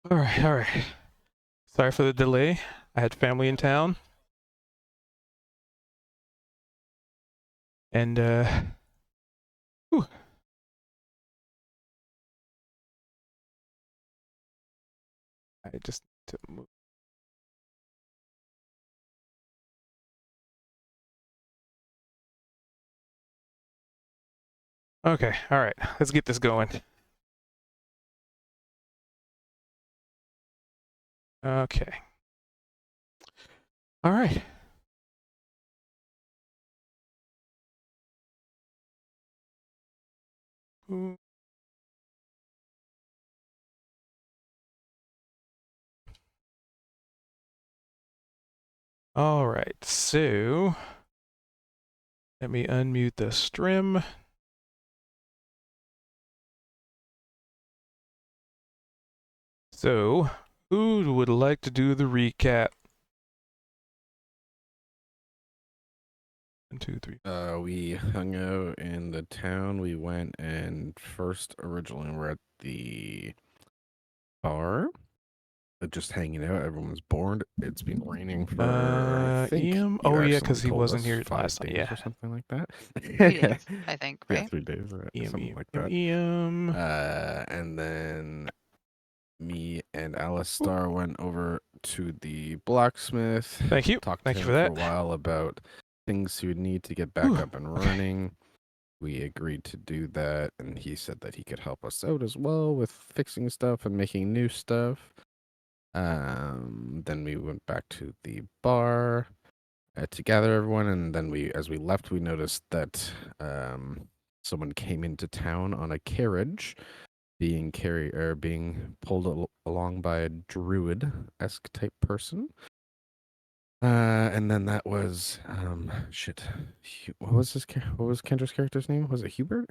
All right, all right. Sorry for the delay. I had family in town, and whew. I just need to move. Okay, all right. Let's get this going. Okay. All right. Mm. All right. So let me unmute the stream. So, who would like to do the recap? 1, 2, 3. We hung out in the town. We went and originally we're at the bar, just hanging out. Everyone's bored. It's been raining for, I think EM. you Oh yeah, actually because he told wasn't us, here 5 last night. days Yeah. or something like that. 3 days, I think, Yeah, right? 3 days, EM, something EM, like EM, that. EM. And then me and Alice Ooh. Star went over to the blacksmith. Thank you. Talked to Thank you for him for a that. while about things he would need to get back Whew. up and Okay. running. We agreed to do that, and he said that he could help us out as well with fixing stuff and making new stuff. Then we went back to the bar to gather everyone, and then as we left, we noticed that someone came into town on a carriage, being pulled along by a druid-esque type person. And then that was shit. What was Kendra's character's name? Was it Hubert?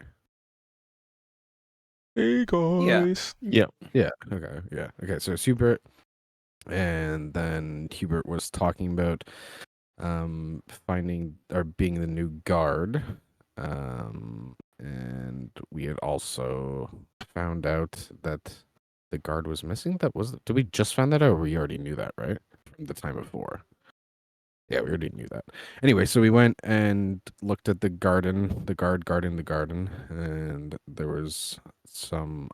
Hey guys. Yeah. Yeah. Okay. Yeah. Okay. So it's Hubert, and then Hubert was talking about finding or being the new guard. And we had also found out that the guard was missing. Did we just find that out, or we already knew that, right? From the time before. Yeah, we already knew that. Anyway, so we went and looked at the garden, the garden, and there was some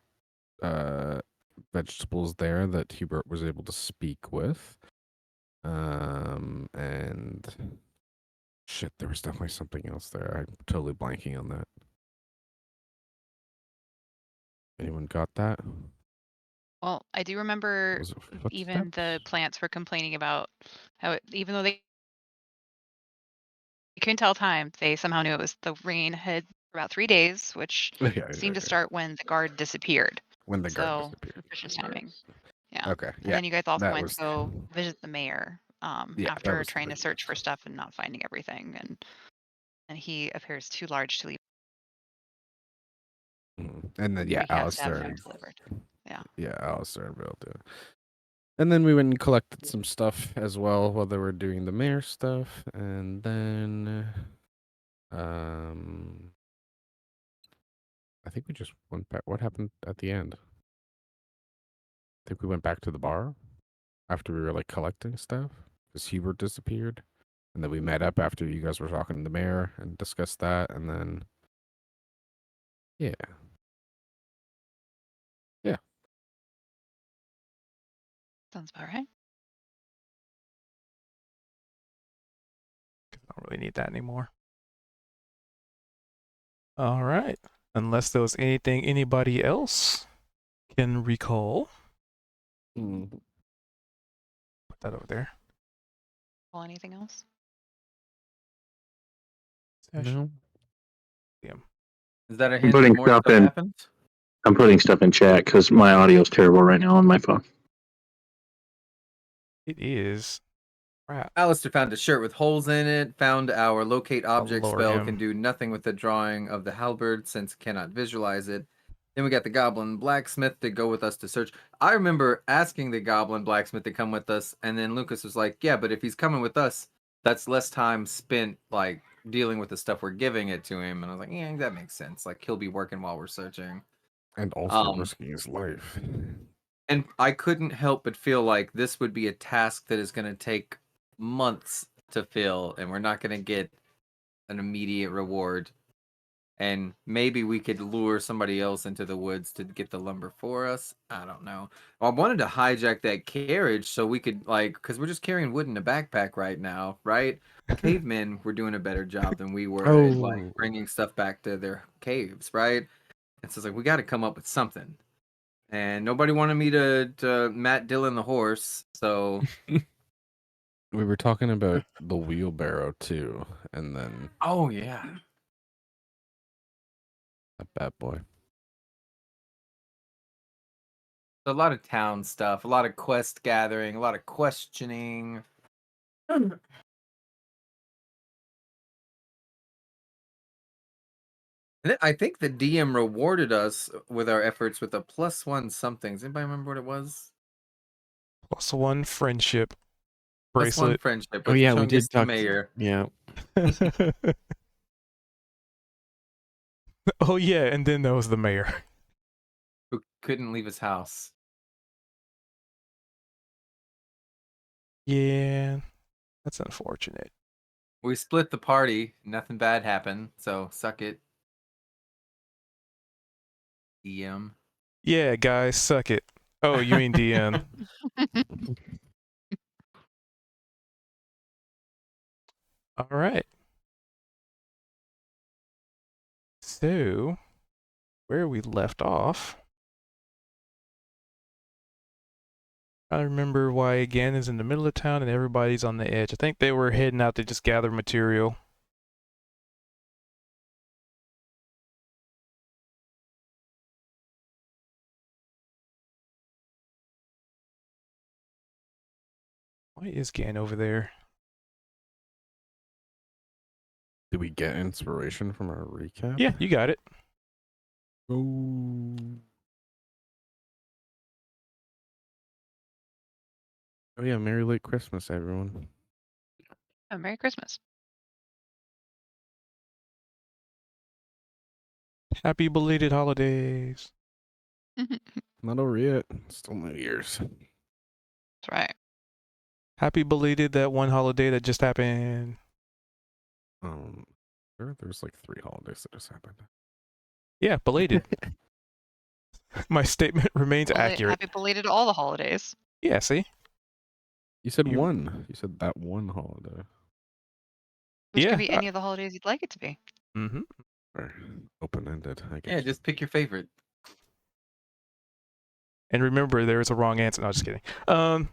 vegetables there that Hubert was able to speak with. And shit, there was definitely something else there. I'm totally blanking on that. Anyone got that? Well, I do remember Was it even footsteps? the plants were complaining about how even though they couldn't tell time, they somehow knew it was the rain had for about 3 days, which Yeah, seemed to yeah. start when the guard disappeared. When the guard So, disappeared. suspicious timing. Yeah. Okay, And yeah, then you guys also that went to was go visit the mayor, that after was the trying to search biggest. for stuff and not finding everything, and he appears too large to leave. And then We have to have Alistair. food delivered. Yeah. Yeah, Alistair and Bill did. And then we went and collected some stuff as well while they were doing the mayor stuff, and then um I think we just went back. What happened at the end? I think we went back to the bar after we were like collecting stuff because Hubert disappeared, and then we met up after you guys were talking to the mayor and discussed that, and then yeah, yeah. Sounds about right. I don't really need that anymore. All right. Unless there was anything anybody else can recall. Mm. Put that over there. Well, anything else? No. Damn. Is that a I'm hint that putting more stuff stuff in. happens? I'm putting stuff in chat because my audio is terrible right now on my phone. It is. Crap. Alistair found a shirt with holes in it, found our locate object lower spell him. can do nothing with the drawing of the halberd since it cannot visualize it. Then we got the goblin blacksmith to go with us to search. I remember asking the goblin blacksmith to come with us, and then Lucas was like, yeah, but if he's coming with us, that's less time spent like dealing with the stuff we're giving it to him. And I was like, yeah, that makes sense. Like he'll be working while we're searching. And also risking his life. And I couldn't help but feel like this would be a task that is going to take months to fill, and we're not going to get an immediate reward. And maybe we could lure somebody else into the woods to get the lumber for us. I don't know. I wanted to hijack that carriage so we could, like, because we're just carrying wood in a backpack right now, right? Cavemen were doing a better job than we were at, like, Oh. bringing stuff back to their caves, right? And so it's like, we got to come up with something. And nobody wanted me to Matt Dillon the horse, so We were talking about the wheelbarrow too, and then oh yeah, that bad boy. a lot of town stuff, a lot of quest gathering, a lot of questioning. And I think the DM rewarded us with our efforts with a +1 something. Does anybody remember what it was? +1 friendship +1 bracelet. friendship Oh with yeah, we Chungus did the talk. mayor, Yeah, Oh yeah, and then there was the mayor. who couldn't leave his house. Yeah, that's unfortunate. We split the party. Nothing bad happened, so suck it, DM. Yeah, guys, suck it. Oh, you mean DN. All right. So, where we left off. I remember why again is in the middle of town and everybody's on the edge. I think they were heading out to just gather material. Why is Gan over there? did we get inspiration from our recap? Yeah, you got it. Oh. Oh yeah, Merry late Christmas, everyone. Oh, Merry Christmas. Happy belated holidays. That's Not over yet. Still New Year's. right. Happy belated that one holiday that just happened. There's like 3 holidays that just happened. Yeah, belated. My statement remains accurate. Happy belated all the holidays. Yeah, see? You said You- one. You said that one holiday. Which Yeah, could be any of the holidays you'd like it to be. Mm-hmm. Or open-ended, I guess. Yeah, just pick your favorite. And remember, there is a wrong answer. No, just kidding. I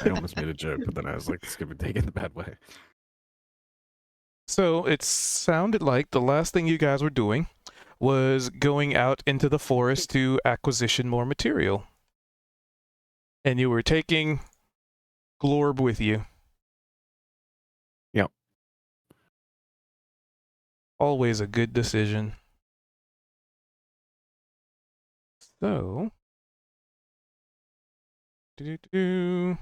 almost made a joke, but then I was like, this could be taken the bad way. So it sounded like the last thing you guys were doing was going out into the forest to acquisition more material. And you were taking Glorb with you. Yep. Always a good decision. So, do-do-do.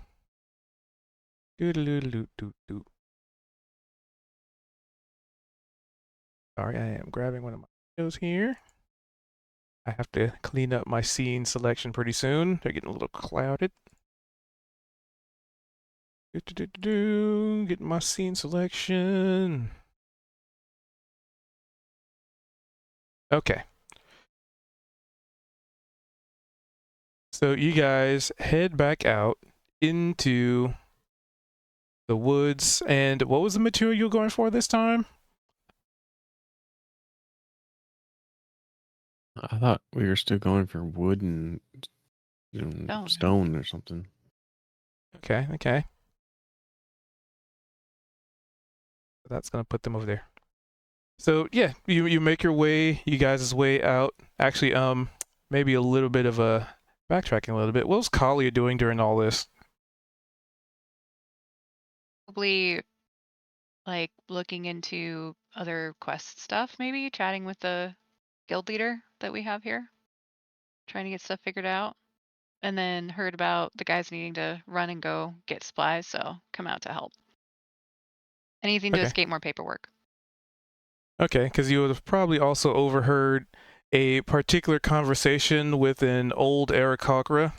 Do-do-do-do-do-do. Sorry, I am grabbing one of my videos here. I have to clean up my scene selection pretty soon. They're getting a little clouded. Getting my scene selection. Okay. So you guys head back out into the woods. And what was the material you were going for this time? I thought we were still going for wood and stone or something. Okay, okay. That's gonna put them over there. So yeah, you make your way, you guys' way out. Actually, maybe a little bit of a backtracking a little bit. What was Kalia doing during all this? Probably like looking into other quest stuff, maybe chatting with the guild leader that we have here, trying to get stuff figured out. And then heard about the guys needing to run and go get supplies, so come out to help. Anything to Okay. escape more paperwork. Okay, because you would have probably also overheard a particular conversation with an old Aarakocra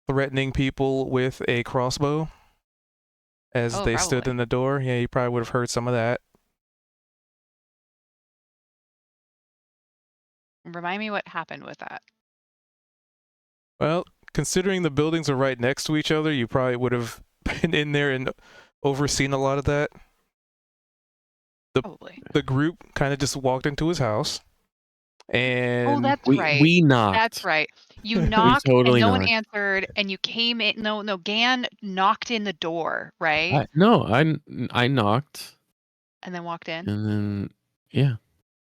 threatening people with a crossbow as Oh, they stood probably. in the door. Yeah, you probably would have heard some of that. Remind me what happened with that. Well, considering the buildings are right next to each other, you probably would have been in there and overseen a lot of that. Probably. The group kind of just walked into his house, and Oh, that's We right. we knocked. That's right. You We knocked totally and no one knocked. answered, and you came in. No, Gan knocked in the door, right? No, I knocked, And then walked in. and then yeah,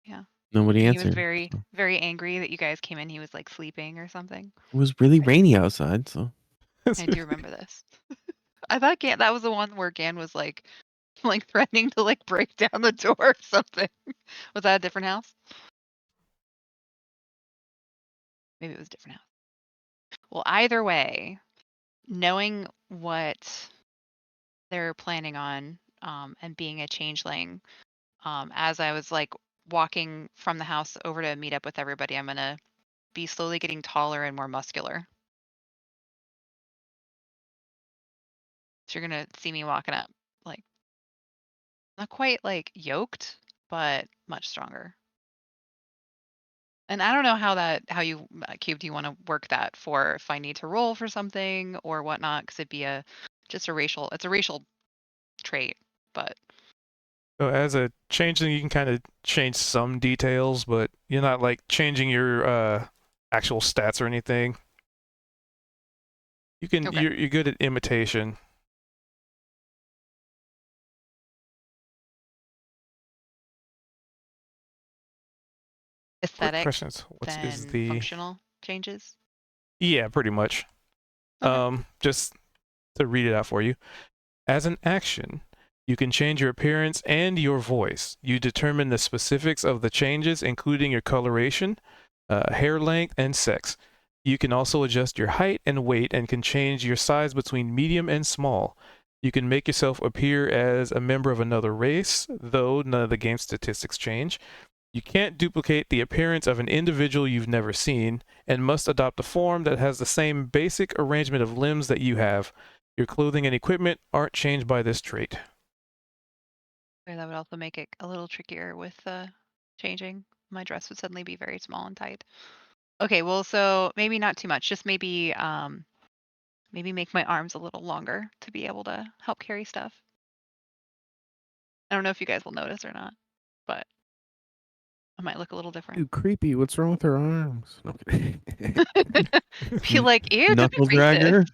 Yeah. nobody And he was answered. very, so. very angry that you guys came in. He was like sleeping or something. It was really Right. rainy outside, so I do remember this. I thought that was the one where Gan was like threatening to like break down the door or something. Was that a different house? Maybe it was a different house. Well, either way, knowing what they're planning on, and being a changeling, as I was like walking from the house over to meet up with everybody, I'm gonna be slowly getting taller and more muscular. So you're gonna see me walking up, like not quite like yoked, but much stronger. And I don't know how you Cube, do you want to work that for if I need to roll for something or whatnot? Because it'd be it's a racial trait, but so as a changeling, you can kind of change some details, but you're not like changing your actual stats or anything. You can okay. you're good at imitation. Quick Aesthetic questions. What is than the functional changes. Yeah, pretty much. Okay. Just to read it out for you. As an action, you can change your appearance and your voice. You determine the specifics of the changes, including your coloration, hair length, and sex. You can also adjust your height and weight and can change your size between medium and small. You can make yourself appear as a member of another race, though none of the game statistics change. You can't duplicate the appearance of an individual you've never seen and must adopt a form that has the same basic arrangement of limbs that you have. Your clothing and equipment aren't changed by this trait. That would also make it a little trickier with changing. My dress would suddenly be very small and tight. Okay, well, so maybe not too much. Just maybe maybe make my arms a little longer to be able to help carry stuff. I don't know if you guys will notice or not, but I might look a little different. Ew, creepy. What's wrong with her arms? No, I'm kidding. Be like, ew, don't Knuckle be racist.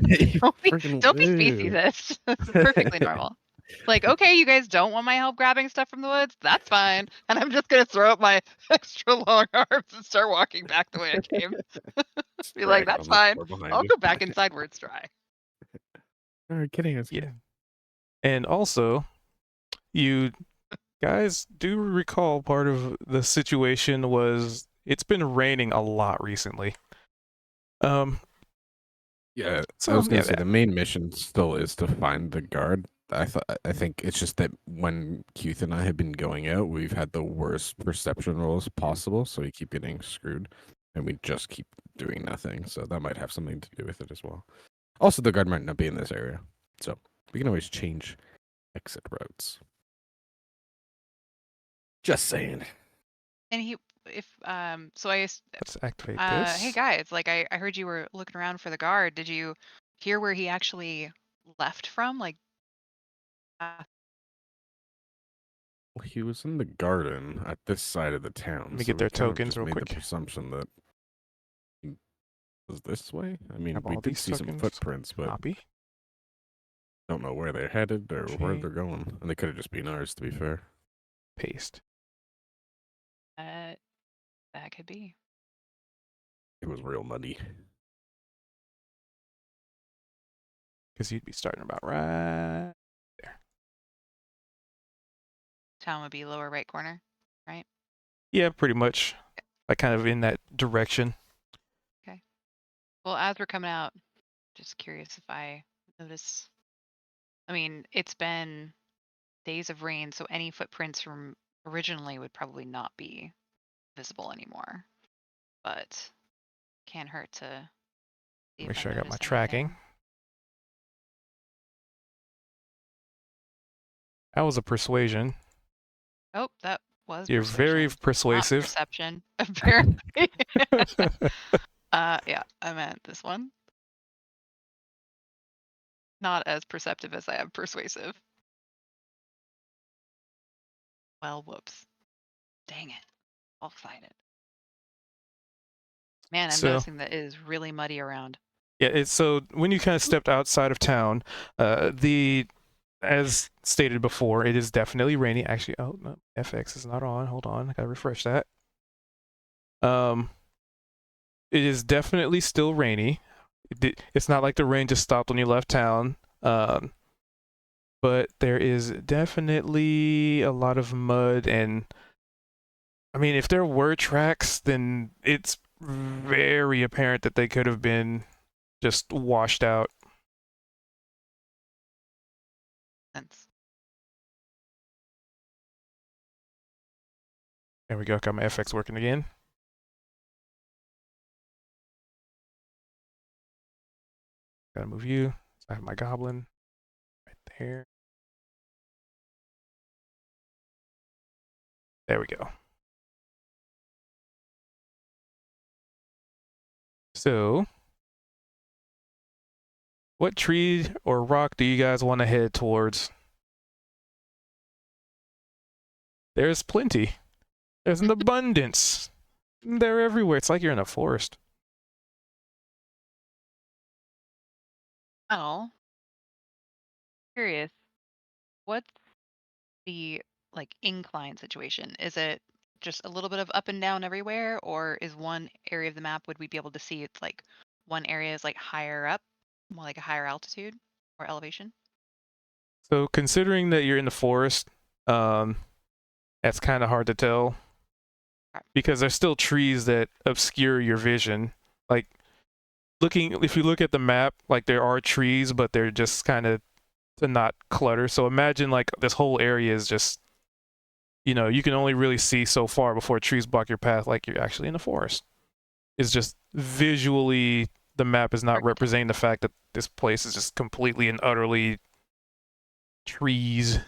dragger. Don't be speciesist. This is perfectly normal. Like, okay, you guys don't want my help grabbing stuff from the woods? That's fine. And I'm just gonna throw up my extra long arms and start walking back the way I came. Be like, Drag that's on the fine. floor behind I'll you. go back inside where it's dry. No, kidding. I was Yeah. kidding. And also, you guys do recall part of the situation was it's been raining a lot recently. Yeah, So I was gonna yeah, say the main mission still is to find the guard. I think it's just that when Keith and I have been going out, we've had the worst perception rolls possible, so we keep getting screwed, and we just keep doing nothing. So that might have something to do with it as well. Also, the guard might not be in this area, so we can always change exit routes. Just saying. And so let's activate this. hey guys, like I heard you were looking around for the guard. Did you hear where he actually left from? Like Well, he was in the garden at this side of the town. Let me so get we their kind of tokens just real made quick. the presumption that he was this way. I mean, Grab we all did these see some tokens. footprints, but Copy. don't know where they're headed or where Change. they're going. And they could have just been ours, to be fair. Paste. that could be. It was real muddy. Because you'd be starting about right there. Town would be lower right corner, right? Yeah, pretty much. Like kind of in that direction. Okay. Well, as we're coming out, just curious if I notice. I mean, it's been days of rain, so any footprints from originally would probably not be visible anymore. But can't hurt to see Make if I sure I got my notice tracking. anything. That was a persuasion. Oh, that was You're very persuasion, not persuasive. perception, apparently. Yeah, I meant this one. Not as perceptive as I am persuasive. Well, whoops. Dang it. All excited. Man, I'm So noticing that it is really muddy around. yeah, it's so when you kind of stepped outside of town, as stated before, it is definitely rainy. Actually, oh no, FX is not on. Hold on, I gotta refresh that. It is definitely still rainy. It's not like the rain just stopped when you left town. But there is definitely a lot of mud, and I mean, if there were tracks, then it's very apparent that they could have been just washed out. Sense. There we go. Got my FX working again. Gotta move you. So I have my goblin right there. There we go. So, what tree or rock do you guys want to head towards? There's plenty. There's an abundance. They're everywhere. It's like you're in a forest. Oh, curious. What's the like incline situation? Is it just a little bit of up and down everywhere, or is one area of the map would we be able to see it's like one area is like higher up, more like a higher altitude or elevation? So, considering that you're in the forest, that's kind of hard to tell because there's still trees that obscure your vision. Like if you look at the map, like there are trees, but they're just kind of to not clutter. So imagine like this whole area is just, you can only really see so far before trees block your path, like you're actually in the forest. It's just visually, the map is not Hard to tell. representing the fact that this place is just completely and utterly trees.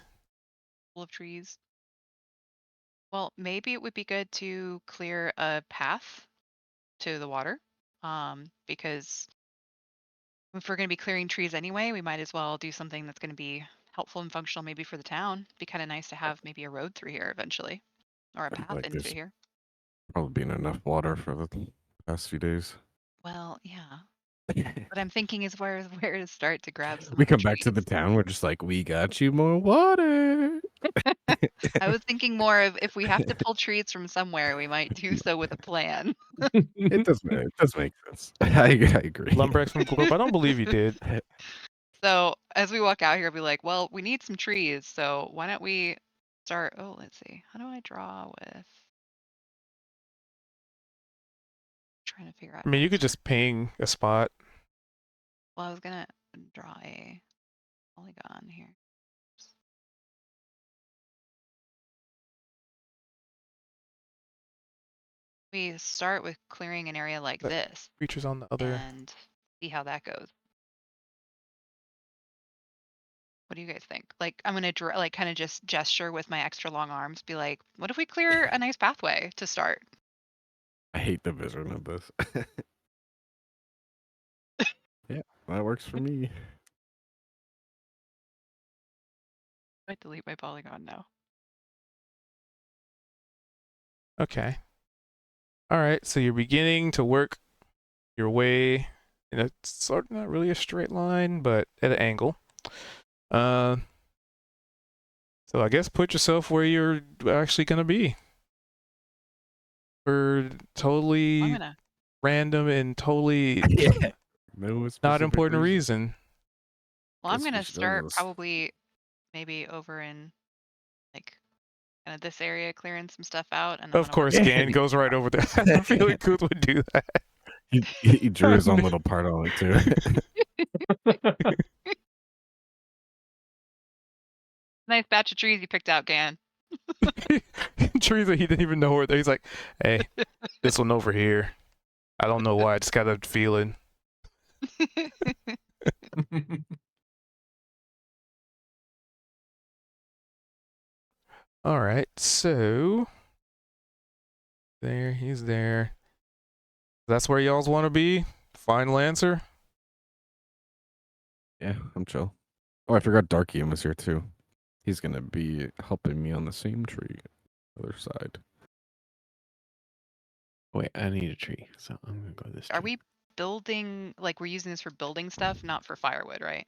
Full of trees. Well, maybe it would be good to clear a path to the water, because if we're going to be clearing trees anyway, we might as well do something that's going to be helpful and functional maybe for the town. Be kind of nice to have maybe a road through here eventually, or a I feel path like into there's here. probably been enough water for the past few days. Well, yeah. What I'm thinking is where to start to grab some We of the come back to the trees. town, we're just like, we got you more water. I was thinking more of if we have to pull trees from somewhere, we might do so with a plan. It does make sense. I agree. Lumbrex from Glorp, I don't believe you did. So as we walk out here, I'll be like, well, we need some trees. So why don't we start? Oh, let's see. How do I draw with? Trying to figure out. I mean, how you to could start. just ping a spot. Well, I was gonna draw a polygon here. We start with clearing an area like But this creatures on the other. and see how that goes. What do you guys think? Like, I'm gonna draw, like, kind of just gesture with my extra long arms. Be like, what if we clear a nice pathway to start? I hate the vision of this. Yeah, that works for me. I delete my polygon now. Okay. All right, so you're beginning to work your way in a sort of not really a straight line, but at an angle. So I guess put yourself where you're actually gonna be. For totally I'm gonna. random and totally Yeah. No not specific important reason. Well, I'm Guess we gonna should go start this. probably maybe over in like kind of this area, clearing some stuff out, and I'm Of gonna work course, Yeah. Gan goes right over there. I feel like Kuth would do that. He drew his own little part on it too. Nice batch of trees you picked out, Gan. Teresa, he didn't even know where. He's like, "Hey, this one over here. I don't know why. I just got a feeling." All right, so there, he's there. That's where y'all's want to be. Final answer. Yeah, I'm chill. Oh, I forgot Dark Ian was here too. He's gonna be helping me on the same tree, other side. Wait, I need a tree, so I'm gonna go this Are tree. we building, like we're using this for building stuff, not for firewood, right?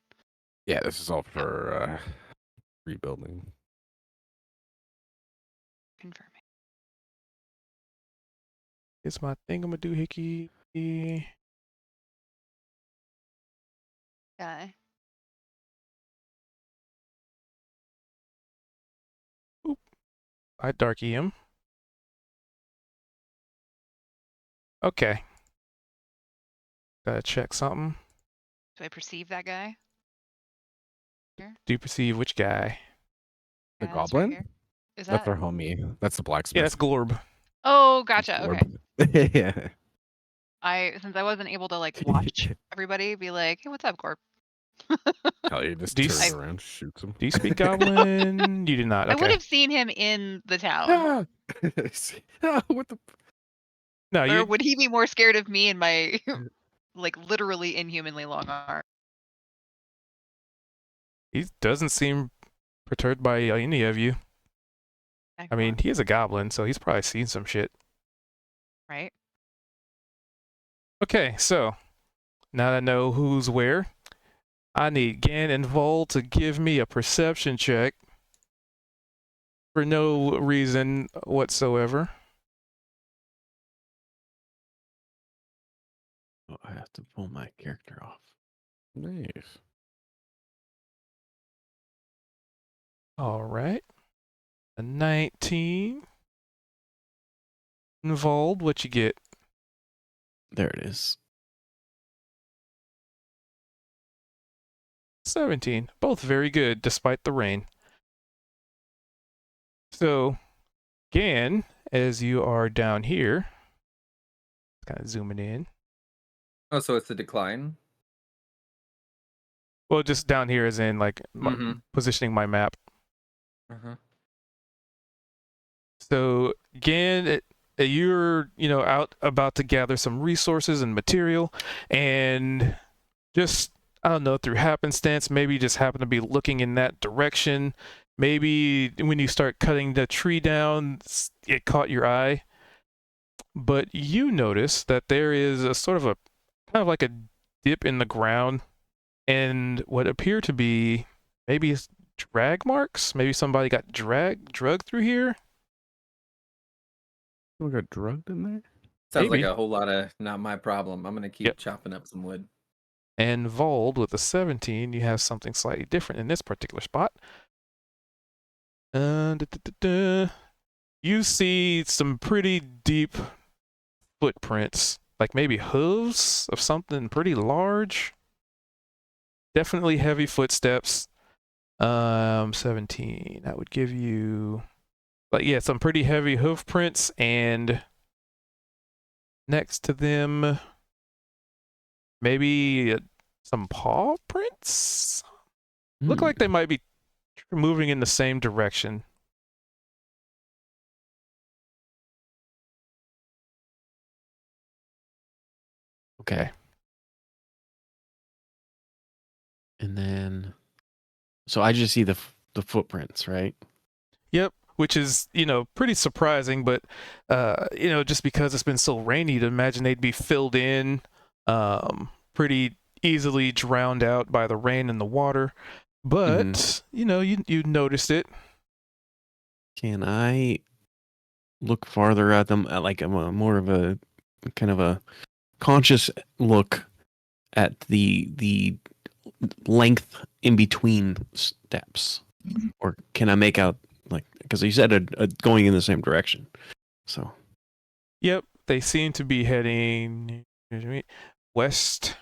Yeah, this is all for rebuilding. Confirming. It's my thingamadoohickey. Okay. I darky him. Okay. Gotta check something. Do I perceive that guy? Do you perceive which guy? The Guy that's right goblin? here? Is That's that? our homie. That's the blacksmith. Yeah, that's Glorb. Oh, That's gotcha. Okay. Glorb. Yeah. Since I wasn't able to like watch everybody be like, hey, what's up, Corp? Hell, you just Do you turns s- around, shoots him. Do you speak Goblin? You did not. I would Okay. have seen him in the town. Ah! Ah, what the? No, Or you. would he be more scared of me and my like literally inhumanly long arm? He doesn't seem perturbed by any of you. I mean, Excellent. he is a goblin, so he's probably seen some shit. Right? Okay, so now that I know who's where, I need Gan and Vol to give me a perception check for no reason whatsoever. Oh, I have to pull my character off. Nice. All right. A 19. Involved, what you get? There it is. 17. Both very good, despite the rain. So, Gan, as you are down here, kind of zooming in. Oh, so it's a decline. Well, just down here as in like positioning my map. Uh-huh. So, Gan, you're, out about to gather some resources and material, and just, I don't know, through happenstance, maybe you just happen to be looking in that direction. Maybe when you start cutting the tree down, it caught your eye. But you notice that there is a sort of a kind of like a dip in the ground and what appear to be maybe drag marks. Maybe somebody got drugged through here. Someone got drugged in there? Sounds like Maybe. a whole lot of not my problem. I'm gonna keep Yep. chopping up some wood. And Vold with a 17, you have something slightly different in this particular spot. You see some pretty deep footprints, like maybe hooves of something pretty large. Definitely heavy footsteps. 17. That would give you, but yeah, some pretty heavy hoof prints, and next to them, maybe some paw prints. Look like they might be moving in the same direction. Okay. And then, so I just see the footprints, right? Yep, which is, pretty surprising, but, just because it's been so rainy, you'd imagine they'd be filled in, pretty easily drowned out by the rain and the water. But, you noticed it. Can I look farther at them at like a more of a kind of a conscious look at the length in between steps, or can I make out like, because you said going in the same direction, so Yep, they seem to be heading west,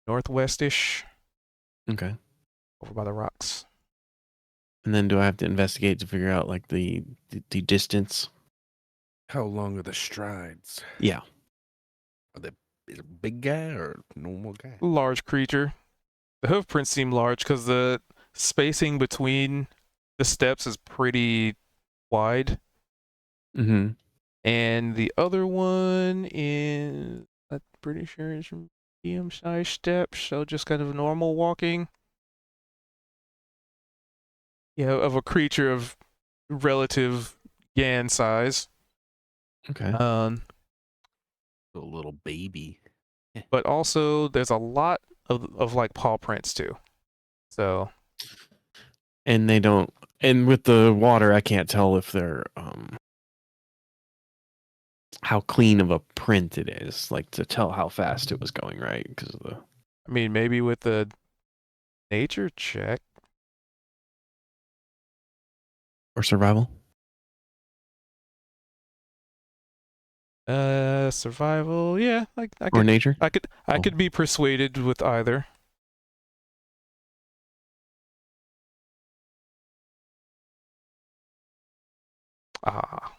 northwest-ish, okay. over by the rocks. And then do I have to investigate to figure out like the distance? How long are the strides? Yeah. Are they is it a big guy or a normal guy? Large creature. The hoof prints seem large because the spacing between the steps is pretty wide. Mm-hmm. And the other one is, I'm pretty sure it's medium sized steps, so just kind of normal walking. Yeah, of a creature of relative Gan size. Okay. A little baby. But also there's a lot of like paw prints too. So And they don't. And with the water, I can't tell if they're how clean of a print it is, like to tell how fast it was going, right? Because of the I mean maybe with the nature check. or survival. Survival, yeah, I Or could nature. I could be persuaded with either. Ah.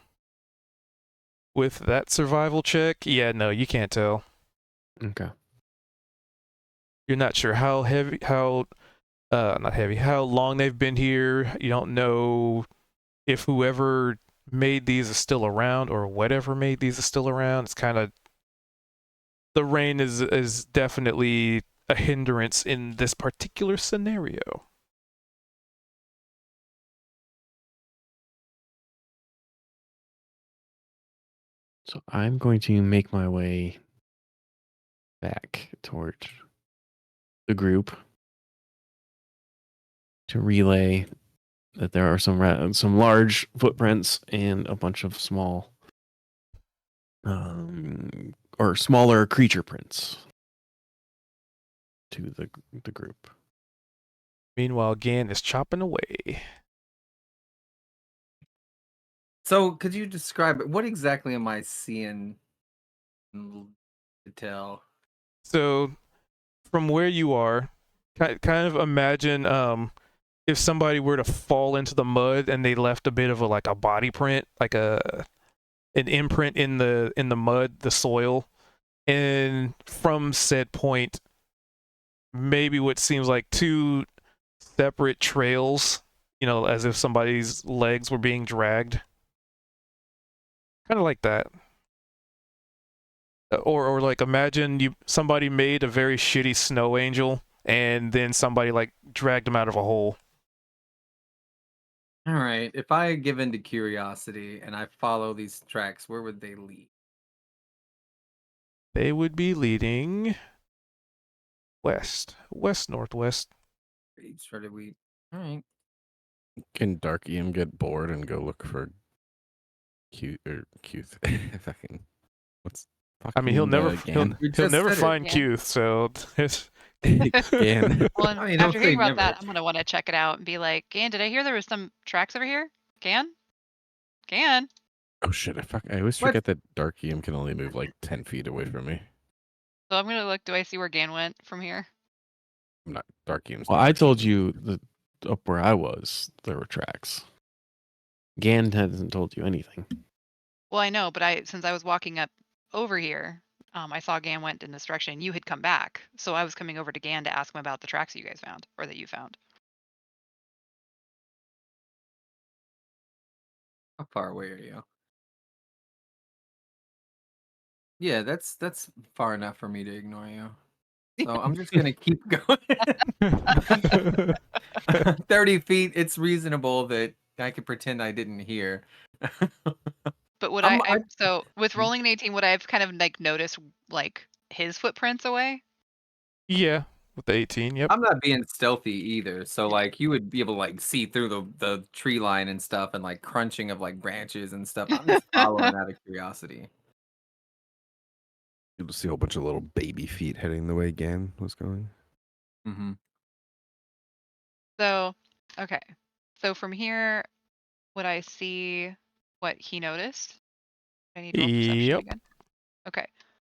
With that survival check, yeah, no, you can't tell. Okay. You're not sure how heavy, not heavy, how long they've been here. You don't know if whoever made these is still around or whatever made these is still around. It's kind of, the rain is definitely a hindrance in this particular scenario. So I'm going to make my way back towards the group to relay that there are some large footprints and a bunch of small or smaller creature prints to the group. Meanwhile, Gan is chopping away. So, could you describe it? What exactly am I seeing in detail? So, from where you are, kind of imagine if somebody were to fall into the mud and they left a bit of a like a body print, like an imprint in the mud, the soil, and from said point, maybe what seems like two separate trails, you know, as if somebody's legs were being dragged, kind of like that. Or like imagine somebody made a very shitty snow angel and then somebody like dragged him out of a hole. All right. If I give in to curiosity and I follow these tracks, where would they lead? They would be leading west northwest. Started we? All right. Can Dark EM get bored and go look for cute or cute? Fucking what's I mean, he'll never Gan? You he'll just never said it. find Yeah. Kuth, so it's Gan. Well, I mean, don't after say hearing about never. that, I'm gonna want to check it out and be like, Gan, did I hear there was some tracks over here? Gan? Gan? Oh shit! I always What? forget that Dark EM can only move like 10 feet away from me. So I'm gonna look, do I see where Gan went from here? I'm not Dark EM's. Well, not I very told good. you that up where I was there were tracks. Gan hasn't told you anything. Well, I know, but since I was walking up over here, I saw Gan went in this direction. You had come back, so I was coming over to Gan to ask him about the tracks you guys found, or that you found. How far away are you? Yeah, that's far enough for me to ignore you. So I'm just gonna keep going. 30 feet. It's reasonable that I could pretend I didn't hear. But would I'm, I, so with rolling an 18, would I have kind of like noticed like his footprints away? yeah, with the 18. Yep. I'm not being stealthy either. So like you would be able to like see through the tree line and stuff and like crunching of like branches and stuff. I'm just following out of curiosity. You'll see a whole bunch of little baby feet heading the way Gan was going. Mm-hmm. So, okay. So from here, would I see what he noticed? I need to roll perception Yep. again. Okay.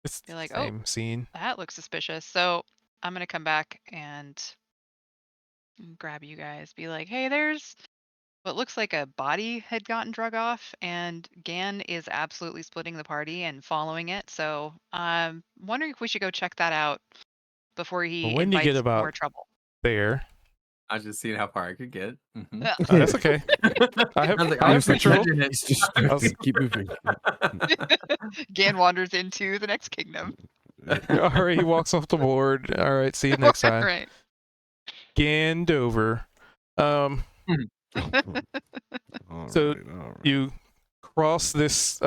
It's Be the like, oh, same scene. that looks suspicious. So I'm gonna come back and grab you guys. Be like, hey, there's what looks like a body had gotten drug off, and Gan is absolutely splitting the party and following it. So I'm wondering if we should go check that out before Well, he when you get invites about more trouble. there, I was just seeing how far I could get. Mhm. that's okay. I have I was like, I I have was control. imagining it. He's just I was- stupid. Keep moving. Gan wanders into the next kingdom. All right, he walks off the board. All right, see you next time. Right. Gandover. All So right, all right. you cross this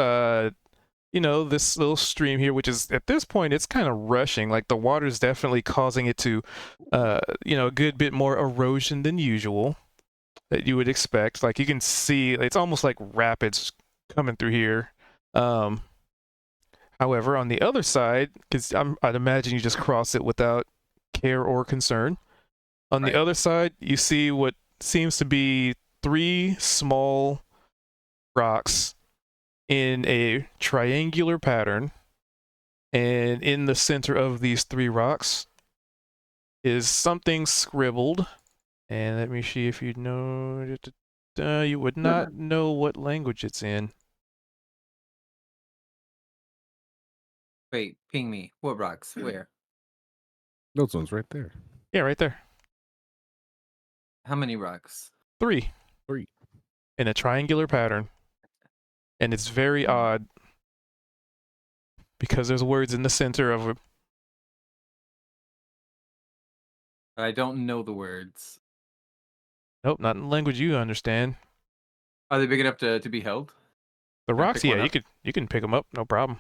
this little stream here, which is at this point it's kind of rushing. Like the water's definitely causing it to a good bit more erosion than usual that you would expect. Like you can see it's almost like rapids coming through here. However, on the other side, because I'd imagine you just cross it without care or concern. On Right. the other side, you see what seems to be 3 small rocks in a triangular pattern, and in the center of these 3 rocks is something scribbled. And let me see if you know. You would not know what language it's in. Wait, ping me. What rocks? Where? Those ones right there. Yeah, right there. How many rocks? 3 3. in a triangular pattern, and it's very odd because there's words in the center of it. I don't know the words. Nope, not in the language you understand. Are they big enough to be held? The Can I rocks, pick one yeah, up? you can pick them up, no problem.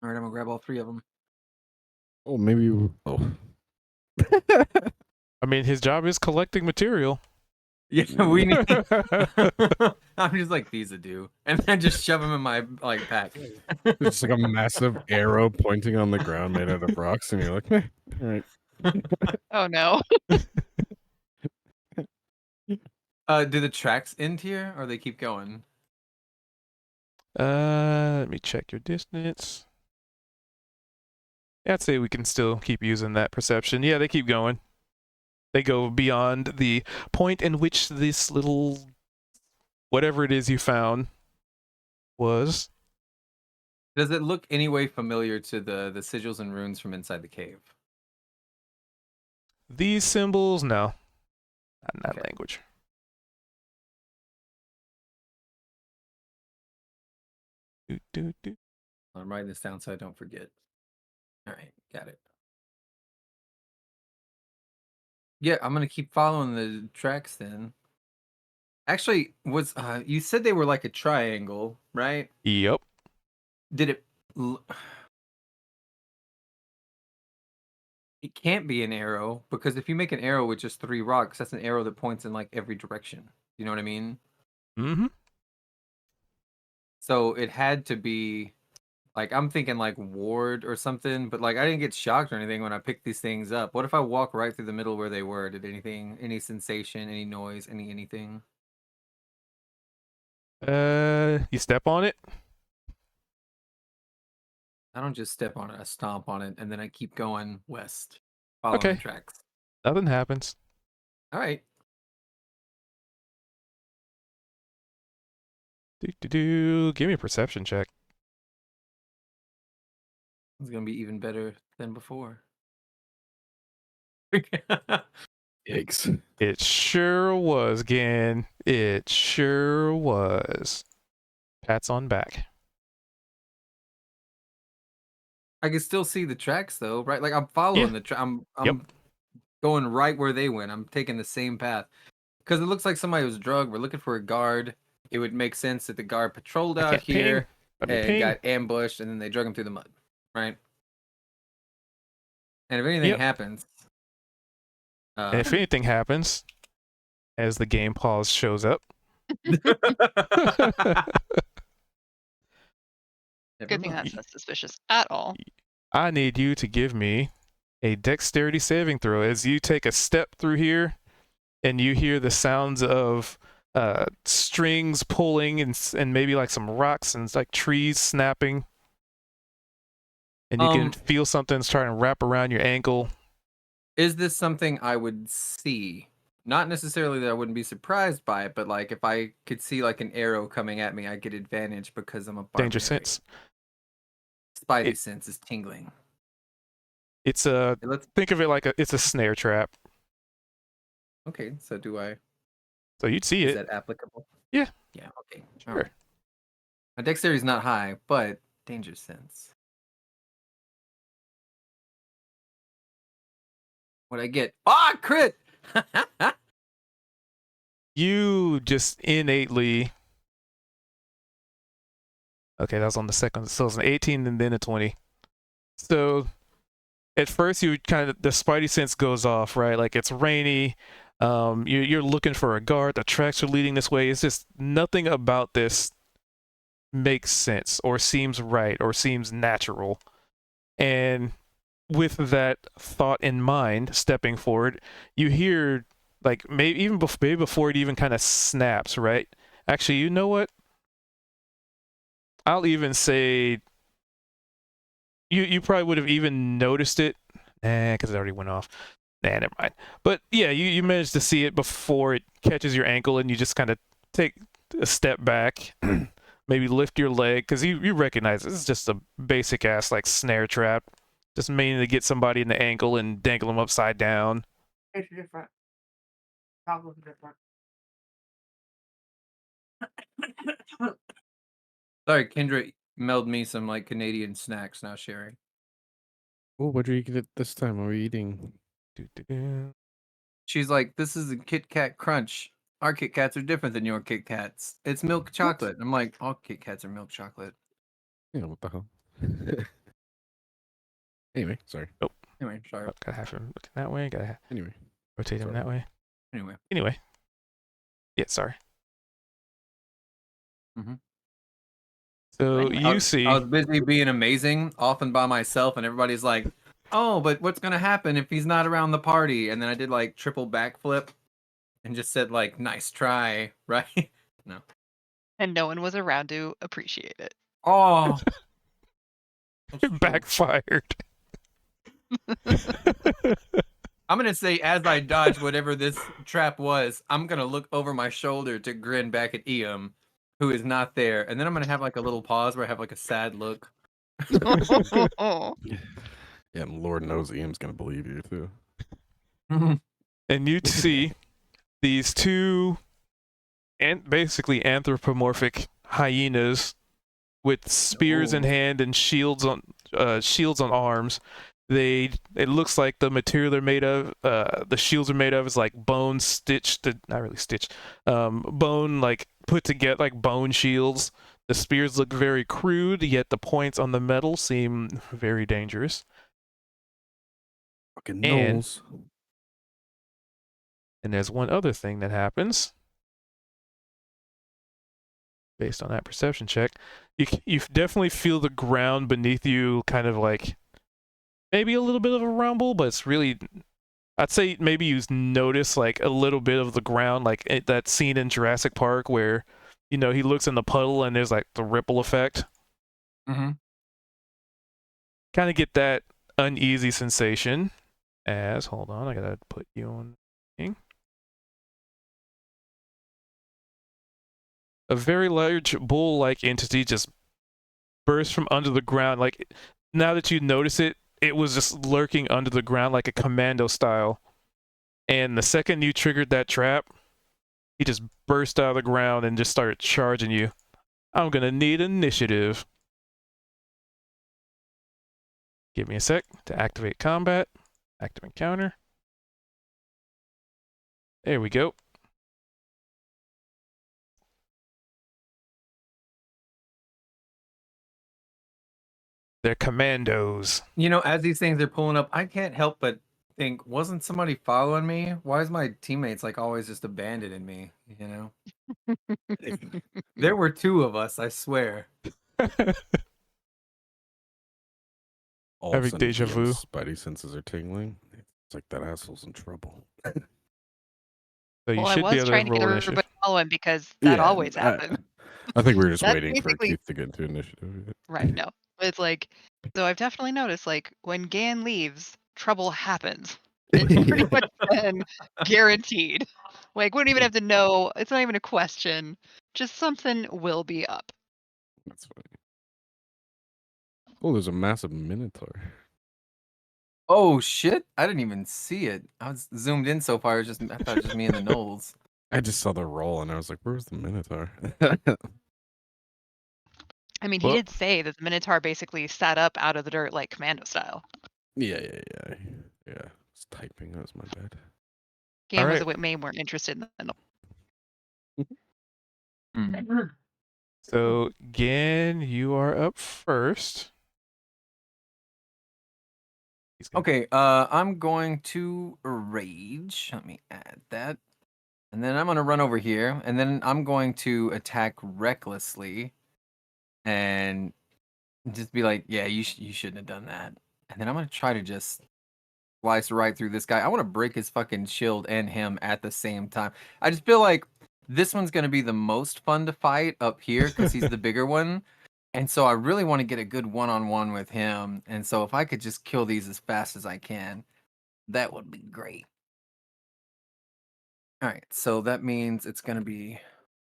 All right, I'm gonna grab all 3 of them. Oh, maybe. Oh. I mean, his job is collecting material. Yeah, we need. I'm just like, these are due, and then just shove them in my pack. It's like a massive arrow pointing on the ground made out of rocks, and you're like, all right. Oh no. Do the tracks end here, or they keep going? Let me check your distance. Yeah, I'd say we can still keep using that perception. Yeah, they keep going. They go beyond the point in which this little whatever it is you found was. Does it look any way familiar to the sigils and runes from inside the cave? These symbols, no. Not in that Okay. language. Do. I'm writing this down so I don't forget. All right, got it. Yeah, I'm gonna keep following the tracks then. Actually, was you said they were like a triangle, right? Yep. Did it? It can't be an arrow because if you make an arrow with just 3 rocks, that's an arrow that points in like every direction. You know what I mean? Mm-hmm. So it had to be like I'm thinking like ward or something, but like I didn't get shocked or anything when I picked these things up. What if I walk right through the middle where they were? Did any sensation, any noise, anything? You step on it. I don't just step on it, I stomp on it, and then I keep going west, following Okay. the tracks. Nothing happens. All right. Give me a perception check. It's gonna be even better than before. Yikes. It sure was, Gan. It sure was. Pats on back. I can still see the tracks though, right? Like I'm following the track. I'm Yep. going right where they went. I'm taking the same path because it looks like somebody was drugged. We're looking for a guard. It would make sense that the guard patrolled I out can't here ping. Let me and ping. got ambushed, and then they drug him through the mud, right? And if anything Yep. happens, And if anything happens, as the game pause shows up, Good thing that's not suspicious at all. I need you to give me a dexterity saving throw as you take a step through here and you hear the sounds of strings pulling and maybe like some rocks and like trees snapping. And you can feel something's trying to wrap around your ankle. Is this something I would see Not necessarily that I wouldn't be surprised by it, but like if I could see like an arrow coming at me, I get advantage because I'm a barbarian. Danger sense. Spidey It- sense is tingling. It's a Let's. think of it like it's a snare trap. Okay, so do I? So you'd see Is it. that applicable? Yeah. Yeah. Okay. Sure. Alright. My dexterity is not high, but danger sense. What I get? Ah, crit! You just innately. Okay, that was on the second. So it's an 18 and then a 20. So at first you kind of the spidey sense goes off, right? Like it's rainy. You're looking for a guard. The tracks are leading this way. It's just nothing about this makes sense or seems right or seems natural. And with that thought in mind, stepping forward, you hear like maybe before it even kind of snaps, right? Actually, you know what? I'll even say you probably would have even noticed it, because it already went off. Nah, never mind. But yeah, you managed to see it before it catches your ankle, and you just kind of take a step back, maybe lift your leg, because you recognize this is just a basic ass like snare trap, just meaning to get somebody in the ankle and dangle them upside down. It's different. Probably different. Sorry, Kendra mailed me some like Canadian snacks now sharing. Oh, what did you get this time? What were you eating? Doo-doo-doo. She's like, "This is a Kit Kat Crunch. Our Kit Kats are different than your Kit Kats. It's milk chocolate." I'm like, "All Kit Kats are milk chocolate." Yeah, what the hell? Anyway, sorry. Anyway, sorry. Oh, gotta have him looking that way. Gotta Anyway, rotate him Sorry. that way. Anyway. Anyway. Yeah, sorry. Mhm. So Anyway. you see. I was busy being amazing, often by myself, and everybody's like, "Oh, but what's gonna happen if he's not around the party?" And then I did like triple backflip, and just said like, "Nice try," right? No. And no one was around to appreciate it. Oh, It backfired. I'm gonna say as I dodge whatever this trap was, I'm gonna look over my shoulder to grin back at Eam, who is not there, and then I'm gonna have like a little pause where I have like a sad look. yeah, Lord knows Ian's gonna believe you too. And you'd see these two basically anthropomorphic hyenas with spears in Oh. hand and shields on arms. It looks like the material they're made of, the shields are made of is like bone stitched, not really stitched, bone like put together like bone shields. The spears look very crude, yet the points on the metal seem very dangerous. Fucking And- Knowles. And there's one other thing that happens based on that perception check. You definitely feel the ground beneath you kind of like maybe a little bit of a rumble, but it's really, I'd say maybe you notice like a little bit of the ground, like that scene in Jurassic Park where, he looks in the puddle and there's like the ripple effect. Mm-hmm. Kind of get that uneasy sensation as, hold on, I gotta put you on thing. A very large bull-like entity just burst from under the ground. Like, now that you notice it, it was just lurking under the ground like a commando style. And the second you triggered that trap, he just burst out of the ground and just started charging you. I'm gonna need initiative. Give me a sec to activate combat. Active encounter. There we go. They're commandos. As these things are pulling up, I can't help but think, wasn't somebody following me? Why is my teammates like always just abandoning me? There were two of us, I swear. All Having of a sudden, deja vu. Ian's spidey senses are tingling. It's like that asshole's in trouble. So you Well, I should be was able to trying to get roll everybody initiative. following because that Yeah, always happens. I think we were just That's waiting for basically- Keith to get into initiative. Right, no. It's like, so I've definitely noticed, like, when Gan leaves, trouble happens. It's pretty much been guaranteed. Like, we don't even have to know. It's not even a question. Just something will be up. That's funny. Oh, there's a massive minotaur. Oh shit! I didn't even see it. I was zoomed in so far. I thought it was just me and the Knolls. I just saw the roll and I was like, "Where's the minotaur?" I mean, he Well- did say that the Minotaur basically sat up out of the dirt like commando style. Yeah. It's typing. That was my bad. Game was Alright. a way more interested in the So, Gan, you are up first. He's gonna- Okay, I'm going to rage. Let me add that. And then I'm going to run over here. And then I'm going to attack recklessly. And just be like, yeah, you shouldn't have done that. And then I'm going to try to just slice right through this guy. I want to break his fucking shield and him at the same time. I just feel like this one's going to be the most fun to fight up here because he's the bigger one. And so I really want to get a good one-on-one with him. And so if I could just kill these as fast as I can, that would be great. All right, so that means it's going to be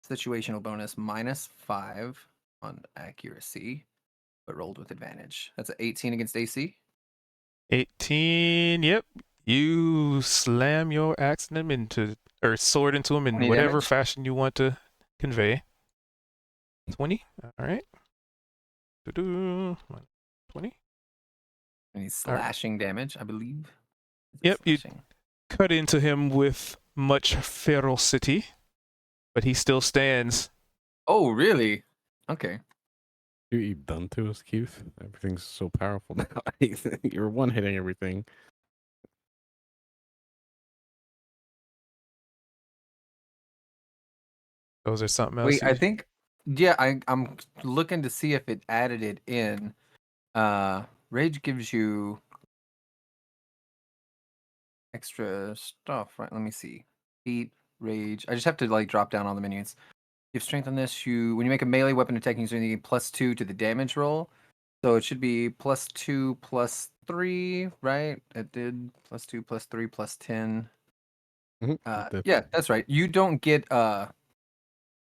situational bonus -5 on accuracy, but rolled with advantage. That's an 18 against AC. 18, yep. You slam your axe in him or sword into him in 20 whatever damage. fashion you want to convey. 20, alright. 20. And he's All right. slashing damage, I believe. Is it Yep, you slashing? cut into him with much ferocity, but he still stands. Oh, really? Okay. You've done to us, Keith. Everything's so powerful now. You're one hitting everything. Those are something else. Wait, I think, yeah, I'm looking to see if it added it in. Rage gives you extra stuff, right? Let me see. Feet, rage. I just have to like drop down all the menus. You have strength on this. When you make a melee weapon attack, you get +2 to the damage roll. So it should be +2 +3, right? It did +2 +3 +10. Yeah, that's right. You don't get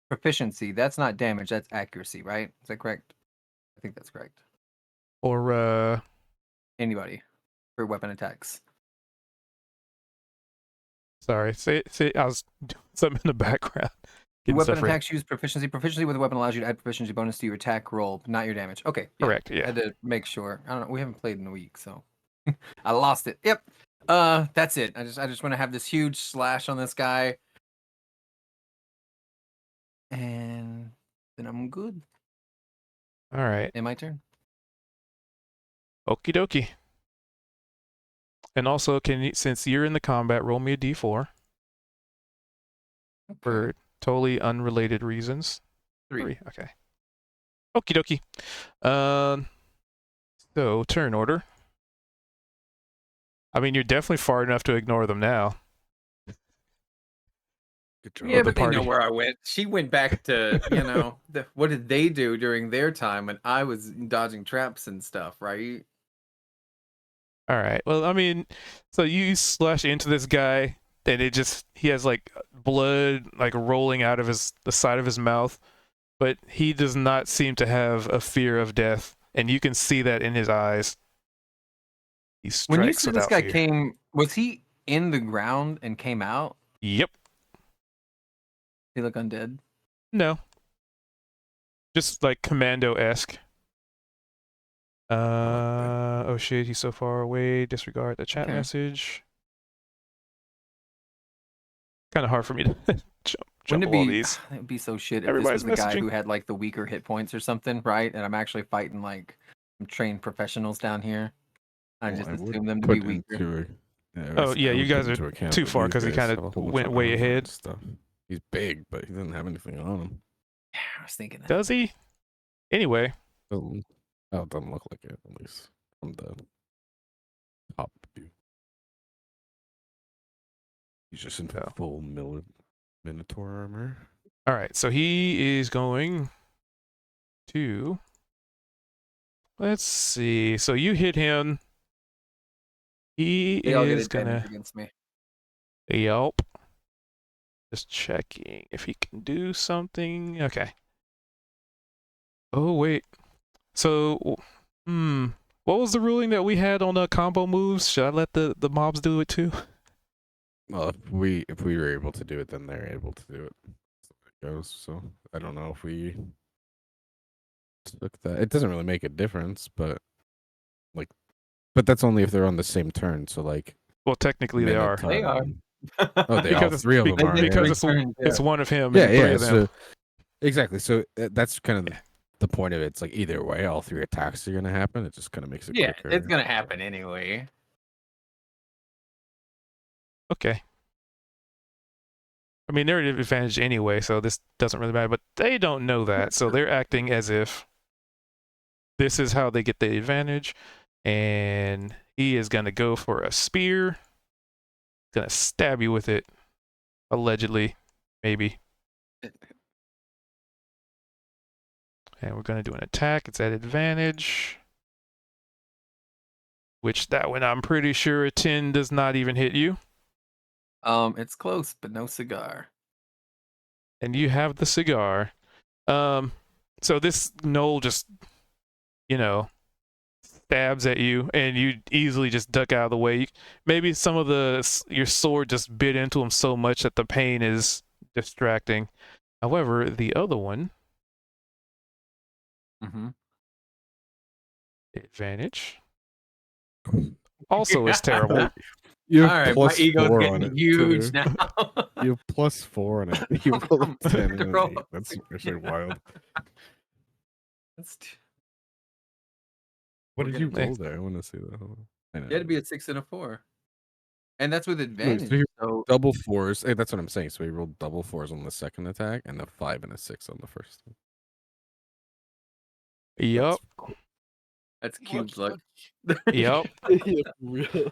proficiency. That's not damage. That's accuracy, right? Is that correct? I think that's correct. Or Anybody for weapon attacks. sorry, say I was doing something in the background. Getting Weapon stuff ready. attacks use proficiency. Proficiency with a weapon allows you to add proficiency bonus to your attack roll, not your damage. Okay, yeah. Correct, yeah. I had to make sure. I don't know. We haven't played in a week, so I lost it. Yep. That's it. I just want to have this huge slash on this guy, and then I'm good. All right. In my turn. Okie dokie. And also, since you're in the combat, roll me a d4 Okay. for totally unrelated reasons. 3. Okay. Okie dokie. So turn order. I mean, you're definitely far enough to ignore them now. Good job. Yeah, the but they know party. where I went. She went back to, what did they do during their time when I was dodging traps and stuff, right? All right. Well, I mean, so you slash into this guy, and he has like blood like rolling out of the side of his mouth, but he does not seem to have a fear of death, and you can see that in his eyes. He When you strikes said this without guy fear. was he in the ground and came out? Yep. He look undead? No. Just like commando-esque. Oh shit, he's so far away. Disregard the chat Okay. message. Kind of hard for me to jump Wouldn't all these. It would be so shit if Everybody's this was the guy messaging. who had like the weaker hit points or something, right? And I'm actually fighting like some trained professionals down here. I just assume them to be weaker. Oh, yeah, you guys are too far 'cause he kinda went way ahead. Stuff. He's big, but he doesn't have anything on him. Yeah, I was thinking that. Does he? Anyway, Oh, it doesn't look like it, at least from the top view. He's just in Oh. full minotaur armor. all right. So he is going to. Let's see. So you hit him. He They all get is advantage gonna. against me. Yelp. Just checking if he can do something. Okay. Oh wait. So, what was the ruling that we had on the combo moves? Should I let the mobs do it too? Well, if we were able to do it, then they're able to do it. That's the way it goes. So I don't know if we took that. It doesn't really make a difference, but that's only if they're on the same turn. So like Well, technically they are. They are. Oh, they Because all it's, three of be- them They are. did because Yeah, three turns, it's yeah. one of him yeah, and three yeah. of them. So exactly. So that's kind of the point of it. It's like either way, all three attacks are gonna happen. It just kind of makes it Yeah, quicker. it's gonna happen anyway. Okay. I mean, they're at advantage anyway, so this doesn't really matter. But they don't know that, so they're acting as if this is how they get the advantage. And he is gonna go for a spear. Gonna stab you with it, allegedly, maybe. And we're gonna do an attack. It's at advantage. Which that one I'm pretty sure a 10 does not even hit you. It's close, but no cigar. And you have the cigar. So this knoll just, stabs at you, and you easily just duck out of the way. Maybe some of your sword just bit into him so much that the pain is distracting. However, the other one, Mm-hmm. advantage, also is terrible. You All have right, my plus ego's 4 on getting it. huge too. now. You have plus 4 on it. You roll a 10 and an Roll 8. That's a actually wild. That's What We're did you gonna roll there? I want to see that. Hold on. I know. You had to be a 6 and a 4, and that's with No, advantage. so you So double 4s. Hey, that's what I'm saying. So he rolled double 4s on the second attack and a 5 and a 6 on the first one. Yup. that's cubed luck. Yup. Yeah, real.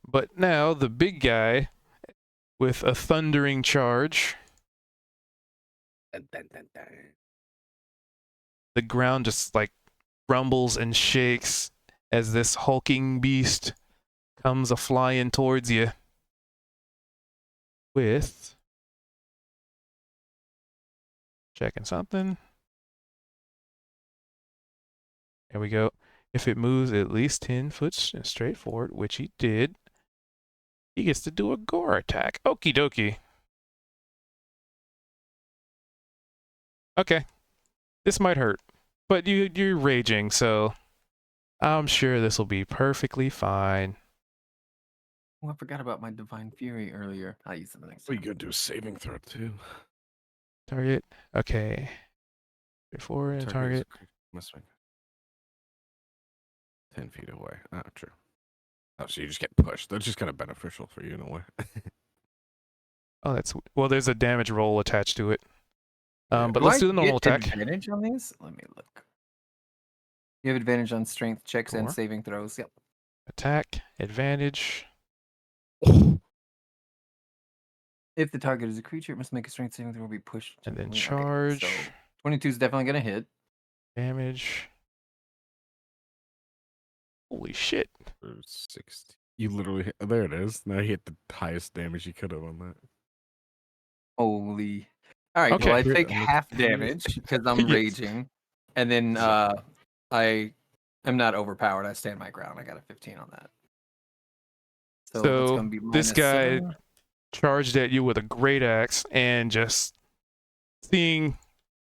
But now the big guy with a thundering charge. Dun, dun, dun, dun. The ground just like rumbles and shakes as this hulking beast comes a flying towards you with checking something. There we go. If it moves at least 10 foot straight forward, which he did, he gets to do a gore attack. Okie dokie. Okay. This might hurt, but you're raging, so I'm sure this will be perfectly fine. Oh, I forgot about my divine fury earlier. I'll use it the next Well, you time. gotta do a saving throw too. Target. Okay. Before and target. Must be 10 feet away. Ah, true. Oh, so you just get pushed. That's just kind of beneficial for you in a way. Oh, well. There's a damage roll attached to it. Yeah. But Do let's I do the normal get attack. advantage on these? Let me look. You have advantage on strength checks and Gore. saving throws. Yep. Attack advantage. If the target is a creature, it must make a strength saving throw or be pushed. And then Okay, charge. so 22 is definitely gonna hit. Damage. Holy shit. 60. You literally hit, there it is. Now he hit the highest damage you could have on that. Holy. All right. Okay. Well, I Crit take on the half crit. damage because I'm Yes. raging, and then I am not overpowered. I stand my ground. I got a 15 on that. So that's So gonna be this guy -7. charged at you with a great axe, and just seeing,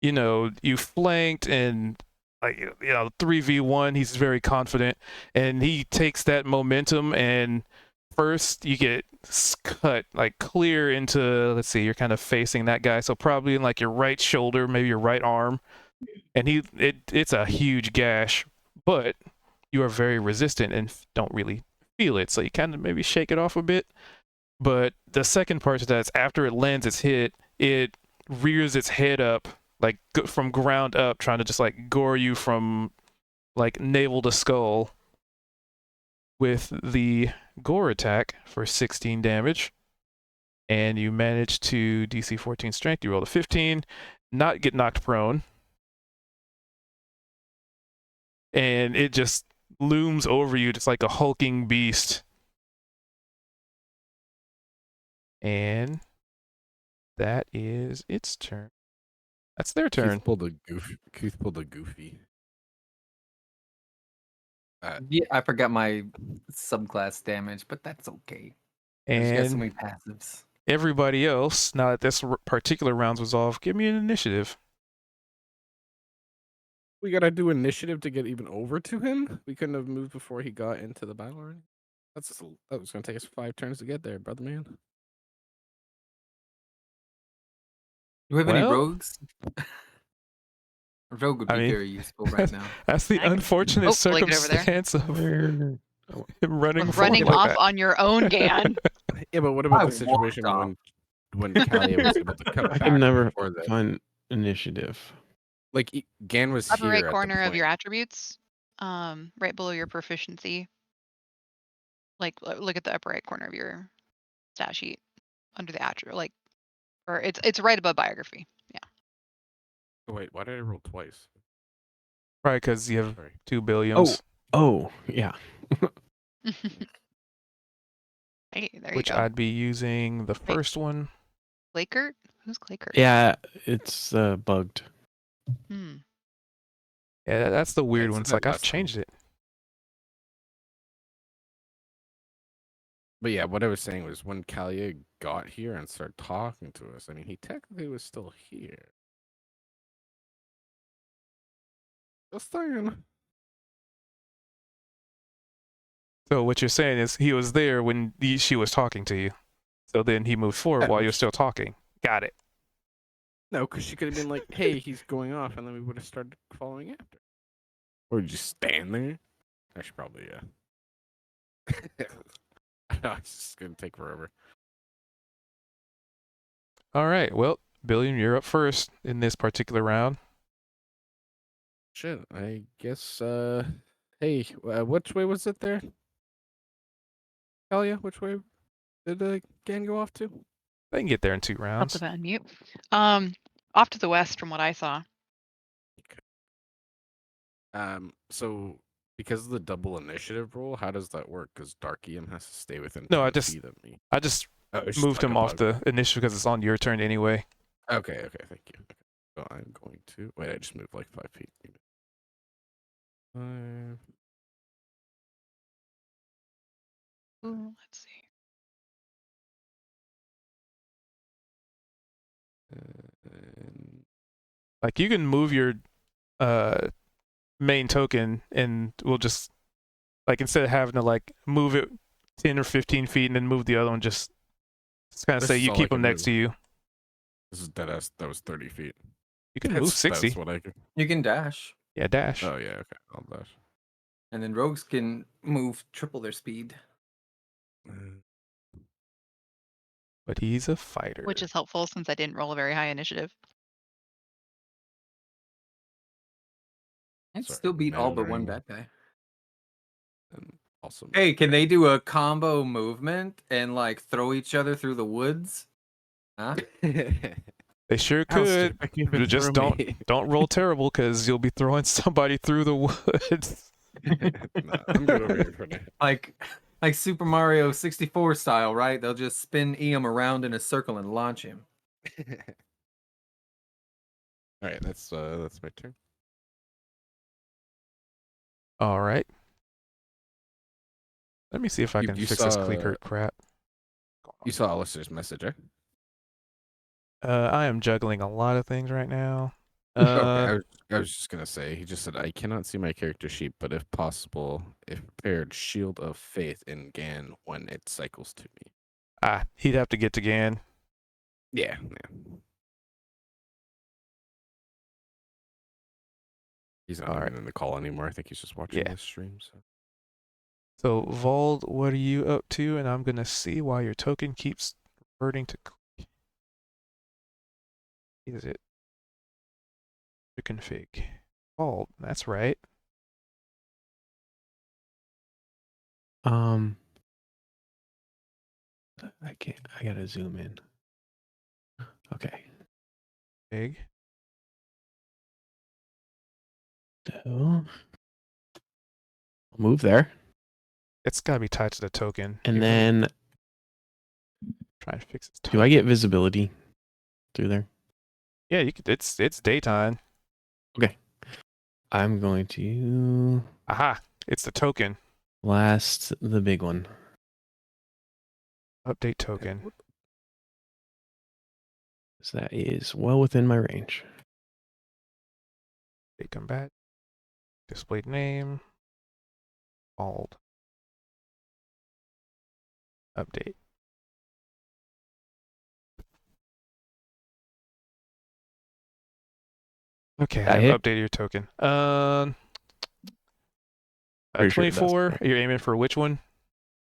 you flanked and 3v1, he's very confident, and he takes that momentum, and first you get cut like clear into, let's see, you're kind of facing that guy, so probably in like your right shoulder, maybe your right arm, and it's a huge gash, but you are very resistant and don't really feel it, so you kind of maybe shake it off a bit. But the second part to that is after it lands its hit, it rears its head up, like from ground up, trying to just like gore you from like navel to skull with the gore attack for 16 damage. And you manage to DC 14 strength. You roll a 15, not get knocked prone. And it just looms over you just like a hulking beast. And that is its turn. That's their turn. Keith pulled a goofy. Yeah, I forgot my subclass damage, but that's okay. I just got so And many passives. everybody else, now that this particular round was off, give me an initiative. We gotta do initiative to get even over to him. We couldn't have moved before he got into the battle already. That was gonna take us 5 turns to get there, brother man. Do we have any Well- rogues? A rogue would I be mean, very useful right now. That's the I can- unfortunate Oh, Blake over there. circumstance of him running forward Running like off that. on your own, Gan. Yeah, but what about I the situation walked when Kalia was able to come I back can never before the find initiative. like Gan was Upper here right at the corner of point. your attributes, right below your proficiency. Like look at the upper right corner of your stat sheet under the attribute, like, or it's right above biography. Yeah. Oh, wait, why did I roll twice? Right, because you have Sorry. 2 billions, Oh, yeah. Hey, there which you go. I'd be using the first one. Claykert? Who's Claykert? Yeah, it's bugged. Hmm. Yeah, that's the weird it one. said It's that like I've last time. changed it. But yeah, what I was saying was when Kalia got here and started talking to us, I mean, he technically was still here. Just saying. So what you're saying is he was there when she was talking to you. So then he moved forward Yeah, while you're which- still talking. Got it. No, because she could have been like, hey, he's going off, and then we would have started following after. Or just stand there. I should probably, yeah. I know, it's just going to take forever. All right. Well, Billion, you're up first in this particular round. Shit, I guess, hey, which way was it there? Kalia, which way did Gan go off to? They can get there in 2 Up rounds. the unmute. Off to the west from what I saw. So because of the double initiative rule, how does that work? Because Dark EM has to stay within No, 10 I just- feet of me. I just Oh, it's just moved like him a off bug. the initiative because it's on your turn anyway. Okay, thank you. Okay. So I'm going to wait. I just moved like 5 feet. 5. Let's see. And Like you can move your main token and we'll just like instead of having to like move it 10 or 15 feet and then move the other one, just kind of This say is you all I keep can them next move. to you. This is dead ass. That was 30 feet. You can move 60. That's what I can. You can dash, Yeah, dash. Oh yeah, okay. I'll dash. and then rogues can move triple their speed. But he's a fighter. Which is helpful since I didn't roll a very high initiative. And Sorry, still beat all but measuring. one bad guy. And also, Hey, can they do a combo movement and like throw each other through the woods? Huh? They sure Alistair, could. I can't You even just throw don't me. don't roll terrible because you'll be throwing somebody through the woods. Nah, I'm good over here for now. Like Super Mario 64 style, right? They'll just spin Eam around in a circle and launch him. All right, that's my turn. All right. Let me see if I You- can you fix this saw- clicker crap. You saw Alistair's message, eh? I am juggling a lot of things right now. Okay, I was just gonna say, he just said, I cannot see my character sheet, but if possible, if prepared, Shield of Faith in Gan when it cycles to me. He'd have to get to Gan. Yeah. He's not All even right. in the call anymore. I think he's just watching Yeah. this stream. So. So Vold, what are you up to? And I'm gonna see why your token keeps reverting to. Is it to config? Vold, that's right. I can't. I gotta zoom in. Okay. Big. So, Move there. It's gotta be tied to the token. And Even then trying to fix this do token. I get visibility through there? Yeah, you could. It's daytime. I'm going to Aha! It's the token. blast the big one. Update token. So that is well within my range. Update combat. Displayed name. Bald. Update. Okay, That I've hit? updated your token. Pretty sure it does. 24. You're aiming for which one?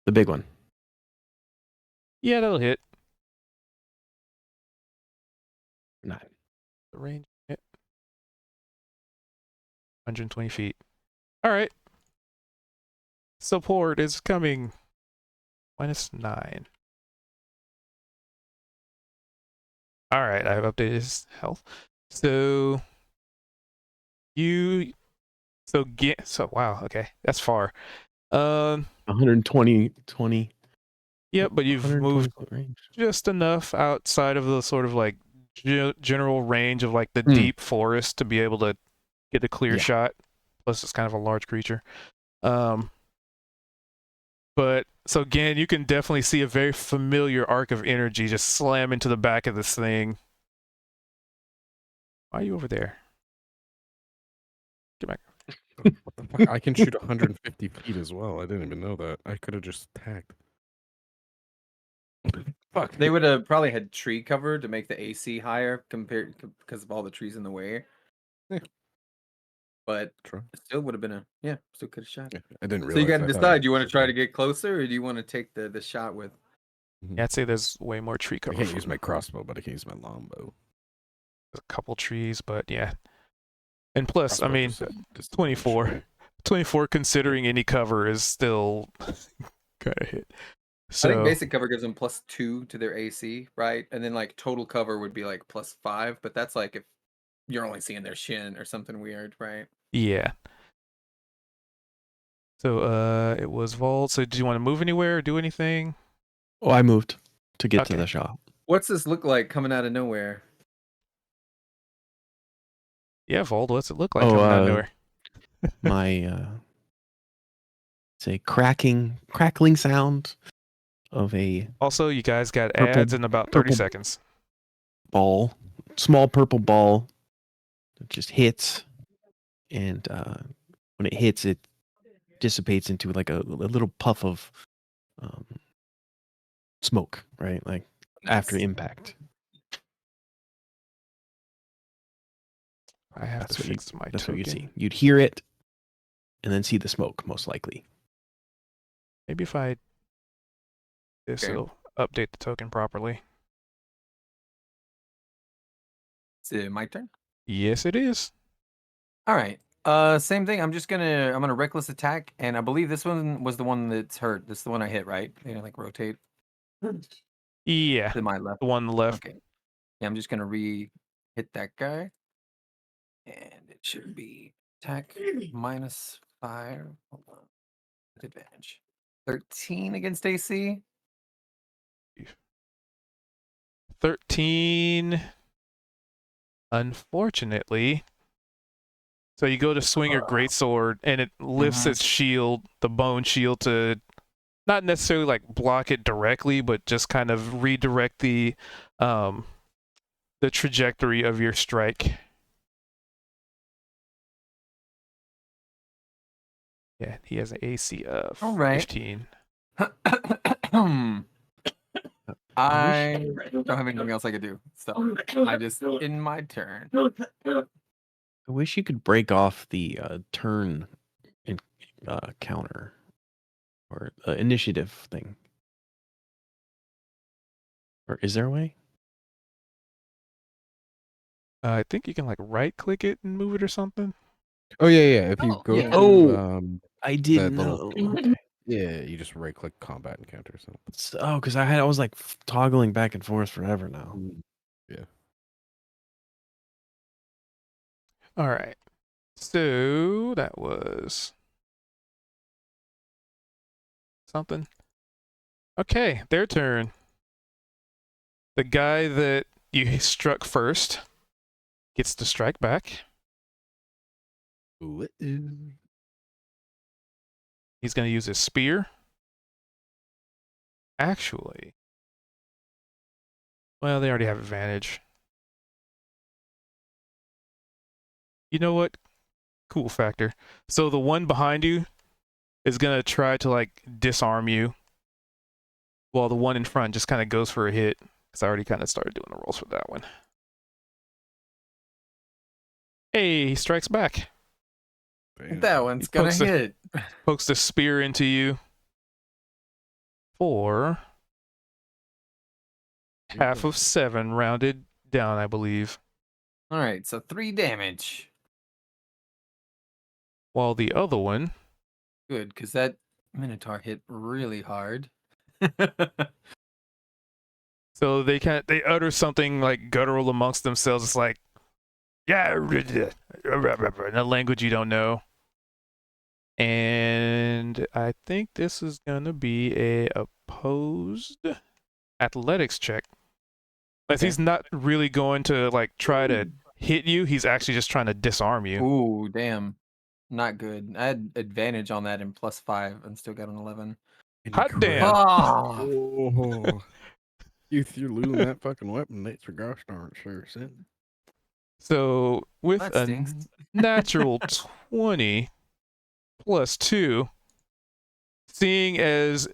The big one. Yeah, that'll hit. 9. The range hit. 120 feet. All right. Support is coming. -9. All right, I've updated his health. So wow, okay. That's far. 120 20. Yep, but you've 120 moved foot range. just enough outside of the sort of like general range of like the Hmm. deep forest to be able to get a clear Yeah. shot. Plus, it's kind of a large creature. But so again, you can definitely see a very familiar arc of energy just slam into the back of this thing. Why are you over there? Get back. What the fuck? I can shoot 150 feet as well. I didn't even know that. I could have just tagged. Fuck. They would have probably had tree cover to make the AC higher compared because of all the trees in the way. Yeah. But True. it still would have been still could have shot. Yeah, I didn't realize. So you got to I thought it decide: was do you want to just try a- to get closer, or do you want to take the shot with? Yeah, I'd say there's way more tree I cover. can't use my crossbow, but I can use my longbow. A couple trees, but yeah. And plus, I Crossbow mean, just said disadvantage. 24 considering any cover is still kind of hit. So I think basic cover gives them +2 to their AC, right? And then like total cover would be like +5, but that's like if you're only seeing their shin or something weird, right? yeah. So it was Vault. So do you want to move anywhere or do anything? Oh, I moved to get to Okay. the shop. What's this look like coming out of nowhere? Yeah, Vault, what's it look like Oh, coming out of nowhere? My it's a crackling sound of a Also, you guys got Purple- ads in about 30 purple- seconds. ball, small purple ball that just hits, and when it hits, it dissipates into like a little puff of smoke, right? Like after Nice. impact. I have That's to what you. fix my That's what you'd token. see. You'd hear it, and then see the smoke, most likely. Maybe if I this Okay. it'll update the token properly. Is it my turn? Yes, it is. All right. Same thing. I'm gonna reckless attack, and I believe this one was the one that's hurt. This is the one I hit, right? You know, like rotate Yeah, to my left. the one on the left. Okay. Yeah, I'm just gonna hit that guy, and it should be attack -5. Hold on. Advantage. 13 against AC. 13. Unfortunately. So you go to swing your greatsword, and it lifts its shield, the bone shield, to not necessarily like block it directly, but just kind of redirect the trajectory of your strike. Yeah, he has an AC of All right. 15. I don't have anything else I could do. So I just in my turn. I wish you could break off the turn and counter or initiative thing. Or is there a way? I think you can like right click it and move it or something. Oh yeah. If you go yeah. to I didn't that know. little- Okay. yeah, you just right click combat encounter. So Because I was like toggling back and forth forever now. yeah. All right. So that was something. Okay, their turn. The guy that you struck first gets to strike back. Ooh. He's going to use his spear. Actually, well, they already have advantage. You know what? Cool factor. So the one behind you is going to try to like disarm you, while the one in front just kind of goes for a hit. Because I already kind of started doing the rolls for that one. Hey, he strikes back. That one's gonna pokes the- hit. Pokes the spear into you for half of 7, rounded down, I believe. All right, so 3 damage. While the other one, Good, because that Minotaur hit really hard. so they utter something like guttural amongst themselves. It's like, yeah, in a language you don't know. And I think this is gonna be a opposed athletics check. As Okay. he's not really going to like try to hit you, he's actually just trying to disarm you. Ooh, damn. Not good. I had advantage on that in +5 and still got an 11. Hot damn! Oh, Oh, you're losing that fucking weapon. That's for gosh darn sure. So with that a stinks. natural 20 plus 2, seeing as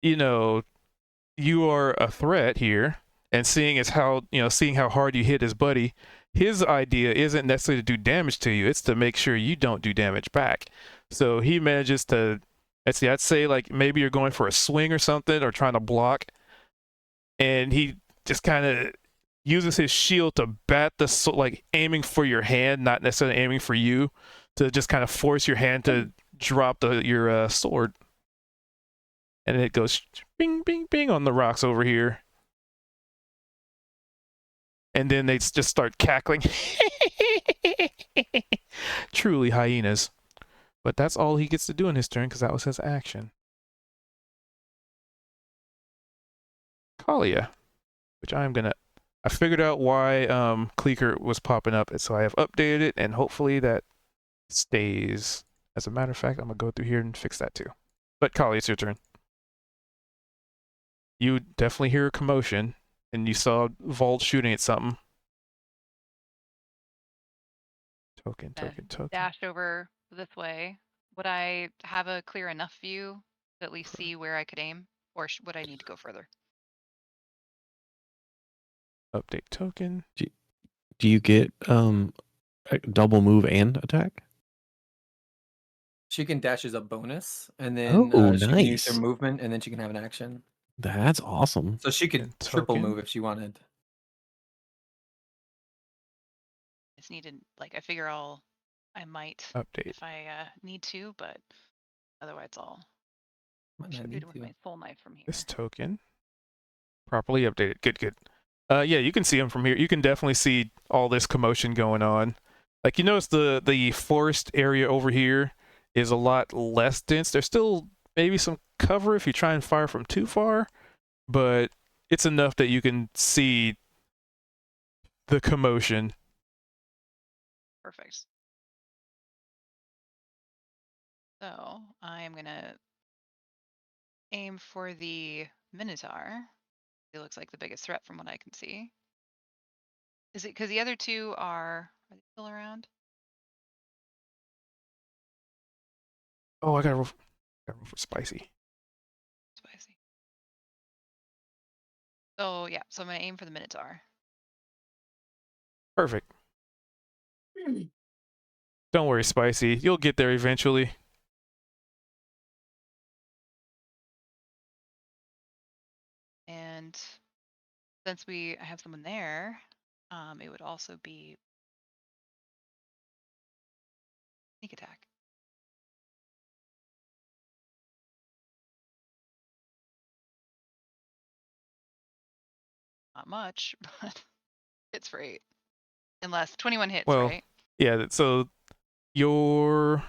you know you are a threat here, and seeing how hard you hit his buddy, his idea isn't necessarily to do damage to you, it's to make sure you don't do damage back. So he manages to, I'd say like maybe you're going for a swing or something, or trying to block, and he just kind of uses his shield to bat like aiming for your hand, not necessarily aiming for you, to just kind of force your hand to drop your sword. And it goes bing, bing, bing on the rocks over here. And then they just start cackling. Truly hyenas. But that's all he gets to do in his turn, because that was his action. Kalia, which I figured out why Clicker was popping up, and so I have updated it, and hopefully that stays. As a matter of fact, I'm going to go through here and fix that too. But Kalia, it's your turn. You definitely hear a commotion, and you saw Vault shooting at something. Token. Dash over this way. Would I have a clear enough view to at least see where I could aim, or would I need to go further? Update token. Do you get a double move and attack? She can dash as a bonus, and then Oh, she can use her nice. movement, and then she can have an action. That's awesome. So she could And triple token. move if she wanted. It's needed. Like I figure I might Update. if I need to, but otherwise Might not should need do with to. my soul knife from here. This token. Properly updated. Good. Yeah, you can see them from here. You can definitely see all this commotion going on. Like, you notice the forest area over here is a lot less dense. There's still maybe some cover if you try and fire from too far, but it's enough that you can see the commotion. Perfect. So I am gonna aim for the Minotaur. It looks like the biggest threat from what I can see. Is it because the other two are they still around? Oh, I gotta roll for spicy. Spicy. So yeah, so I'm gonna aim for the Minotaur. Perfect. Don't worry, Spicy. You'll get there eventually. And since I have someone there, it would also be sneak attack. Not much, but it's for 8. Unless 21 hits, Well, right? yeah, so You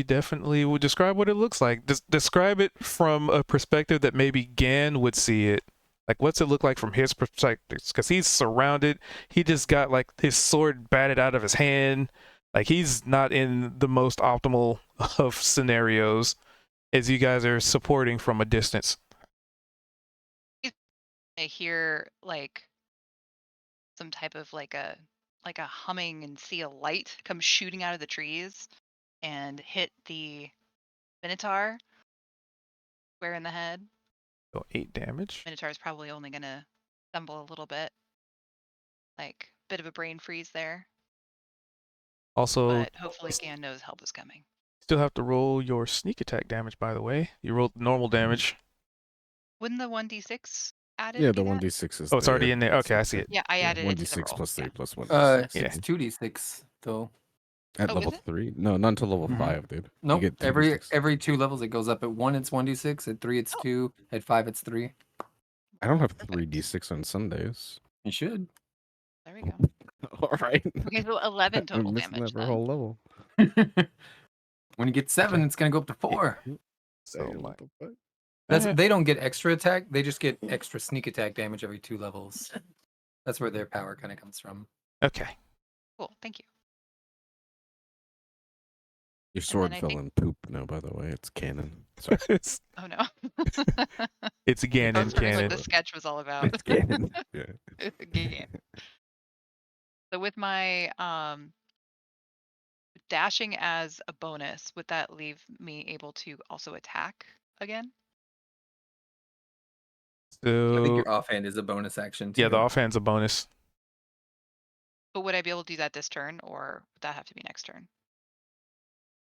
definitely would describe what it looks like. Describe it from a perspective that maybe Gan would see it. Like, what's it look like from his perspective? Because he's surrounded. He just got like his sword batted out of his hand. Like, he's not in the most optimal of scenarios as you guys are supporting from a distance. I hear like some type of like a humming and see a light come shooting out of the trees and hit the Minotaur square in the head. So 8 damage. Minotaur's probably only gonna stumble a little bit. Like bit of a brain freeze there. Also, But hopefully Gan knows help is coming. still have to roll your sneak attack damage, by the way. You rolled normal damage. Wouldn't the 1d6 added Yeah, be the that? 1d6 is Oh, it's already there. in there. Okay, I see it. Yeah, I added it to the 1d6 roll. plus 3 Yeah. plus 1d6. Yeah. It's 2d6 though. At Oh, level is it? 3? No, not until level Mhm. 5, dude. Nope. You get Every 2d6. 2 levels it goes up. At 1 it's 1d6. At 3 it's 2. At 5 it's 3. I don't have Perfect. 3d6 on Sundays. You should. There we go. All right. Okay, so 11 total I'm missing damage that for a then. whole level. When you get 7, Okay. it's gonna go up to 4. So Damn, my what the fuck? They don't get extra attack. They just get extra sneak attack damage every 2 levels. That's where their power kind of comes from. okay. Cool, thank you. Your sword I fell think- in poop. No, by the way, it's canon. Sorry. it's Oh no. it's I Ganon was wondering canon. what the sketch was all about. It's canon. Yeah. Ganon. So with my dashing as a bonus, would that leave me able to also attack again? I think So your offhand is a bonus action too. yeah, the offhand's a bonus. But would I be able to do that this turn, or would that have to be next turn?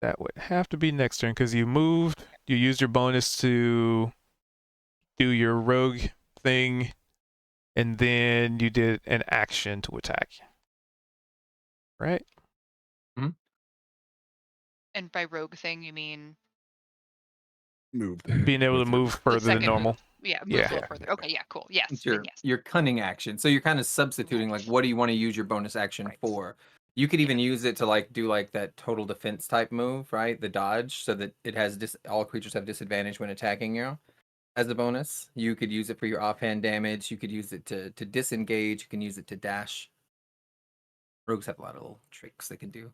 That would have to be next turn because you moved. You used your bonus to do your rogue thing, and then you did an action to attack. Right? And by rogue thing, you mean Moved. Being able to With your- move the further than second normal. move? Yeah, move Yeah. a little further. Okay, yeah, cool. Yes, It's then yes. your cunning action. So you're kind of substituting like Right. what do you want to use your bonus action Right. for? You could even use it to like do like that total defense type move, right? The dodge, so that it has all creatures have disadvantage when attacking you as a bonus. You could use it for your offhand damage. You could use it to disengage. You can use it to dash. Rogues have a lot of little tricks they can do.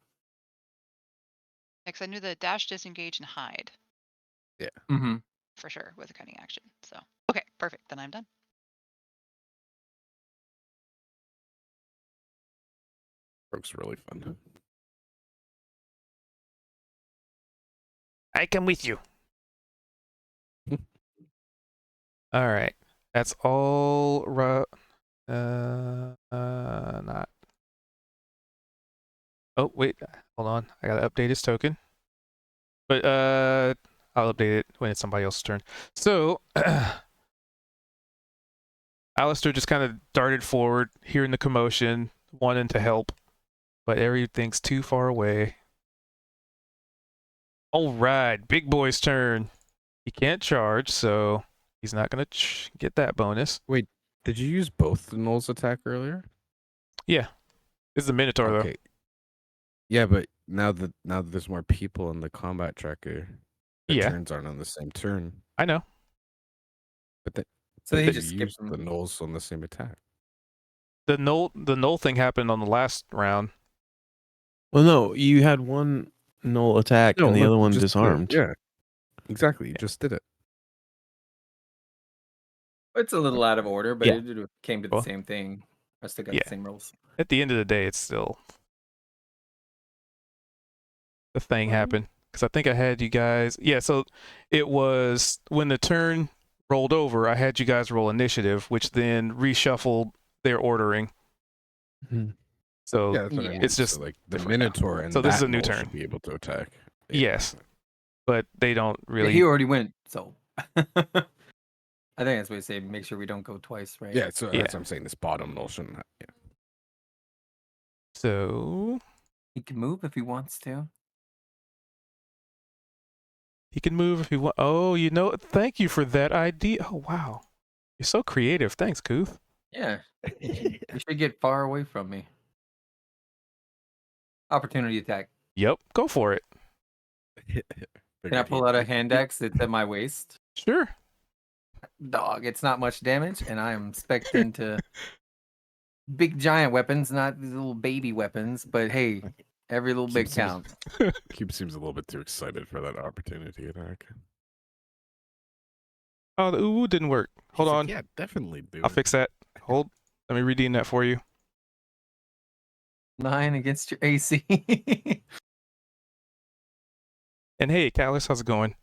Next, I knew the dash, disengage, and hide Mm-hmm. for sure with a cunning action. So okay, perfect. Then I'm done. Rogue's really fun. I come with you. All right. That's all. Not. Oh wait, hold on. I gotta update his token. But I'll update it when it's somebody else's turn. So, Alistair just kind of darted forward, hearing the commotion, wanting to help, but everything's too far away. All right, big boy's turn. He can't charge, so he's not gonna get that bonus. Did you use both the Null's attack earlier? Yeah, this is a Minotaur though. Okay. Yeah, but now that there's more people in the combat tracker, the Yeah. turns aren't on the same turn. I know. So But he then just you skips used the Nulls on the same attack. The null thing happened on the last round. Well, no, you had one null attack and the look, other one just did it. disarmed. Yeah, exactly. You just did it. It's a little out of order, but Yeah. it came to the Well, same thing. I still got yeah. the same rolls. At the end of the day, it's still the thing happened. Because I think I had you guys. Yeah, so it was when the turn rolled over, I had you guys roll initiative, which then reshuffled their ordering. Mhm. So Yeah, that's what I yeah. mean. It's just so, like the different now. Minotaur and So this that is a new Null turn. should be able to attack. Yes. But they don't Yeah, really. he already went, so I think that's what I say. Make sure we don't go twice, right? Yeah, so Yeah. that's what I'm saying. This bottom Null shouldn't have. Yeah. So He can move if he wants to. he can move if he wants. Oh, thank you for that idea. Oh, wow. You're so creative. Thanks, Kuth. Yeah. You should get far away from me. Opportunity attack. Yep, go for it. Can I pull out a hand axe that's at my waist? Sure. Dog, it's not much damage, and I am expecting to big giant weapons, not these little baby weapons. But hey, every little bit Seems- counts. Cube seems a little bit too excited for that opportunity attack. Oh, the ooh didn't work. Hold He's like, on. yeah, definitely do I'll it. fix that. Hold. Let me redeem that for you. 9 against your AC. And hey, Callus, how's it going?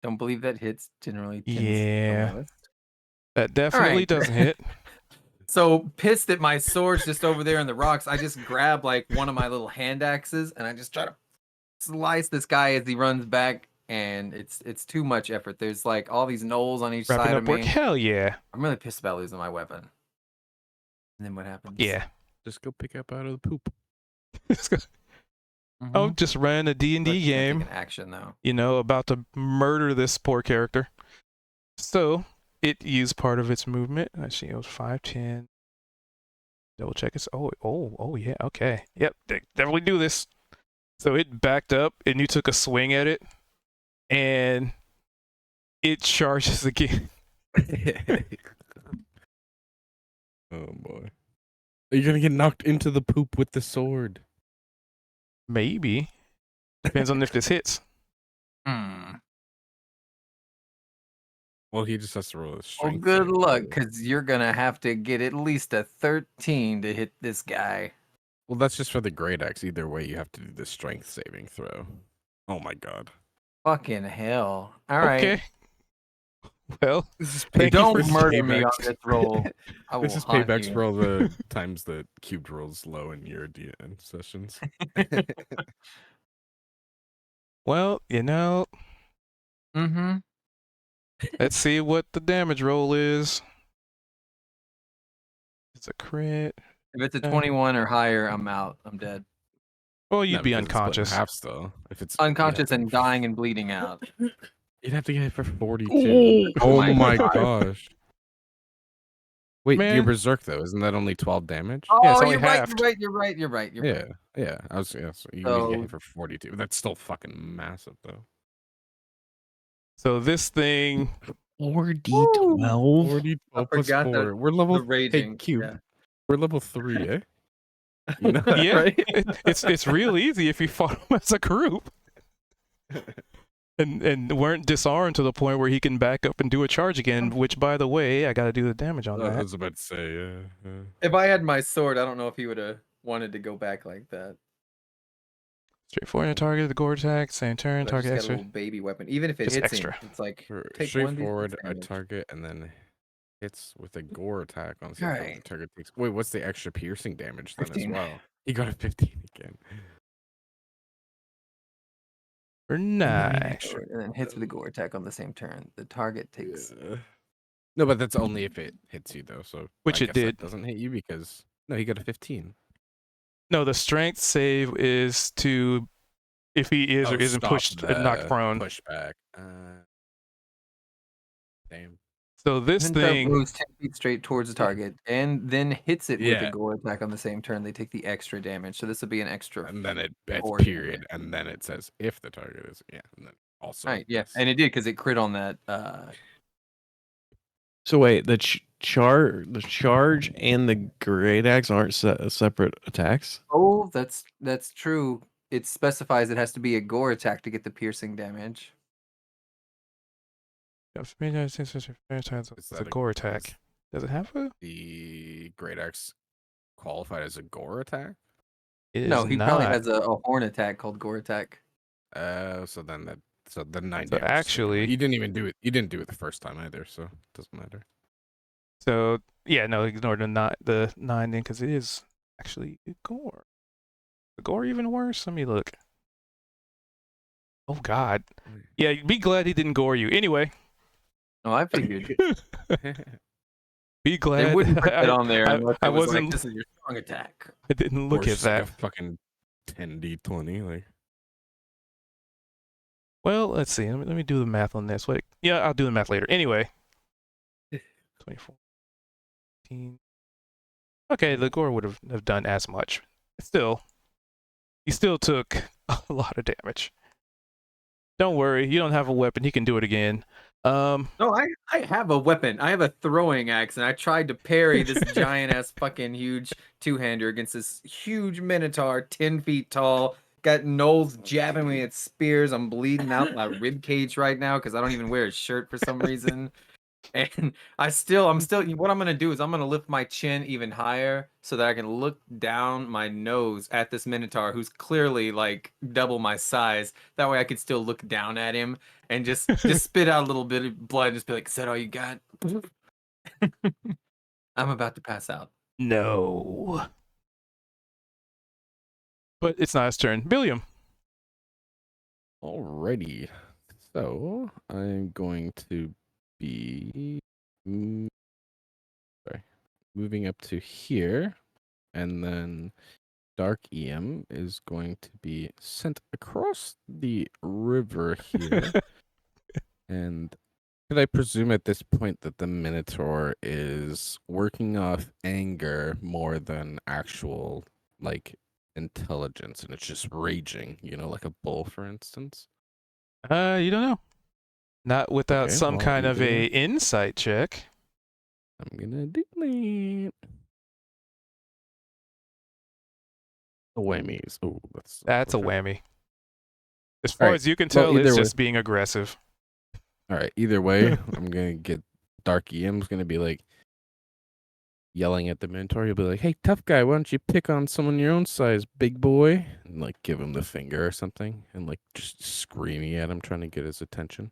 Don't believe that hits. Generally tends Yeah. the lowest. That definitely right. doesn't hit. So pissed that my sword's just over there in the rocks, I just grab like one of my little hand axes and I just try to slice this guy as he runs back, and it's too much effort. There's like all these knolls on each Wrapping side up of work. me. Hell yeah. I'm really pissed about losing my weapon. And then what happens? Yeah. Just go pick up out of the poop. Mhm. I'm just running a But D&D it's gonna take game. an action though. You know, about to murder this poor character. So, it used part of its movement. I see it was 5, 10. Double check it. Oh, yeah, okay. Yep, definitely do this. So it backed up, and you took a swing at it, and it charges again. Oh boy. Are you gonna get knocked into the poop with the sword? Maybe. Depends on if this hits. Hmm. Well, he just has to roll a Well, strength. good save luck, too. because you're gonna have to get at least a 13 to hit this guy. Well, that's just for the great axe. Either way, you have to do the strength saving throw. Oh my god. Fucking hell. All right. Okay. Well, This is Thank you Don't for murder me on payback. this roll. I This will is haunt paybacks you. for all the times that cubed rolls low in your DN sessions. well, you know, Mm-hmm. let's see what the damage roll is. It's a crit. If it's a 21 or higher, I'm out. I'm dead. Well, you'd No, be because it's split in unconscious. half still. If it's Unconscious you'd have and to- dying and bleeding out. You'd have to get it for 42. Ooh. Oh my my God. gosh. Wait, your Man. berserk though, isn't that only 12 damage? Yeah, it's Oh, only you're right, halved. you're right. Yeah, yeah. I was so you get So- hit for 42. That's still fucking massive though. So this thing, 4d12. 40 I plus forgot 4. We're level the raging. Hey, cube. Yeah. We're level 3, eh? You know that, yeah, right? it's real easy if you fought him as a group. And weren't disarmed to the point where he can back up and do a charge again, which, by the way, I got to do the damage on I that. was about to say, yeah. If I had my sword, I don't know if he would have wanted to go back like that. Straightforward target, the gore attack, same turn, But I target just got a extra. little baby weapon. Even if it Just hits extra. him, it's like For take straightforward, 1d6 a damage. target and then hits with a gore attack on something. Alright. The target takes. Wait, what's the extra piercing damage then 15. as well? He got a 15 again. For 9. And then hits with a gore attack on the same turn. The target takes. Yeah. No, but that's only if it hits you though. So Which I it guess did. That doesn't hit you because no, he got a 15. No, the strength save is to if he is or isn't stop pushed and knocked the prone. Pushback. Damn. So this Hunter thing, moves 10 feet straight towards the target and then hits it with a Yeah. gore attack on the same turn. They take the extra damage. So this will be an extra. And then it's Or period, and then it says if the target is and then also. Right, yeah. yes. And it did because it crit on that. So wait, the charge and the great axe aren't separate attacks. Oh, that's true. It specifies it has to be a gore attack to get the piercing damage. it's Is a that gore is attack. Does it have a? the great axe qualified as a gore attack? It is No, he not. probably has a horn attack called gore attack. So the 9 So damage. actually- you didn't even do it. You didn't do it the first time either, so it doesn't matter. So yeah, no, ignore the 9 then because it is actually a gore. The gore even worse. Let me look. Oh God. Yeah, be glad he didn't gore you. Anyway, No, I figured be glad. they wouldn't put that I- on there I- unless I it was wasn't- like, this is your strong attack. I didn't look Or at just like that. a fucking 10d20 like. Well, let's see. Let me do the math on this. Wait, yeah, I'll do the math later. Anyway, 24. 15. Okay, the gore would have done as much. Still, He still took a lot of damage. Don't worry, you don't have a weapon. He can do it again. No, I have a weapon. I have a throwing axe, and I tried to parry this giant ass fucking huge two-hander against this huge minotaur, 10 feet tall. Got Knowles jabbing me at spears. I'm bleeding out my rib cage right now because I don't even wear a shirt for some reason. And I'm still, what I'm gonna do is I'm gonna lift my chin even higher so that I can look down my nose at this minotaur who's clearly like double my size. That way I could still look down at him and just spit out a little bit of blood and just be like, is that all you got? I'm about to pass out. No. But it's not his turn. Billiam. Alrighty. So I'm going to be moving up to here, and then Dark EM is going to be sent across the river here. And could I presume at this point that the Minotaur is working off anger more than actual, like, intelligence, and it's just raging, like a bull, for instance? You don't know. Not without Okay, some well, kind of a either- insight check. I'm gonna do that. The whammies. Oh, That's a unfortunate. whammy. As far Alright, as you can well, tell, it's either way. just being aggressive. All right. Either way, I'm gonna get Dark EM's gonna be like yelling at the Minotaur. He'll be like, "Hey, tough guy, why don't you pick on someone your own size, big boy?" And like give him the finger or something, and like just screaming at him, trying to get his attention.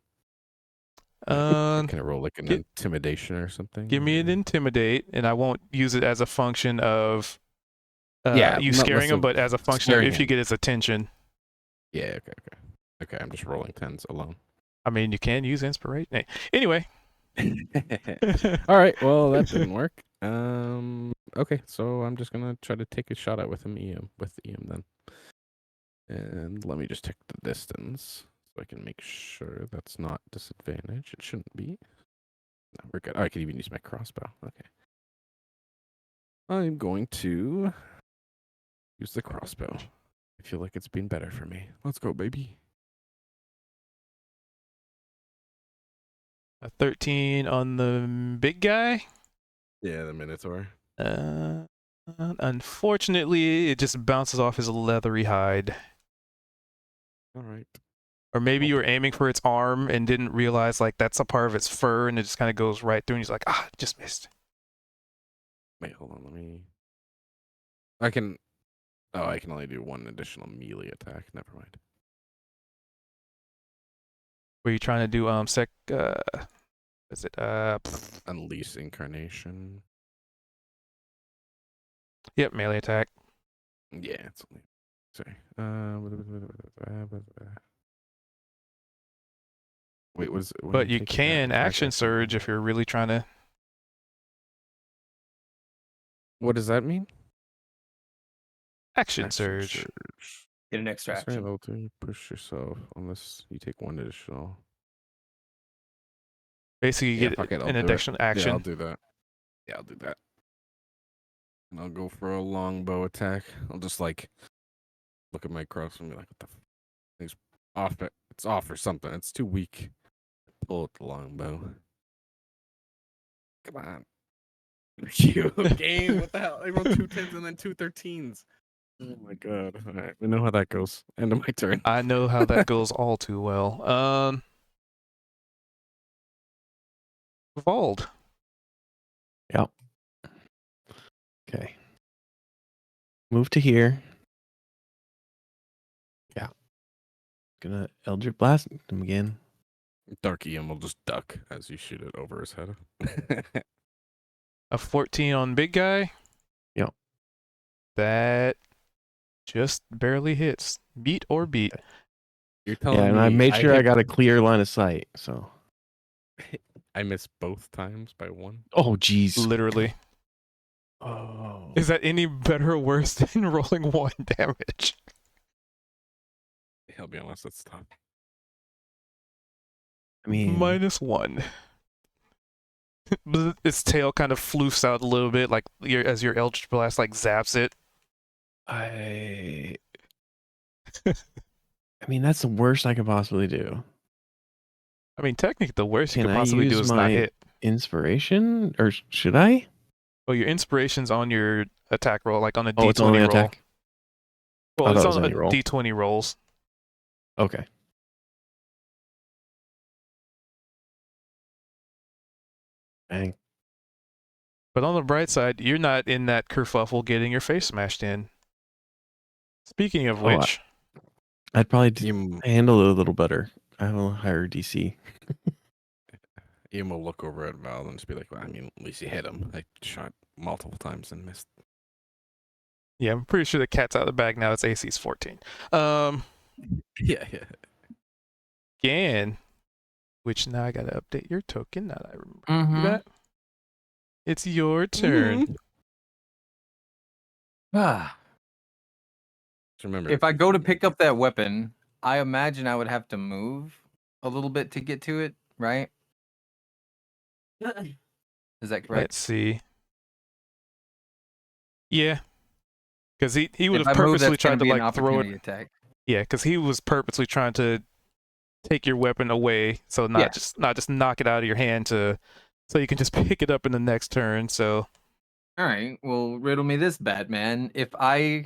Can I roll like an get- intimidation or something? Give me an intimidate, and I won't use it as a function of Yeah, you not scaring less him, but as a function of scaring if you him. get his attention. Yeah. Okay. I'm just rolling 10s alone. I mean, you can use inspiration. Anyway. All right. Well, that didn't work. Okay. So I'm just gonna try to take a shot at with EM then. And let me just check the distance so I can make sure that's not disadvantage. It shouldn't be. No, we're good. Oh, I can even use my crossbow. Okay. I'm going to use the crossbow. I feel like it's been better for me. Let's go, baby. A 13 on the big guy. Yeah, the Minotaur. Unfortunately, it just bounces off his leathery hide. All right. Or maybe you were aiming for its arm and didn't realize like that's a part of its fur, and it just kind of goes right through, and he's like, just missed. Wait, hold on. I can only do one additional melee attack. Never mind. Were you trying to do Unleash Incarnation. Yep, melee attack. Yeah, it's only. Sorry. Wait, what is it? But you can action surge if you're really trying to. What does that mean? Action surge. Get an extra Sorry, action. level 2, push yourself unless you take one additional. Basically, you get fuck it, I'll an do it. additional action. Yeah, I'll do that. Yeah, I'll do that. And I'll go for a longbow attack. I'll just like look at my cross and be like, what the thing's off it. It's off or something. It's too weak. Pull with the longbow. Come on. You game. What the hell? I rolled 2 10s and then 2 13s. Oh my god. All right. We know how that goes. End of my turn. I know how that goes all too well. Vald. Yep. Okay. Move to here. Yeah. Gonna Eldritch Blast him again. Dark EM will just duck as you shoot it over his head. A 14 on big guy. Yep. That just barely hits. Beat or beat. You're telling Yeah, me and I made sure I hit- got a clear line of sight. So. I missed both times by 1. Oh, jeez. Literally. Oh. Is that any better or worse than rolling 1 damage? I'll be honest, that's tough. I mean, -1. Its tail kind of floofs out a little bit, like as your Eldritch Blast like zaps it. I mean, that's the worst I could possibly do. I mean, technically, the worst you Can could I possibly do use is not my hit. inspiration, or should I? Well, your inspiration's on your attack roll, like on a Oh, it's D20 only roll. attack. Well, I it's thought it was on a any roll. D20 rolls. Okay. Dang. But on the bright side, you're not in that kerfuffle getting your face smashed in. Speaking of Oh, which, I'd probably You, handle it a little better. I have a higher DC. Ian will look over at Val and just be like, well, I mean, at least you hit him. I shot multiple times and missed. yeah, I'm pretty sure the cat's out of the bag now. Its AC's 14. Yeah. Gan, which now I gotta update your token. Now that I remember to do Mhm. that. It's your turn. Ah. Just remember, If I go to pick up that weapon, I imagine I would have to move a little bit to get to it, right? Is that correct? Let's see. Yeah, because he would If have I move, purposely that's going tried to to be an like throw it. opportunity attack. Yeah, because he was purposely trying to take your weapon away, so Yeah. not just knock it out of your hand so you can just pick it up in the next turn. So All right. Well, riddle me this, Batman. If I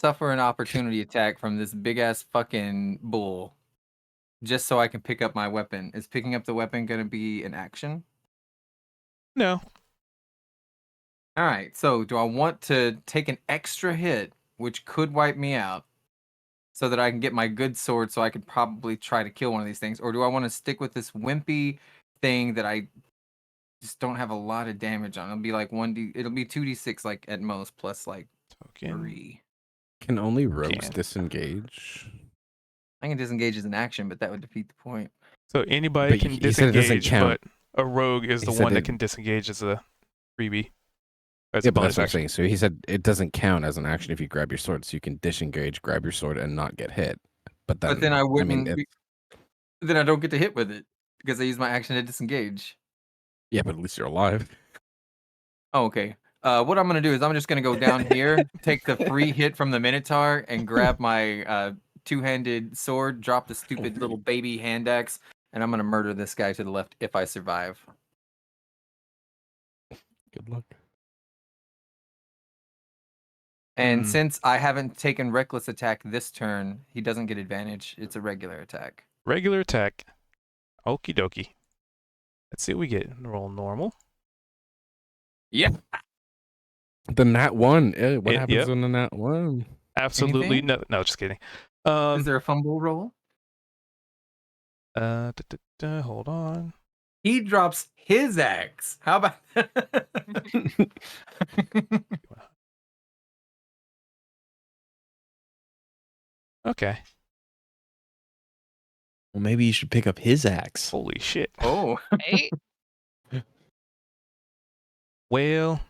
suffer an opportunity attack from this big ass fucking bull, just so I can pick up my weapon, is picking up the weapon going to be an action? no, All right. So, do I want to take an extra hit, which could wipe me out, so that I can get my good sword, so I could probably try to kill one of these things, or do I want to stick with this wimpy thing that I just don't have a lot of damage on? It'll be like 1d. It'll be 2d6 like at most, plus like token 3. can only rogues Can. disengage? I can disengage as an action, but that would defeat the point. So anybody But can he said it doesn't disengage, count. but a rogue is He the said one that it- can disengage as a freebie. As Yeah, a but that's bonus what I'm action. saying. So he said it doesn't count as an action if you grab your sword. So you can disengage, grab your sword, and not get hit. But then I I wouldn't. mean, Then I don't get to hit with it because I use my action to disengage. yeah, but at least you're alive. Oh, okay. What I'm gonna do is I'm just gonna go down here, take the free hit from the Minotaur, and grab my two-handed sword, drop the stupid little baby hand axe, and I'm gonna murder this guy to the left if I survive. Good luck. And Hmm. since I haven't taken reckless attack this turn, he doesn't get advantage. It's a regular attack. Regular attack. Okie dokie. Let's see what we get. Roll normal. The nat one. What happens Yep. when the nat one? Absolutely Anything? no. Just kidding. Is there a fumble roll? Hold on. He drops his axe. How about Okay. Well, maybe you should pick up his axe. Holy shit. Oh. Right? Well,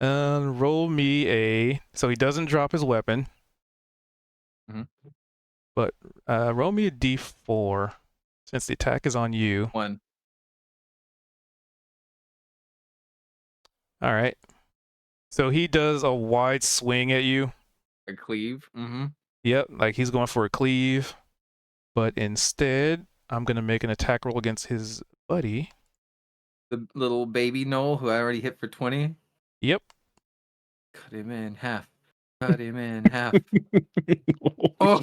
roll me a. So he doesn't drop his weapon. Mhm. But roll me a d4 since the attack is on you. 1. All right. So he does a wide swing at you. A cleave. Mm-hmm. Yep, like he's going for a cleave. But instead, I'm going to make an attack roll against his buddy. The little baby Noel who I already hit for 20. Yep. Cut him in half. Cut him in half. Oh.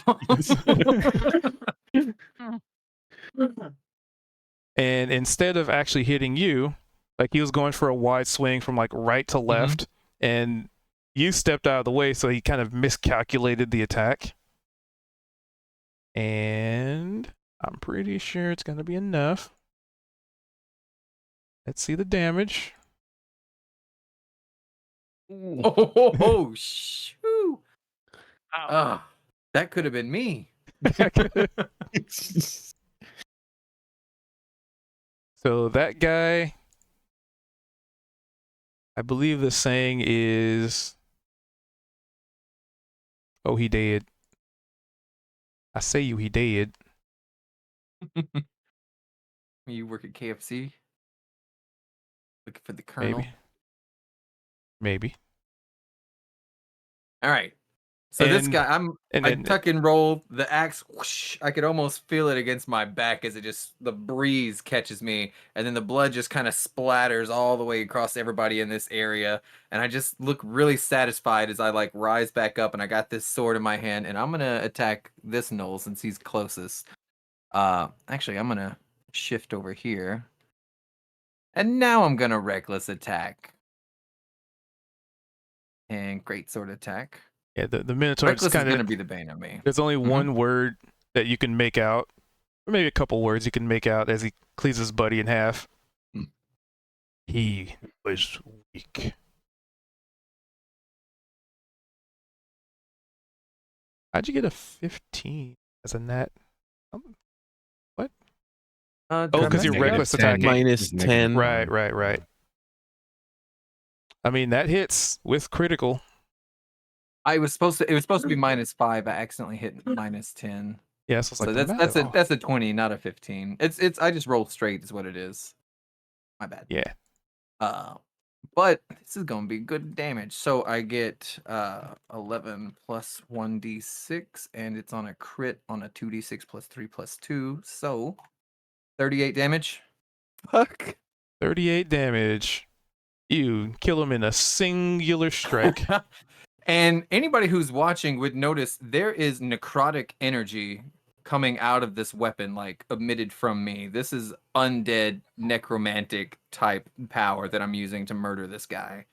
And instead of actually hitting you, like he was going for a wide swing from like right to left, and you stepped out of the way, so he kind of miscalculated the attack. And I'm pretty sure it's going to be enough. Let's see the damage. Oh, shoo. Ah, that could have been me. So that guy, I believe the saying is, oh, he dead. I say you, he dead. You work at KFC? Looking for the Colonel? Maybe. All right. So this And- guy, and I then- tuck and roll the axe. Whoosh, I could almost feel it against my back as it just the breeze catches me, and then the blood just kind of splatters all the way across everybody in this area. And I just look really satisfied as I like rise back up, and I got this sword in my hand, and I'm gonna attack this Knoll since he's closest. Actually, I'm gonna shift over here, and now I'm gonna reckless attack and great sword attack. Yeah, the Minotaur is Reckless is kind gonna of. be the bane of me. There's only Mhm. one word that you can make out, or maybe a couple words you can make out as he cleaves his buddy in half. Mm. He was weak. How'd you get a 15 as a net? Did Oh, I 'cause mess you're that up? reckless attacking. Minus 10. Right. I mean, that hits with critical. It was supposed to be -5. I accidentally hit -10. Yeah, so it's like So the math is off. that's a 20, not a 15. It's I just rolled straight is what it is. My bad. Yeah. But this is gonna be good damage. So I get 11 plus 1d6, and it's on a crit on a 2d6 plus 3 plus 2. So 38 damage. Fuck. 38 damage. You kill him in a singular strike. And anybody who's watching would notice there is necrotic energy coming out of this weapon, like emitted from me. This is undead necromantic type power that I'm using to murder this guy.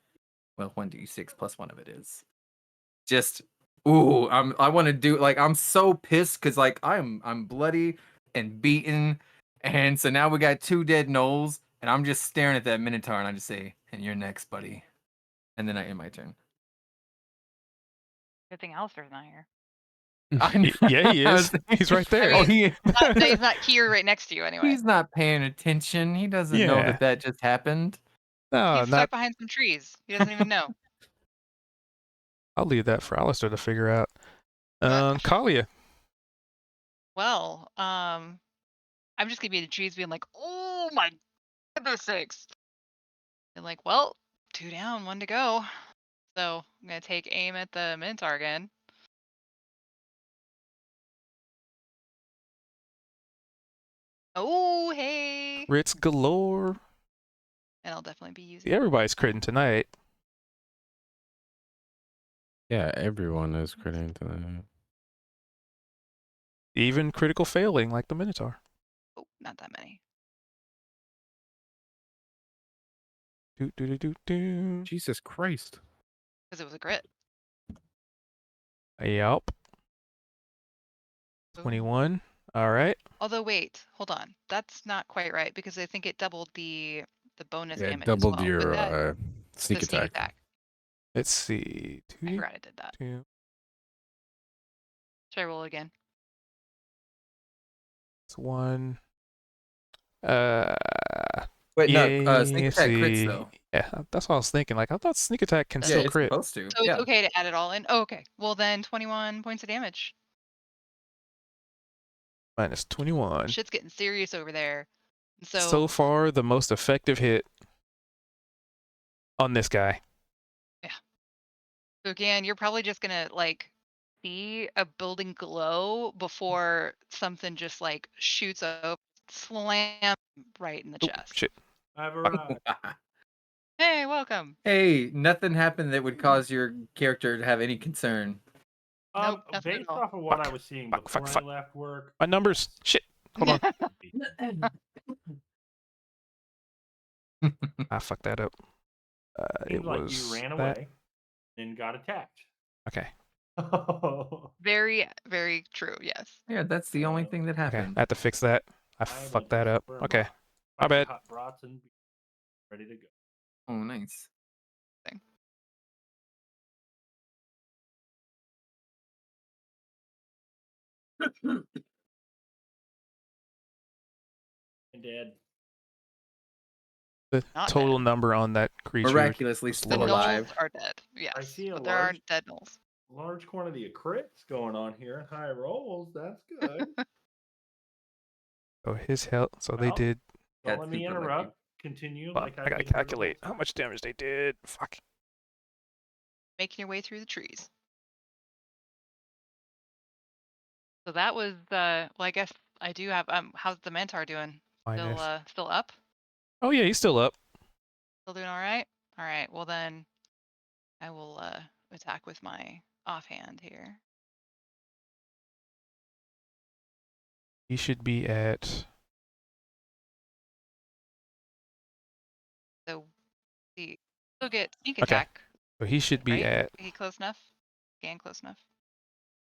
Well, 1d6 plus 1 of it is. Just I want to do like I'm so pissed because like I'm bloody and beaten, and so now we got 2 dead gnolls, and I'm just staring at that Minotaur, and I just say, "And you're next, buddy." And then I end my turn. Good thing Alistair's not here. Yeah, he is. He's right there. Oh, he He's not here right next to you anyway. he's not paying attention. He doesn't know Yeah. that just happened. No, He's not. stuck behind some trees. He doesn't even know. I'll leave that for Alistair to figure out. What? Kalia. Well, I'm just gonna be in the trees being like, oh my goodness sakes. And like, well, 2 down, 1 to go. So I'm gonna take aim at the Minotaur again. Oh, hey. Crits galore. And I'll definitely be using Yeah, everybody's critting tonight. Yeah, everyone is critting to that. Even critical failing like the Minotaur. Oh, not that many. Do. Jesus Christ. Because it was a crit. Yup. Ooh. 21. All right. Although wait, hold on. That's not quite right because I think it doubled the bonus Yeah, it damage. doubled as well. your But that, sneak the attack. Let's see. I 2d2. forgot I did that. Should I roll again? It's 1. Wait, yeah, no, sneak attack crits see. though. Yeah, that's what I was thinking. Like, I thought sneak attack can Yeah, still it's crit. supposed to. So Yeah. it's okay to add it all in? Oh, okay. Well then 21 points of damage. Minus 21. Shit's getting serious over there. So, So far, the most effective hit on this guy. so again, you're probably just gonna like see a building glow before something just like shoots up, slam right in the Oh, chest. shit. I've arrived. Hey, welcome. Hey, nothing happened that would cause your character to have any concern. Nope, nothing at Based all. off of what Fuck, I was seeing fuck, before fuck. I left work, My numbers. Shit. Hold on. I fucked that up. It seemed like was you ran that. away, then got attacked. Okay. Very, very true. Yes. Yeah, that's the only thing that Okay. happened. I have to fix that. I fucked that up. Okay. My bad. Hot brats and ready to go. Oh, nice. And dead. The Not total dead. number on that creature. Miraculously was still The large. alive. gnolls are dead. Yes. see a But there aren't large- dead gnolls. Large quantity of crits going on here. High rolls. That's good. So his health. So they Well, did. Don't That's let me super interrupt. lucky. Continue. Fuck, Like I gotta did for the calculate last how much damage they did. Fuck. Making your way through the trees. So that was well, I guess I do have how's the Mentor doing? Minus. Still up? Oh yeah, he's still up. Still doing all right? All right. Well then I will attack with my offhand here. He should be at. So still get sneak Okay. attack, So he should be right? at He close enough? Scan close enough.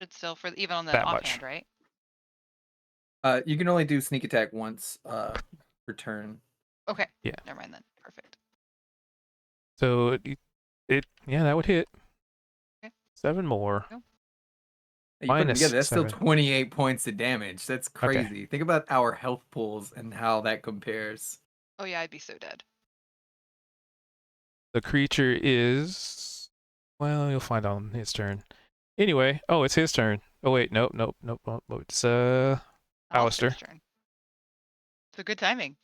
Should still for even on the that much. offhand, right? You can only do sneak attack once per turn. Okay. Yeah. Never mind then. Perfect. So yeah, that would hit. Okay. 7 more. Nope. You put them Minus together, that's 7. still 28 points of damage. That's Okay. crazy. Think about our health pools and how that compares. Oh yeah, I'd be so dead. The creature is. Well, you'll find on his turn. Anyway, oh, it's his turn. Oh wait, nope. It's Alistair. Alistair's turn. So good timing.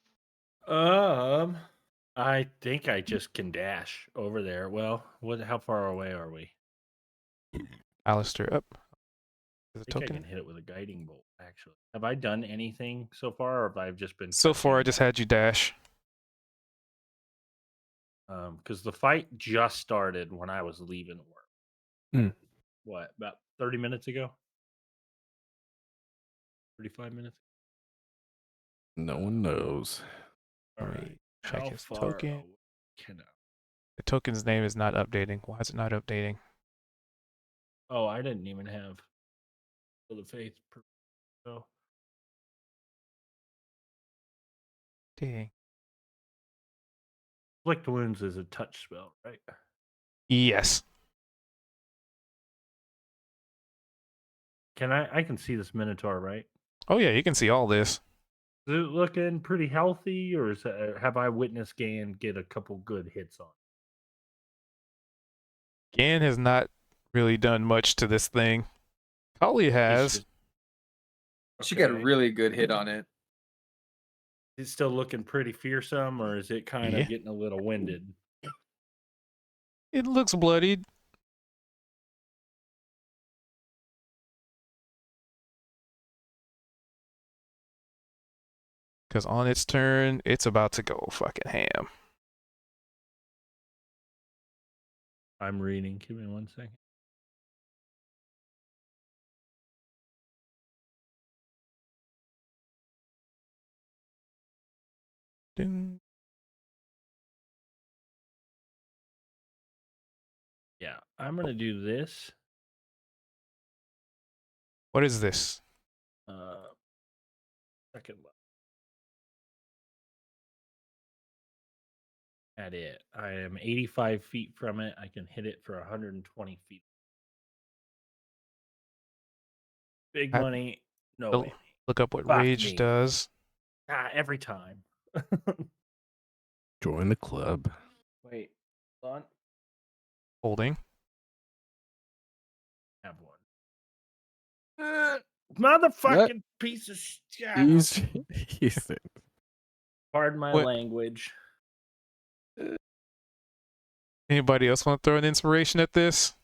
I think I just can dash over there. Well, how far away are we? Alistair up. There's I a think I token. can hit it with a guiding bolt, actually. Have I done anything so far, or have I just been So far, I just had you dash. because the fight just started when I was leaving work. Hmm. What, about 30 minutes ago? 35 minutes? No one knows. All Let me right. check How his far token. away can I? The token's name is not updating. Why is it not updating? Oh, I didn't even have the faith. So Dang. Inflict wounds is a touch spell, right? Yes. I can see this Minotaur, right? Oh yeah, you can see all this. Is it looking pretty healthy, or have I witnessed Gan get a couple good hits on? Gan has not really done much to this thing. Kali has. She got a really good hit on it. Is it still looking pretty fearsome, or is it kind Yeah. of getting a little winded? It looks bloodied. Because on its turn, it's about to go fucking ham. I'm reading. Give me 1 second. Ding. Yeah, I'm gonna do this. What is this? Second level. At it. I am 85 feet from it. I can hit it for 120 feet. Big I- money. No Oh, way. look up what Fuck rage me. does. Every time. Join the club. Wait, hold on. Holding. Have one. Motherfucking piece of shit. He's Pardon my What? language. Anybody else want to throw an inspiration at this?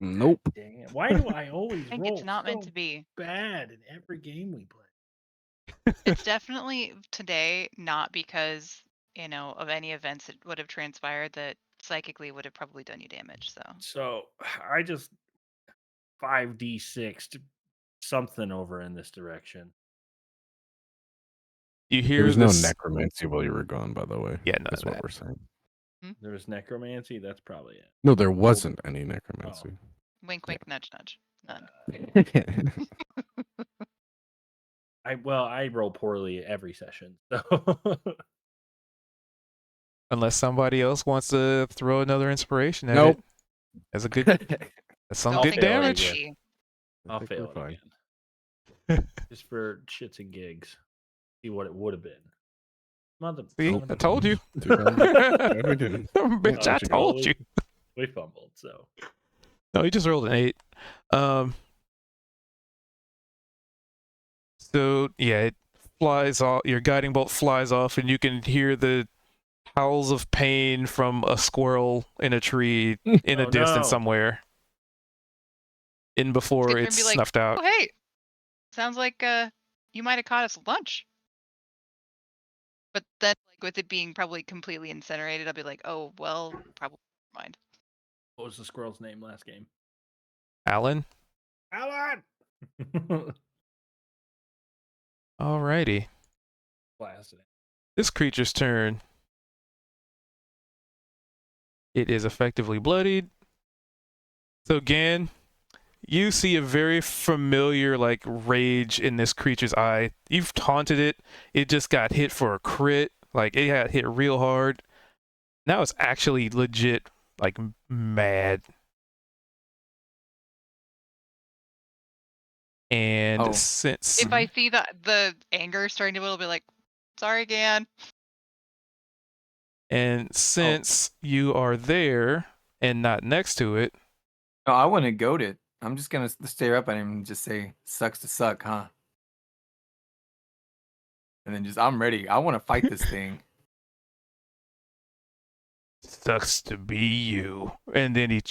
Nope. Dang it. Why do I always I think roll it's not meant so to be. bad in every game we play? It's definitely today not because, of any events that would have transpired that psychically would have probably done you damage. So So I just 5d6 something over in this direction. You There hear was no this? necromancy while you were gone, by the way. Yeah, none That's of what that. we're saying. There was necromancy. That's probably it. No, there wasn't any necromancy. wink, wink, nudge, nudge. None. I roll poorly every session. So Unless somebody else wants to throw another inspiration at Nope. it. That's a good. That's some Don't good think it's meant damage. to be. I I'll think fail we're it fine. again. Just for shits and gigs. See what it would have been. Mother. See, son of I a told you. What are we doing? Bitch, I let you go. told you. We fumbled, so No, he just rolled an 8. So yeah, it flies off. Your guiding bolt flies off, and you can hear the howls of pain from a squirrel in a tree in a Oh, distance no. somewhere. In before Sit there and it's be like, snuffed out. oh hey, Sounds like you might have caught us lunch. But then, like, with it being probably completely incinerated, I'll be like, oh well, probably mind. What was the squirrel's name last game? Alan? Alan. Alrighty. Blasted. This creature's turn. It is effectively bloodied. So again, you see a very familiar like rage in this creature's eye. You've taunted it. It just got hit for a crit. Like it got hit real hard. Now it's actually legit like mad. And Oh. since If I see the anger starting to build, I'll be like, sorry again. and since you are there and not next to it, No, I want to goad it. I'm just gonna stare up at him and just say, "Sucks to suck, huh?" And then I'm ready. I want to fight this thing. sucks to be you. And then he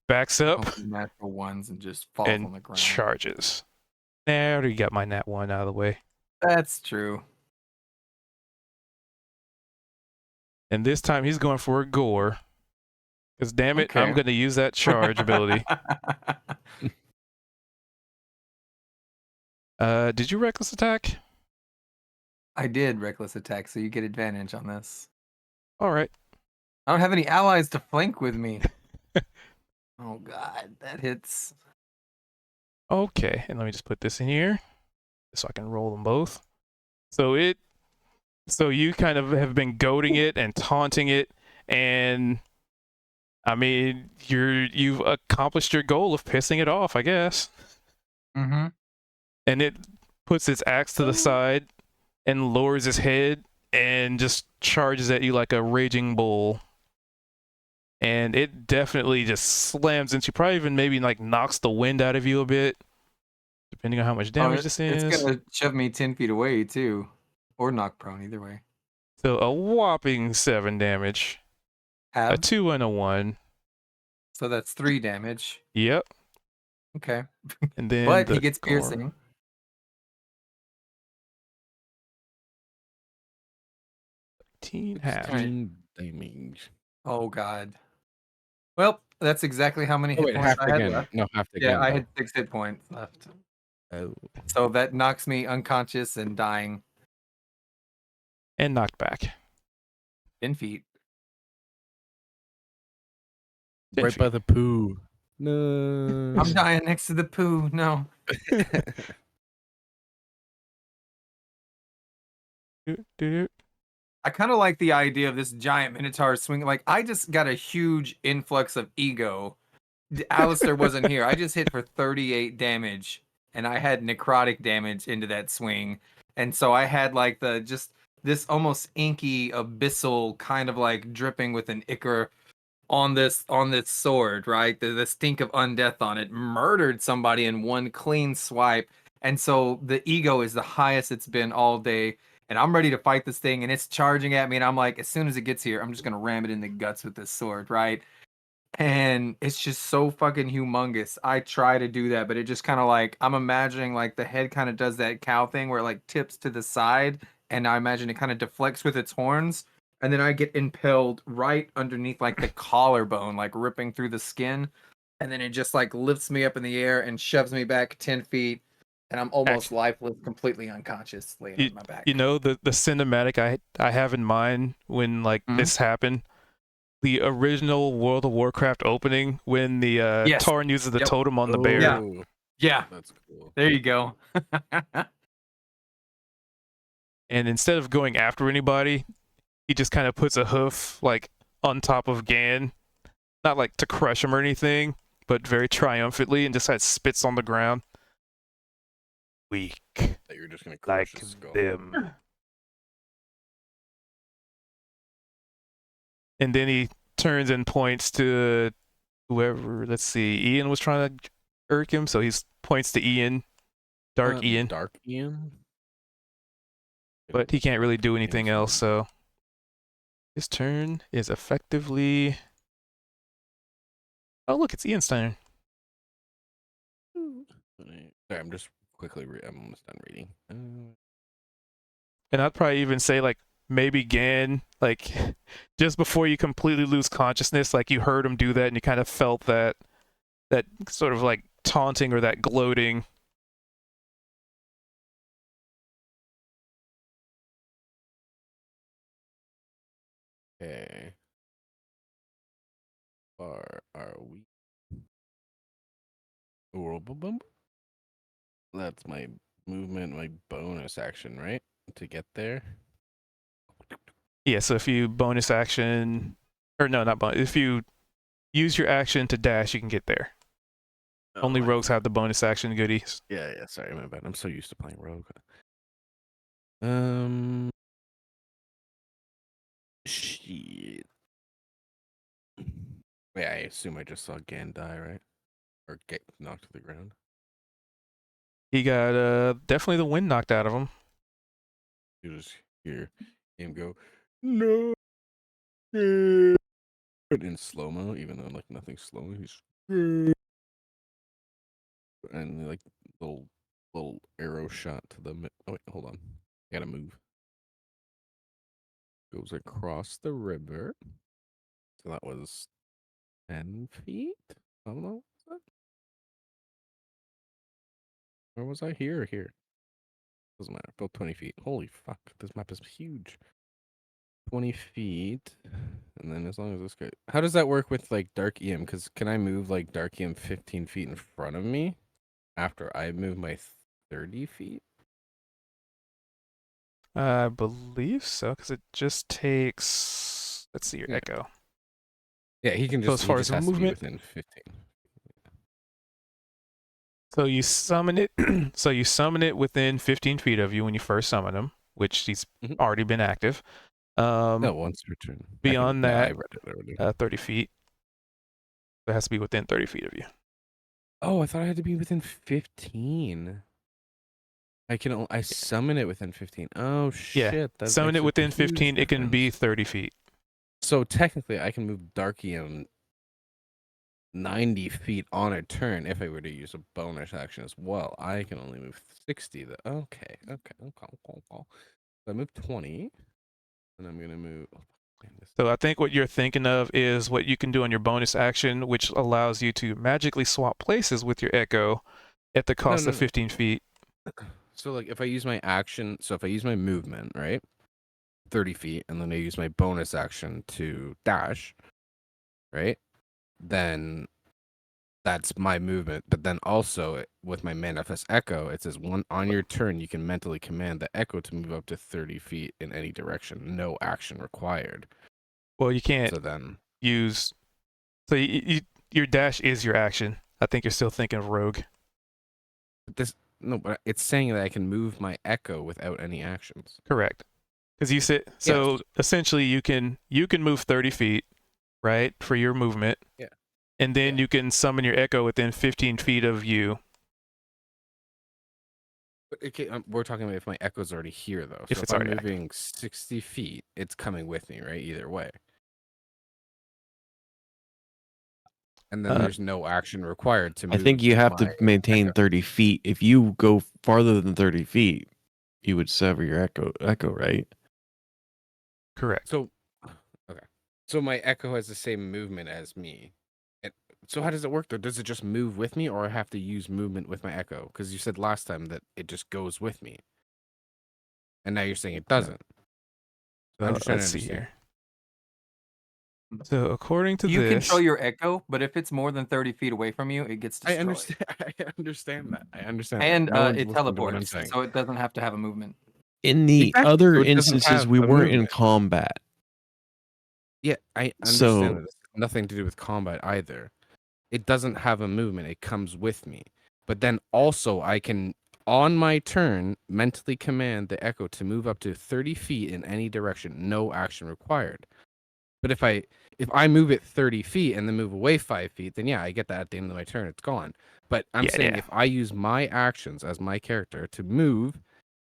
backs up Hope the natural ones and just falls on the and ground. charges. There, I already got my nat 1 out of the way. That's true. And this time he's going for a gore. Because damn it, Okay. I'm going to use that charge ability. Did you reckless attack? I did reckless attack, so you get advantage on this. All right. I don't have any allies to flank with me. Oh god, that hits. Okay, and let me just put this in here so I can roll them both. So you kind of have been goading it and taunting it, and I mean you've accomplished your goal of pissing it off, I guess. Mm-hmm. And it puts its axe to the side and lowers its head and just charges at you like a raging bull. And it definitely just slams into you, probably even maybe like knocks the wind out of you a bit, depending on how much damage this is. It's gonna shove me 10 feet away too, or knock prone, either way. So a whopping 7 damage, a Have 2 and a 1. so that's 3 damage. Yep. Okay, And then but the he gets gore. piercing. 18 half. 16 damage. Oh god. Well, that's exactly how many Oh, hit wait, points half I had again. left. No, half again. Yeah, I though. had 6 hit points left. Oh. So that knocks me unconscious and dying. And knocked back. 10 feet. 10 Right feet. by the poo. No. I'm dying next to the poo. No. Doo-doo-doo. I kind of like the idea of this giant minotaur swinging. Like, I just got a huge influx of ego. Alistair wasn't here. I just hit for 38 damage, and I had necrotic damage into that swing. And so I had like this almost inky, abyssal kind of like dripping with an ichor on this sword, right? The stink of undeath on it murdered somebody in one clean swipe. And so the ego is the highest it's been all day. And I'm ready to fight this thing, and it's charging at me, and I'm like, as soon as it gets here, I'm just gonna ram it in the guts with this sword, right? And it's just so fucking humongous. I try to do that, but it just kind of like, I'm imagining like the head kind of does that cow thing where it like tips to the side, and I imagine it kind of deflects with its horns, and then I get impaled right underneath like the collarbone, like ripping through the skin, and then it just like lifts me up in the air and shoves me back 10 feet, and I'm almost lifeless, completely unconscious, laying on my back. You know the cinematic I have in mind when like this happened. The original World of Warcraft opening when the Yes. Tauren uses the Yep. totem on the bear. Yeah. Yeah, That's cool. there you go. And instead of going after anybody, he just kind of puts a hoof like on top of Gan, not like to crush him or anything, but very triumphantly, and just spits on the ground. Weak, That you're just gonna crush like his skull. them. And then he turns and points to whoever. Let's see, Ian was trying to irk him, so he points to Ian, Dark Ian. Dark Ian. But he can't really do anything else, so his turn is effectively... Oh, look, it's Ian's turn. Sorry, I'm just quickly read. I'm almost done reading. And I'd probably even say like maybe Gan, like just before you completely lose consciousness, like you heard him do that and you kind of felt that sort of like taunting or that gloating. Okay. Where are we? Oh, boom, boom. That's my movement, my bonus action, right? To get there. Yeah, so if you bonus action, or no, not bonus, if you use your action to dash, you can get there. Only I rogues forgot. have the bonus action goodies. Yeah. Sorry, my bad. I'm so used to playing rogue. Shit. Yeah, I assume I just saw Gan die, right? Or get knocked to the ground. He got definitely the wind knocked out of him. You just hear him go, no. But in slow mo, even though like nothing's slow, he's and like little arrow shot to the. Oh wait, hold on. I gotta move. Goes across the river. So that was 10 feet. I don't know. Where was I? Here or here? Doesn't matter. About 20 feet. Holy fuck! This map is huge. 20 feet. And then as long as this guy. How does that work with like Dark EM? Because can I move like Dark EM 15 feet in front of me after I move my 30 feet? I believe so, because it just takes. Let's see your Yeah. echo. Yeah, he can So just as far he as just has to be movement, within 15. so you summon it. So you summon it within 15 feet of you when you first summon him, which he's Mhm. already been active. No, once per turn. Beyond Yeah, I that, read it already. 30 feet. It has to be within 30 feet of you. Oh, I thought I had to be within 15. I summon it within 15. Oh Yeah, shit, that summon makes it a within huge 15. It can be difference. 30 feet. So technically, I can move Darkium 90 feet on a turn if I were to use a bonus action as well. I can only move 60. Okay. So I move 20, and I'm gonna move. Oh, man, So I think what you're thinking of is what you can do on your bonus action, which allows you to magically swap places with your echo at the cost of No. 15 feet. So like, if I use my action, so if I use my movement, right, 30 feet, and then I use my bonus action to dash, right, then that's my movement. But then also with my manifest echo, it says on your turn you can mentally command the echo to move up to 30 feet in any direction, no action required. Well, you can't So then use. So your dash is your action. I think you're still thinking of rogue. but it's saying that I can move my echo without any actions. Correct. Because you said Yes. so. Essentially, you can move 30 feet, right, for your movement. Yeah. And then Yeah. you can summon your echo within 15 feet of you. But we're talking about if my echo's already here, though. If So if it's I'm already active. moving 60 feet, it's coming with me, right? Either way. And then there's no action required to I move. think you have my to maintain echo. 30 feet. If you go farther than 30 feet, you would sever your echo, right? Correct. So, okay. So my echo has the same movement as me. So how does it work though? Does it just move with me, or I have to use movement with my echo? Because you said last time that it just goes with me, and now you're saying it doesn't. I'm just trying to Let's see understand. here. So according to You this, control your echo, but if it's more than 30 feet away from you, it gets I destroyed. understand. I understand that. I understand. And that. No one's it listening to what I'm teleports, saying. so it doesn't have to have a movement. In the Exactly. other So it doesn't instances, have we a weren't in movement. combat. Yeah, I understand So that. It's nothing to do with combat either. It doesn't have a movement. It comes with me. But then also I can, on my turn, mentally command the echo to move up to 30 feet in any direction, no action required. But if I move it 30 feet and then move away 5 feet, then yeah, I get that at the end of my turn. It's gone. But I'm saying yeah. if I use my actions as my character to move,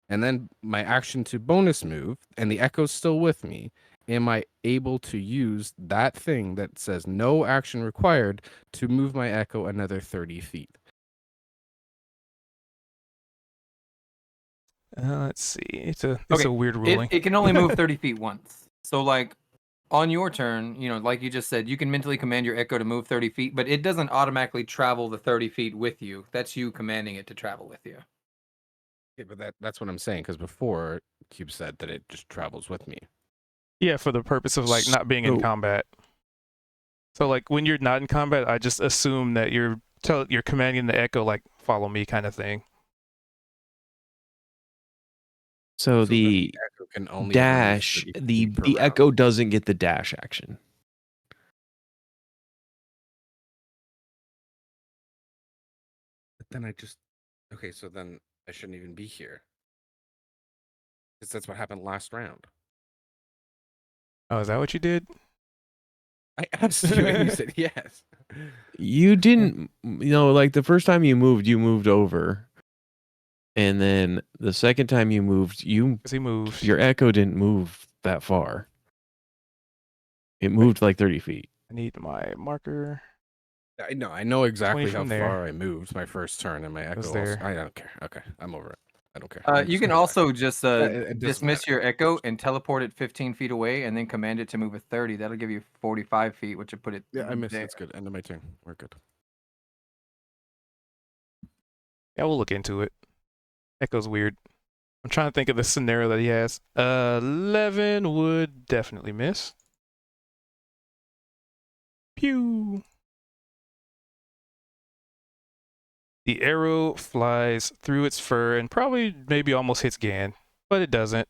and then my action to bonus move, and the echo's still with me, am I able to use that thing that says no action required to move my echo another 30 feet? Let's see. It's a Okay, weird It, ruling. it can only move 30 feet once. So, like, on your turn, like you just said, you can mentally command your Echo to move 30 feet, but it doesn't automatically travel the 30 feet with you. That's you commanding it to travel with you. Yeah, but that's what I'm saying. Because before Cube said that it just travels with me. Yeah, for the purpose of like not being in So- combat. So like when you're not in combat, I just assume that you're commanding the Echo like follow me kind of thing. So So then the Echo can only move dash, 30 the feet per the round. Echo doesn't get the dash action. But then okay. So then I shouldn't even be here. Because that's what happened last round. Oh, is that what you did? I asked you and you said yes. You didn't, like the first time you moved over, and then the second time you moved, Because he moved. your Echo didn't move that far. It moved like 30 feet. I need my marker. I know exactly how from there. far I moved my first turn, and my Echo Was also. there. I don't care. Okay, I'm over it. I don't care. I'm You just can gonna die. also just it doesn't dismiss matter. your Echo and teleport it 15 feet away, and then command it to move at 30. That'll give you 45 feet, which would put it. Yeah, I missed. there. It's good. End of my turn. We're good. Yeah, we'll look into it. Echo's weird. I'm trying to think of the scenario that he has. 11 would definitely miss. Pew. The arrow flies through its fur and probably maybe almost hits Gan, but it doesn't.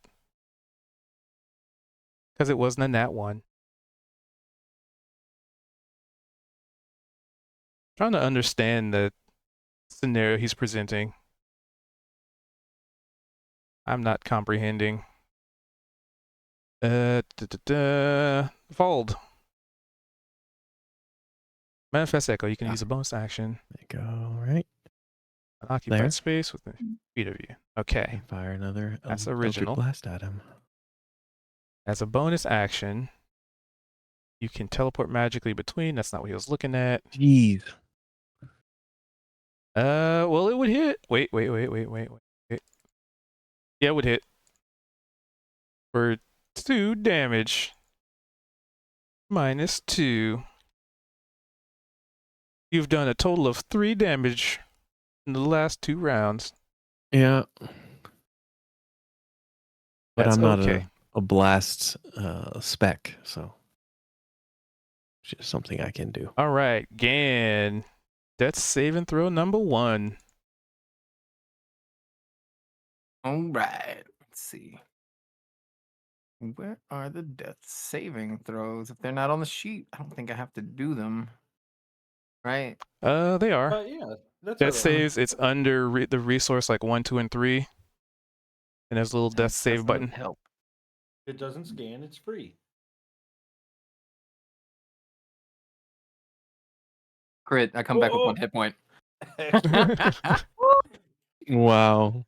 Because it wasn't a nat 1. Trying to understand the scenario he's presenting. I'm not comprehending. Fold. Manifest Echo. You can use a bonus action. There you go, right? Occupied There. space within feet of you. Okay. And fire another That's Eldritch original. Blast at him. As a bonus action, you can teleport magically between. That's not what he was looking at. Jeez. Well, it would hit. Wait. Yeah, it would hit. For 2 damage. -2. You've done a total of 3 damage in the last 2 rounds. Yeah. But That's I'm not okay. a blast spec, so it's just something I can do. All right, Gan. Death saving throw number 1. All right. Let's see. Where are the death saving throws? If they're not on the sheet, I don't think I have to do them. Right? They are. Yeah, that's Death all right. saves, it's under the resource like 1, 2, and 3. And there's a little death save button. Help. It doesn't scan. It's free. Crit. I come back with Oh, 1 hit point. Wow.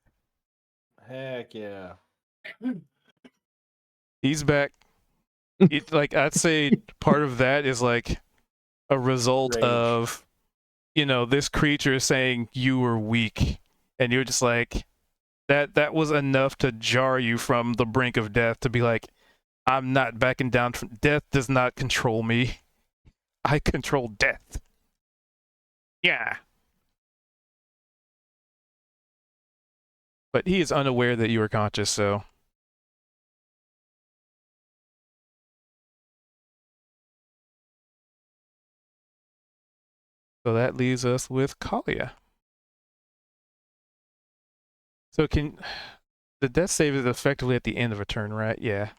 Heck yeah. He's back. Like I'd say part of that is like a result Rage. of this creature saying you were weak, and you're just like that was enough to jar you from the brink of death to be like, I'm not backing down from death. Does not control me. I control death. Yeah. But he is unaware that you are conscious, so that leaves us with Kalia. So the death save is effectively at the end of a turn, right? Yeah.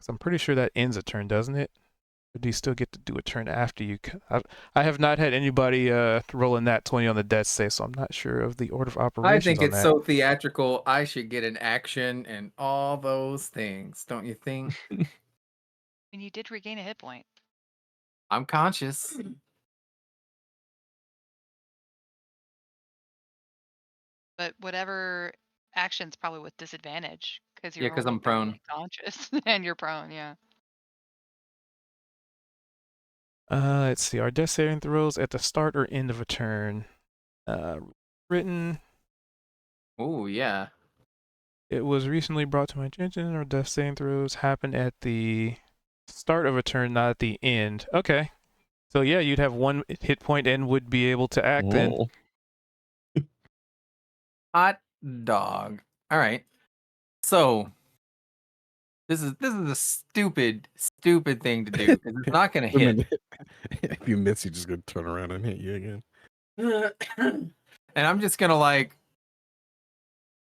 So I'm pretty sure that ends a turn, doesn't it? Or do you still get to do a turn after you? I have not had anybody rolling that 20 on the death save, so I'm not sure of the order of operations. I think on it's that. so theatrical. I should get an action and all those things, don't you think? And you did regain a hit point. I'm conscious. But whatever action's probably with disadvantage because Yeah, you're 'cause only I'm prone. barely conscious and you're prone. Yeah. Let's see. Our death saving throws at the start or end of a turn. Written. Oh yeah. It was recently brought to my attention, or death saving throws happen at the start of a turn, not at the end. Okay. So yeah, you'd have 1 hit point and would be able to act then. Whoa. Hot dog. All right. So this is a stupid thing to do because it's not gonna I hit. mean, if you miss, you just gonna turn around and hit you again. And I'm just gonna like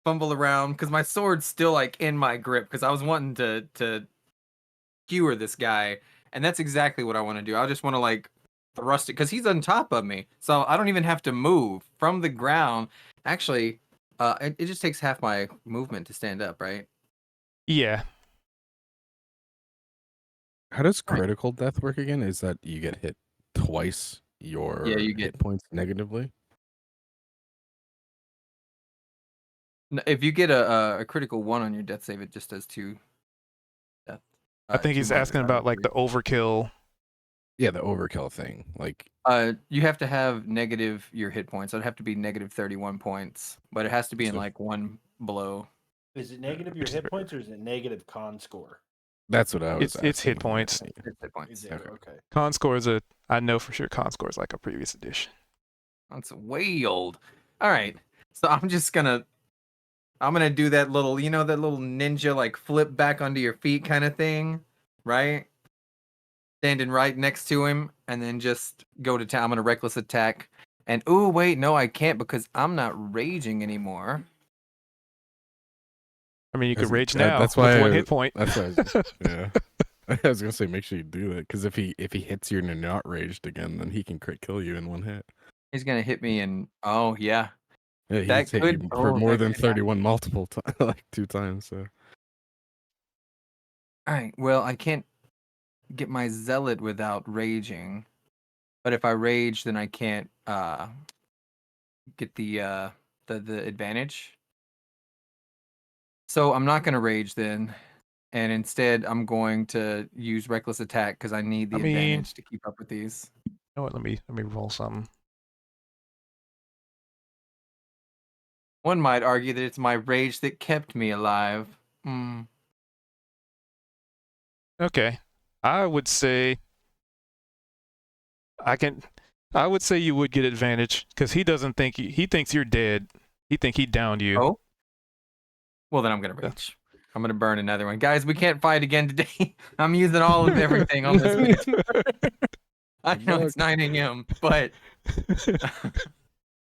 fumble around because my sword's still like in my grip because I was wanting to skewer this guy, and that's exactly what I want to do. I just want to like thrust it because he's on top of me, so I don't even have to move from the ground. Actually, it just takes half my movement to stand up, right? Yeah. How does Right. critical death work again? Is that you get hit twice your you get- hit points negatively? If you get a critical 1 on your death save, it just does 2 death. I think 2 he's minus asking 5 about like the overkill. Yeah, the overkill thing. Like, You have to have negative your hit points. So it'd have to be negative 31 points, but it has to be in So- like 1 below. Is it negative your hit points or is it negative con score? that's what I was. It's hit asking. points. It's hit points. Is it Okay. okay? Con score is I know for sure con score is like a previous edition. That's way old. All right. So I'm gonna do that little, that little ninja like flip back onto your feet kind of thing, right? Standing right next to him, and then just go to town. I'm gonna reckless attack. And oh wait, no, I can't because I'm not raging anymore. I mean, you could That's- rage now that's with why 1 I- hit point. That's what yeah. I was gonna say make sure you do that because if he hits you and you're not raged again, then he can crit kill you in 1 hit. He's gonna hit me, and oh yeah, Yeah, he's That hit could- you for oh, more that than could happen. 31 multiple times, like 2 times. So all right. Well, I can't get my zealot without raging, but if I rage, then I can't get the advantage. So I'm not gonna rage then, and instead I'm going to use reckless attack because I need the I mean- advantage to keep up with these. You know what? Let me roll something. One might argue that it's my rage that kept me alive. Hmm. Okay. I would say I would say you would get advantage because he doesn't think he thinks you're dead. He think he downed you. Oh. Well, then I'm gonna rage. I'm gonna burn another one, guys. We can't fight again today. I'm using all of everything on this. I know it's 9 a.m., but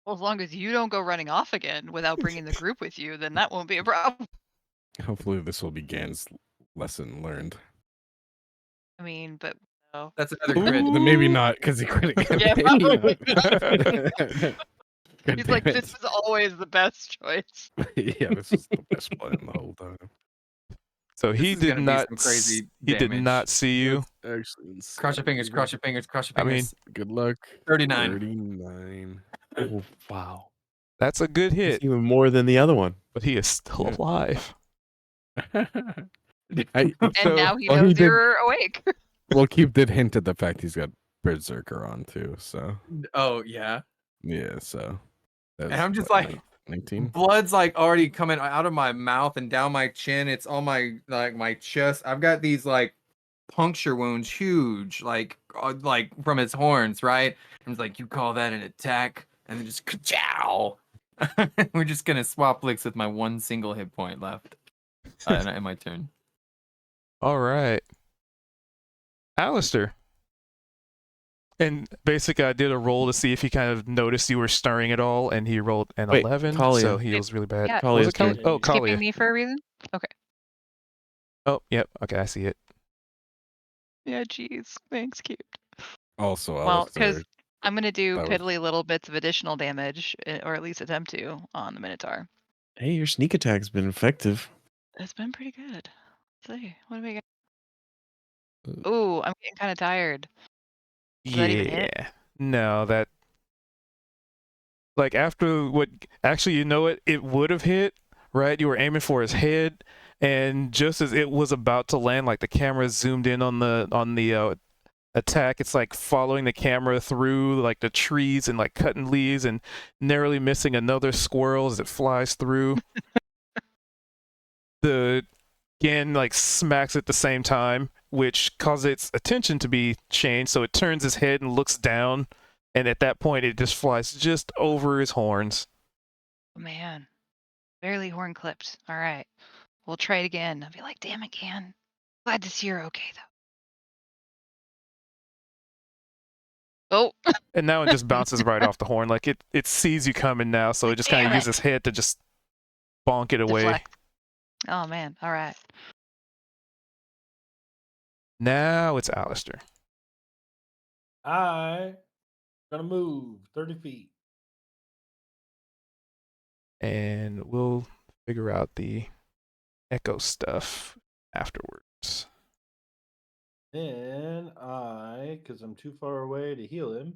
Well, as long as you don't go running off again without bringing the group with you, then that won't be a problem. hopefully this will be Gan's lesson learned. I mean, but no. that's another crit. Ooh. Then maybe not because he crit again. Yeah, Maybe probably not. God He's like, damn this is always the best choice. it. Yeah, this is the best plan the whole time. So This he is did gonna be not. some crazy He did damage. not see you. Actually, insane. Cross your fingers. Cross your fingers. Cross your I mean, fingers. Good luck. 39. 39. Oh, wow. That's a good It's hit, even more than the other one. but he is still Yeah. alive. And So- now he well, he knows did- you're awake. Well, Keep did hint at the fact he's got Berserker on too, so Oh yeah. yeah, so. And I'm just like, 19. blood's like already coming out of my mouth and down my chin. It's all my chest. I've got these like puncture wounds, huge, like from his horns, right? And it's like, you call that an attack? And then just ka-chow. We're just gonna swap licks with my 1 single hit point left. And my turn. All right, Alistair. And basically, I did a roll to see if he kind of noticed you were stirring at all, and he rolled an Wait, 11, Kalia. so he was really bad. Yeah, Was it Kalia's Kalia? turn. Oh, Skipping Kalia. me for a reason? Oh, yep. Okay, I see it. Yeah, jeez. Thanks, cute. Also, Well, because Alistair, I'm going to do that was- piddly little bits of additional damage, or at least attempt to, on the Minotaur. Hey, your sneak attack's been effective. It's been pretty good. Let's see. What do we got? Uh, Ooh, I'm getting kind of tired. Does that even hit? Yeah. No, that. Like after what? Actually, you know what? It would have hit. Right? You were aiming for his head, and just as it was about to land, like the camera zoomed in on the attack. It's like following the camera through like the trees and like cutting leaves and narrowly missing another squirrel as it flies through. The Gan like smacks at the same time, which causes its attention to be changed, so it turns its head and looks down, and at that point it just flies just over his horns. Man, barely horn clipped. All right, we'll try it again. I'll be like, damn it, Gan. Glad to see you're okay though. Oh, And now it just bounces right off the horn, like it sees you coming now, so it just kind Damn of it. uses its head to just bonk it away. deflect. Oh man. All right. Now it's Alistair. I gonna move 30 feet. And we'll figure out the echo stuff afterwards. Then because I'm too far away to heal him.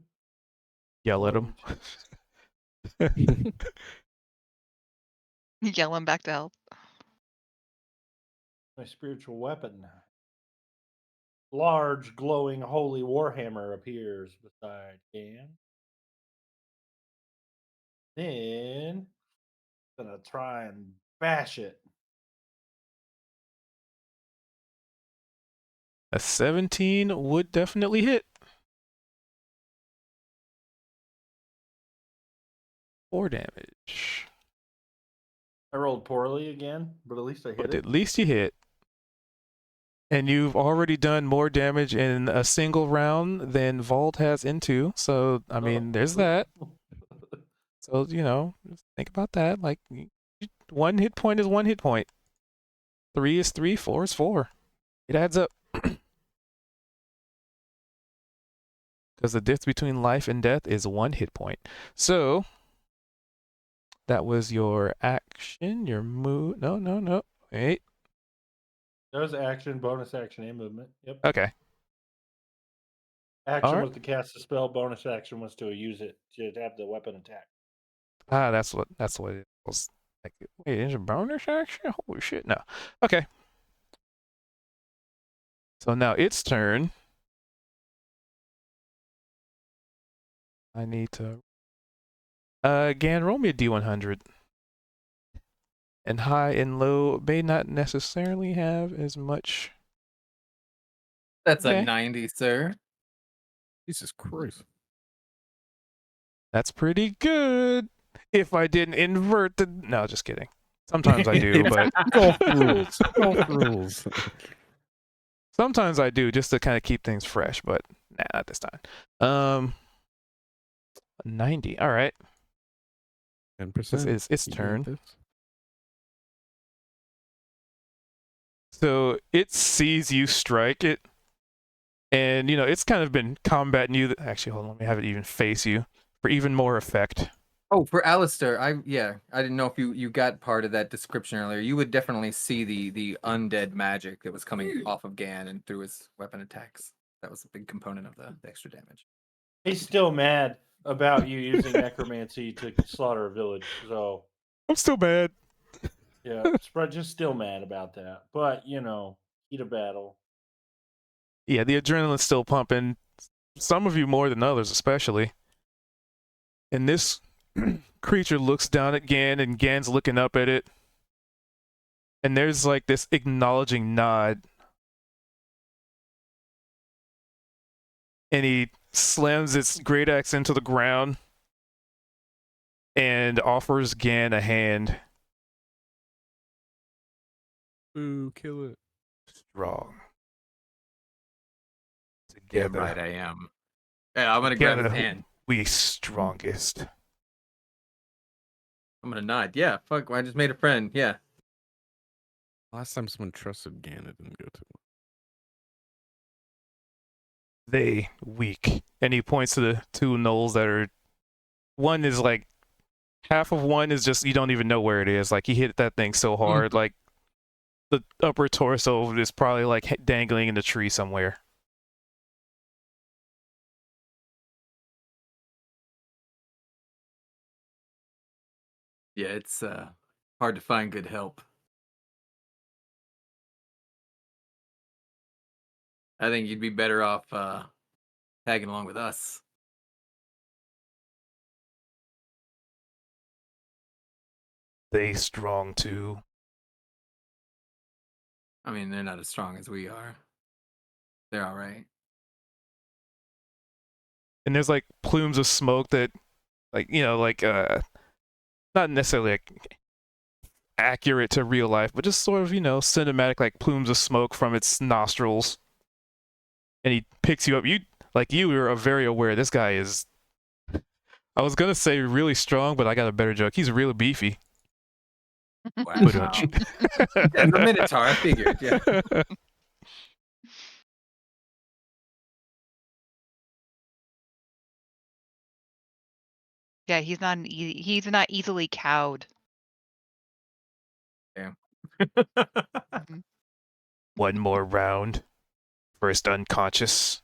Yell at him. Yell him back to help. My spiritual weapon. Large, glowing, holy warhammer appears beside Gan. Then gonna try and bash it. A 17 would definitely hit. 4 damage. I rolled poorly again, but at least I hit But it. at least you hit. And you've already done more damage in a single round than Vault has in 2. So, I mean, there's that. So, just think about that. Like, 1 hit point is 1 hit point. 3 is 3, 4 is 4. It adds up. Because the difference between life and death is 1 hit point. So, that was your action, your move. No. Wait. That was action, bonus action, and movement. Yep. Okay. Action Alright. was to cast a spell. Bonus action was to use it to have the weapon attack. That's what it was. Like, wait, is it bonus action? Holy shit, no. Okay. So now it's turn. I need to... Gan, roll me a D100. And high and low may not necessarily have as much... That's Okay. a 90, sir. Jesus Christ. That's pretty good. If I didn't invert the... No, just kidding. Sometimes I do, but... Golf rules. Golf rules. Sometimes I do, just to kind of keep things fresh, but nah, not this time. 90. All right. 10%. It's its You got turn. this. So it sees you strike it, and it's kind of been combating you. Actually, hold on, let me have it even face you for even more effect. Oh, for Alistair, I didn't know if you got part of that description earlier. You would definitely see the undead magic that was coming off of Gan and through his weapon attacks. That was a big component of the extra damage. He's still mad about you using necromancy to slaughter a village. So I'm still mad. yeah, Spread just still mad about that. But heat of battle. Yeah, the adrenaline's still pumping. Some of you more than others, especially. And this creature looks down at Gan, and Gan's looking up at it. And there's like this acknowledging nod. And he slams its great axe into the ground and offers Gan a hand. Ooh, kill it. Strong. Damn right I am. Yeah, I'm gonna grab his Together, hand. we strongest. I'm gonna nod. Yeah, fuck. I just made a friend. Yeah. Last time someone trusted Gan, it didn't go too well. They weak. And he points to the 2 gnolls that are... One is like... Half of one is just, you don't even know where it is. Like, he hit that thing so hard, like, the upper torso is probably, like, dangling in the tree somewhere. Yeah, it's hard to find good help. I think you'd be better off tagging along with us. They strong too. I mean, they're not as strong as we are. They're all right. And there's like plumes of smoke that, like, not necessarily like accurate to real life, but just sort of, cinematic, like plumes of smoke from its nostrils. And he picks you up. You are very aware this guy is, I was gonna say really strong, but I got a better joke. He's really beefy. Wow. Ba-dunch. As a Minotaur, I figured. Yeah. Yeah, he's not he's not easily cowed. Damn. Mhm. One more round. First unconscious.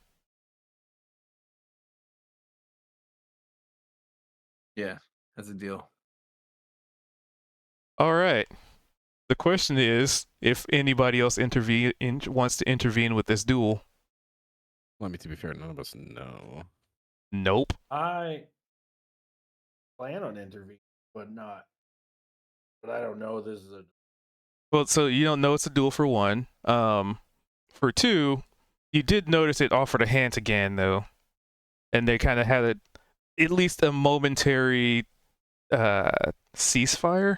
Yeah, that's a deal. All right. The question is if anybody else wants to intervene with this duel. Well, I mean, to be fair, none of us know. Nope. I plan on intervening, but not. But I don't know. This is a. Well, so you don't know it's a duel for one. For two, you did notice it offered a hand again though, and they kind of had at least a momentary ceasefire.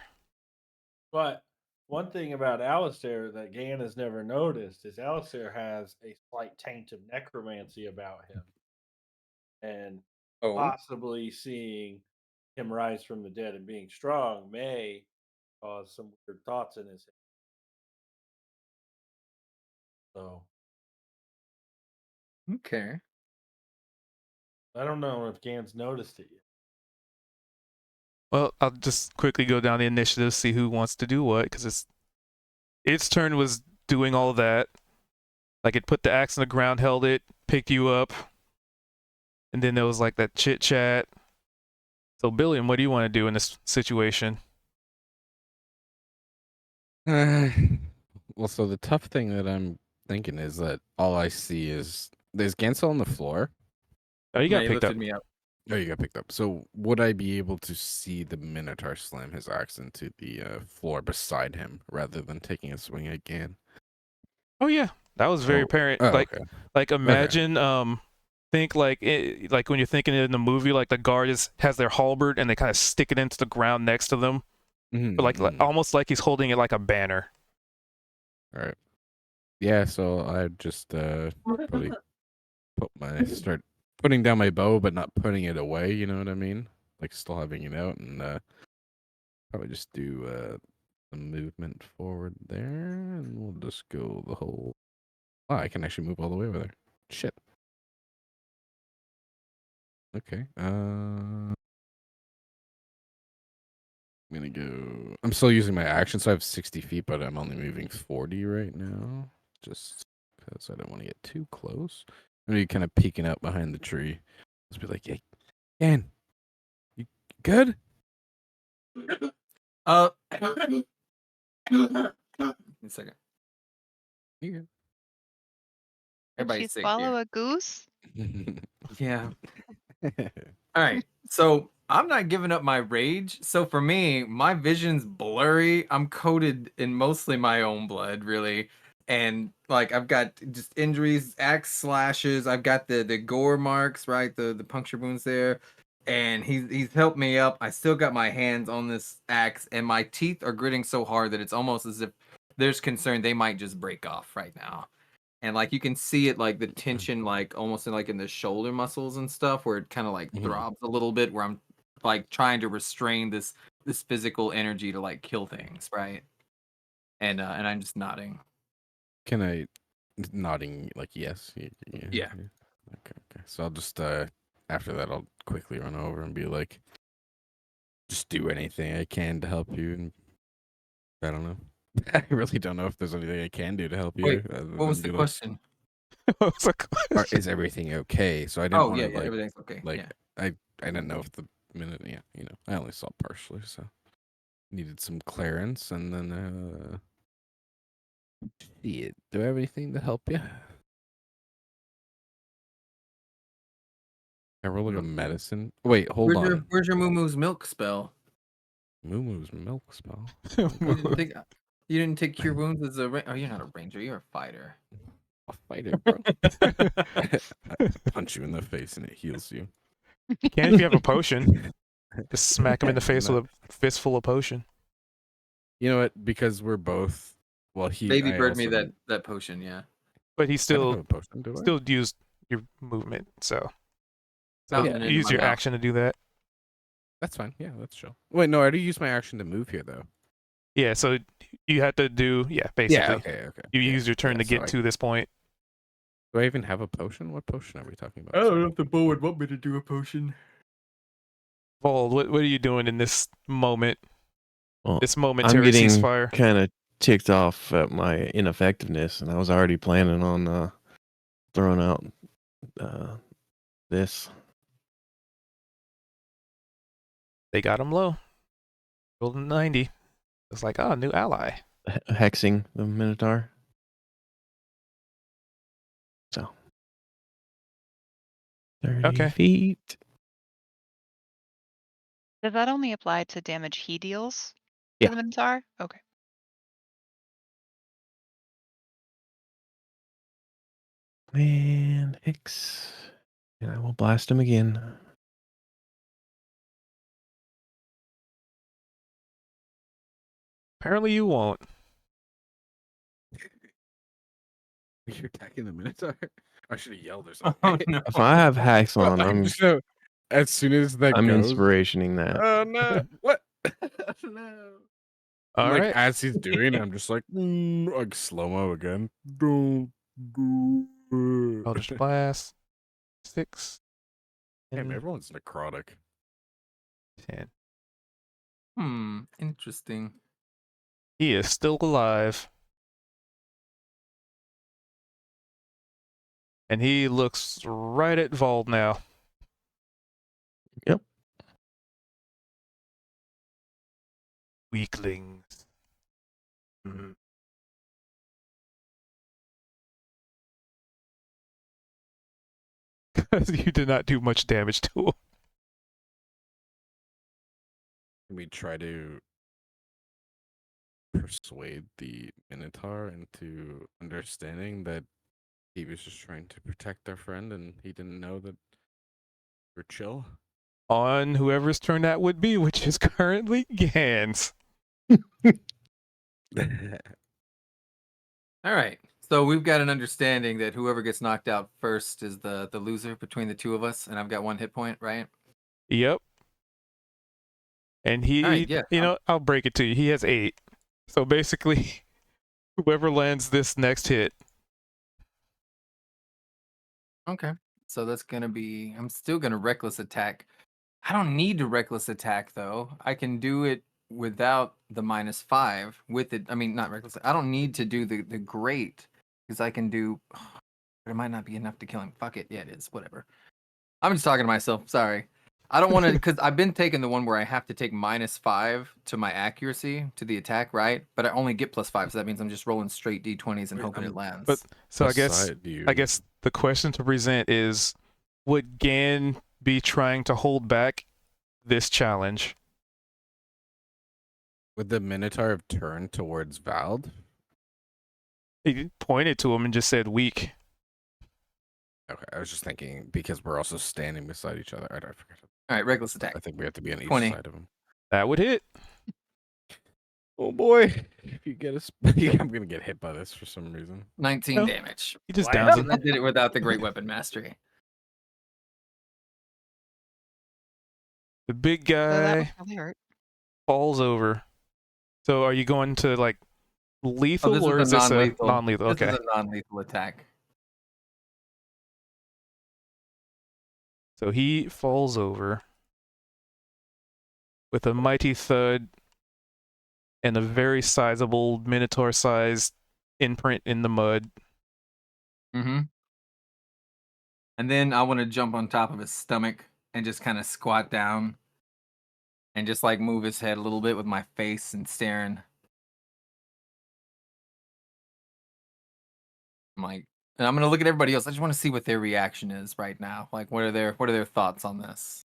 But one thing about Alistair that Gan has never noticed is Alistair has a slight taint of necromancy about him. And Oh, possibly seeing him rise from the dead and being strong may cause some weird thoughts in his head. So okay. I don't know if Gan's noticed it yet. Well, I'll just quickly go down the initiative, see who wants to do what, because its turn was doing all that. Like it put the axe on the ground, held it, picked you up, and then there was like that chit chat. So, Billiam, what do you want to do in this situation? Well, so the tough thing that I'm thinking is that all I see is there's Gansel on the floor. Oh, you No, got he picked up. lifted me up. Oh, you got picked up. So would I be able to see the Minotaur slam his axe into the floor beside him rather than taking a swing again? Oh yeah, that was very Oh, apparent. oh, Like, okay. like imagine, think like like when you're thinking in the movie, like the guard has their halberd and they kind of stick it into the ground next to them, but like Mm-hmm. almost like he's holding it like a banner. All right. Yeah, so I just probably start putting down my bow, but not putting it away. You know what I mean? Like still having it out, and probably just do the movement forward there, and we'll just go the whole. Oh, I can actually move all the way over there. Shit. Okay. I'm gonna go. I'm still using my action, so I have 60 feet, but I'm only moving 40 right now, just because I don't want to get too close. I'm gonna be kind of peeking out behind the tree. Just be like, "Hey, Ken, you good?" One second. You Did she Everybody's sick swallow here. a goose? good? Yeah. All right. So I'm not giving up my rage. So for me, my vision's blurry. I'm coated in mostly my own blood, really. And like I've got just injuries, axe slashes. I've got the gore marks, right? The puncture wounds there. And he's helped me up. I still got my hands on this axe, and my teeth are gritting so hard that it's almost as if there's concern they might just break off right now. And like you can see it, like the tension, like almost in the shoulder muscles and stuff, where it kind of like Mhm. throbs a little bit, where I'm like trying to restrain this physical energy to like kill things, right? And I'm just nodding. Can I nodding like yes? Yeah. Okay. So I'll just after that I'll quickly run over and be like, just do anything I can to help you. And I don't know. I really don't know if there's anything I can do to help you. Wait, Other what was than the be like, question? What's the question? Is everything okay? So I didn't Oh want yeah, to yeah, everything's okay. like Yeah. I didn't know if the minute I only saw partially, so needed some clearance, and then see it. Do I have anything to help you? I roll like a medicine. Wait, hold on. Where's your Moo Moo's milk spell? Moo Moo's milk spell. You didn't take cure wounds as a oh, you're not a ranger, you're a fighter. I'll fight it, bro. Punch you in the face and it heals you. Can if you have a potion. Just smack him in the Yeah, face no. with a fistful of potion. You know what? Because we're both. Well, Baby I bird me also- that potion, yeah. But he I don't still have a potion, do I? still used your movement, so Fountain you into use my your mouth. action to do that. That's fine. Yeah, that's chill. Wait, no, I already used my action to move here, though. Yeah, so you have to do basically. Yeah, okay. You Yeah, use your turn yeah, to so get to this point. Do I even have a potion? What potion are we talking about? I don't Sorry. know if the bow would want me to do a potion. Paul, what are you doing in this moment? Well, This I'm momentary getting ceasefire. kind of ticked off at my ineffectiveness, and I was already planning on throwing out this. They got him low. Rolled a 90. It's like, oh, new ally. Hexing the Minotaur. So 30 Okay. feet. Does that only apply to damage he deals Yeah. to the Minotaur? Okay. And Hex. And I will blast him again. Apparently you won't. You're attacking the Minotaur? I should have yelled or Oh something. no. If I have hacks on, I'm I'm just as soon as that I'm goes. inspirationing that. Oh no! What? No! All Like right. as he's doing, it, I'm just like slow mo again. Don't do it. Eldritch Blast. 6 Damn, and everyone's necrotic. 10. Interesting. He is still alive. And he looks right at Vald now. Yep. Weaklings. Mhm. Because you did not do much damage to him. We try to persuade the Minotaur into understanding that he was just trying to protect our friend and he didn't know that we're chill. On whoever's turn that would be, which is currently Gans. All right. So we've got an understanding that whoever gets knocked out first is the loser between the two of us, and I've got 1 hit point, right? Yep. And he, All right, yeah. I'll break it to you. He has 8. So basically, whoever lands this next hit. Okay. So that's gonna be. I'm still gonna reckless attack. I don't need to reckless attack though. I can do it without the -5. With it, I mean not reckless. I don't need to do the great because I can do. But it might not be enough to kill him. Fuck it. Yeah, it is. Whatever. I'm just talking to myself. Sorry. I don't want to because I've been taking the one where I have to take -5 to my accuracy to the attack, right? But I only get +5, so that means I'm just rolling straight d20s and Wait, hoping it lands. But so What I guess side do you- the question to present is, would Gan be trying to hold back this challenge? Would the Minotaur have turned towards Vald? He pointed to him and just said weak. Okay, I was just thinking because we're also standing beside each other. I forgot. All right, reckless attack. I think we have to be on each 20. side of him. That would hit. Oh boy! If you get us, I'm gonna get hit by this for some reason. 19 No. damage. He just Wow. downs I him. did it without the great weapon mastery. The big So that would guy probably hurt. falls over. So are you going to like lethal this or is is a this a non-lethal. non-lethal? This Okay. is a non-lethal attack. So he falls over with a mighty thud and a very sizable minotaur-sized imprint in the mud. Mm-hmm. And then I want to jump on top of his stomach and just kind of squat down and just like move his head a little bit with my face and staring. I'm like, And I'm gonna look at everybody else. I just want to see what their reaction is right now. Like, what are their thoughts on this?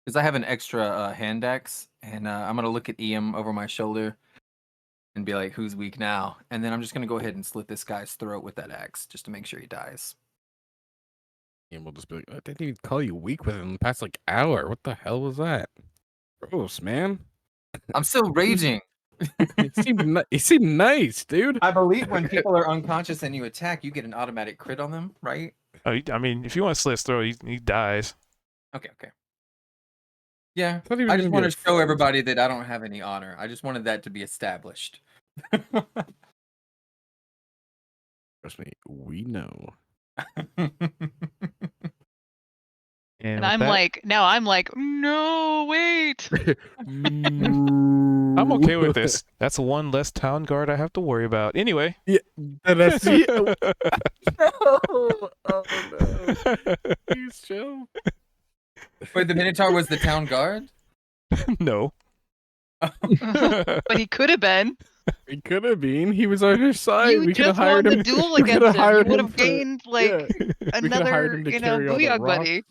Because I have an extra hand axe, and I'm gonna look at Ian over my shoulder and be like, "Who's weak now?" And then I'm just gonna go ahead and slit this guy's throat with that axe just to make sure he dies. And we'll just be like, I didn't even call you weak within the past like hour. What the hell was that? Gross, man. I'm still raging. It seemed nice, dude. I believe when people are unconscious and you attack, you get an automatic crit on them, right? Oh, I mean, if you want to slit his throat, he dies. Okay. Yeah, thought he was I gonna just be want a to show friend. everybody that I don't have any honor. I just wanted that to be established. Trust me, we know. And with I'm that, like, now I'm like, no, wait. I'm okay with this. That's one less town guard I have to worry about. Anyway. Yeah, that's oh no. Please chill. Wait, the Minotaur was the town guard? No. But he could have been. He could have been. He was on her side. You We could have just won hired the him. duel We could against have him. You hired would him have for- gained like yeah. We could have another, hired him to carry all the booyah rocks. buddy.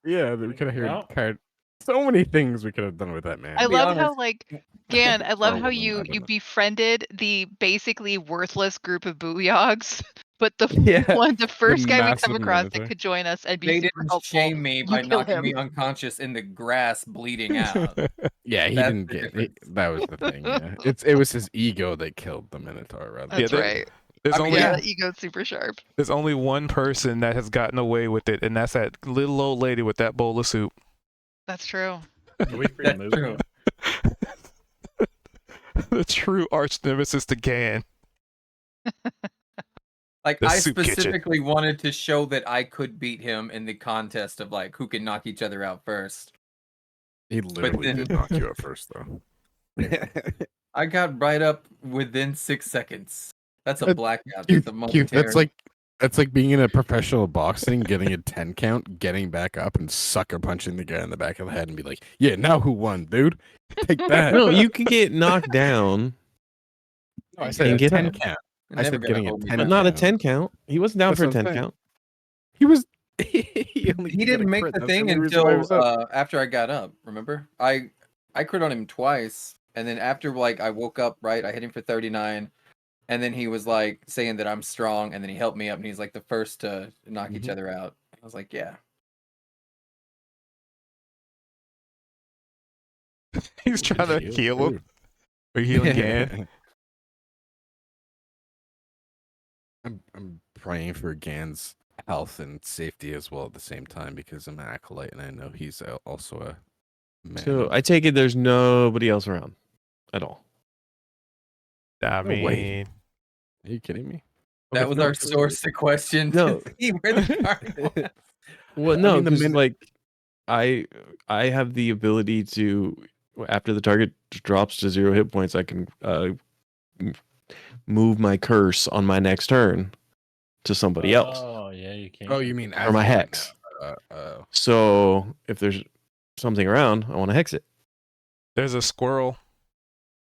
Yeah, we could have Well. hired so many things we could have done with that man. I be love how honest. like Gan, I love Or how woman, I you don't you know. befriended the basically worthless group of booyahogs, but the Yeah, the first guy we massive come across minotaur. that could join us and be They super didn't helpful. shame me You by kill knocking him. me unconscious in the grass, bleeding out. Yeah, he That's didn't the get difference. that was the thing. Yeah. It was his ego that killed the Minotaur rather That's there- right. There's I mean, only Yeah, yeah. the ego's super sharp. there's only one person that has gotten away with it, and that's that little old lady with that bowl of soup. That's true. Wait for you to That's move. true. The true arch nemesis to Gan. Like, The I soup kitchen. specifically wanted to show that I could beat him in the contest of like who can knock each other out first. He literally then- did knock you out first though. I got right up within 6 seconds. That's a Uh, blackout. Cute, That's a cute. momentary. That's like being in a professional boxing, getting a 10 count, getting back up and sucker punching the guy in the back of the head and be like, yeah, now who won, dude? Take that. No, you can get knocked down, No, I and said a get 10 up. count. You're I never said gonna getting a hold me 10 but back. not a count. 10 count. He wasn't down That's for a what I'm 10 saying. count. He was He didn't make the thing until after I got up. Remember, I crit on him twice, and then after like I woke up, right, I hit him for 39, and then he was like saying that I'm strong, and then he helped me up, and he's like the first to knock each Mhm. other out. I was like, yeah. He's trying to heal him. Or healing Gan. I'm praying for Gan's health and safety as well at the same time because I'm an acolyte and I know he's also a man. So I take it there's nobody else around at all. I No way. mean, Are you kidding me? That Okay, was no, our source to question. No. To see where the card was. Well, I no, mean, the because minute- like I have the ability to after the target drops to 0 hit points, I can move my curse on my next turn to somebody else Oh yeah, you can. Oh, you mean or my hex. So if there's something around, I want to hex it. there's a squirrel.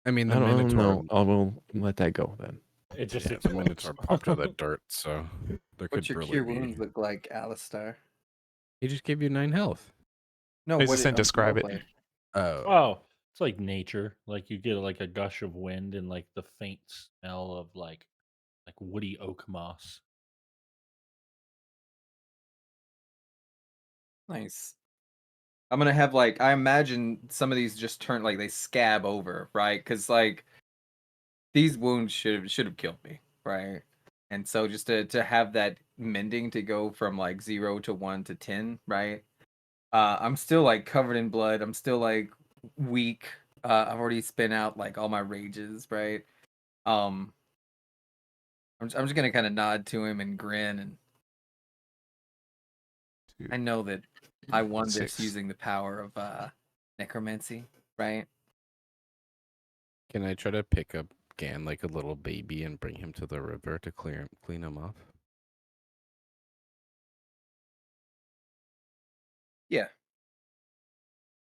I mean, I the don't Minotaur. know. I will let that go then. It just Yeah, the Minotaur popped out of the dirt, so there What's could your really cure be. wounds look like, Alistair? He just gave you 9 health. No, It's what just describe it. roleplay. Oh, Oh, it's like nature. Like you get like a gush of wind and like the faint smell of like woody oak moss. Nice. I'm gonna have like I imagine some of these just turn like they scab over, right? Because like these wounds should have killed me, right? And so just to have that mending to go from like 0 to 1 to 10, right? I'm still like covered in blood. I'm still like weak. I've already spent out like all my rages, right? I'm just gonna kind of nod to him and grin, and I know that I won this 6. using the power of necromancy, right? can I try to pick up Gan like a little baby and bring him to the river to clean him off? Yeah.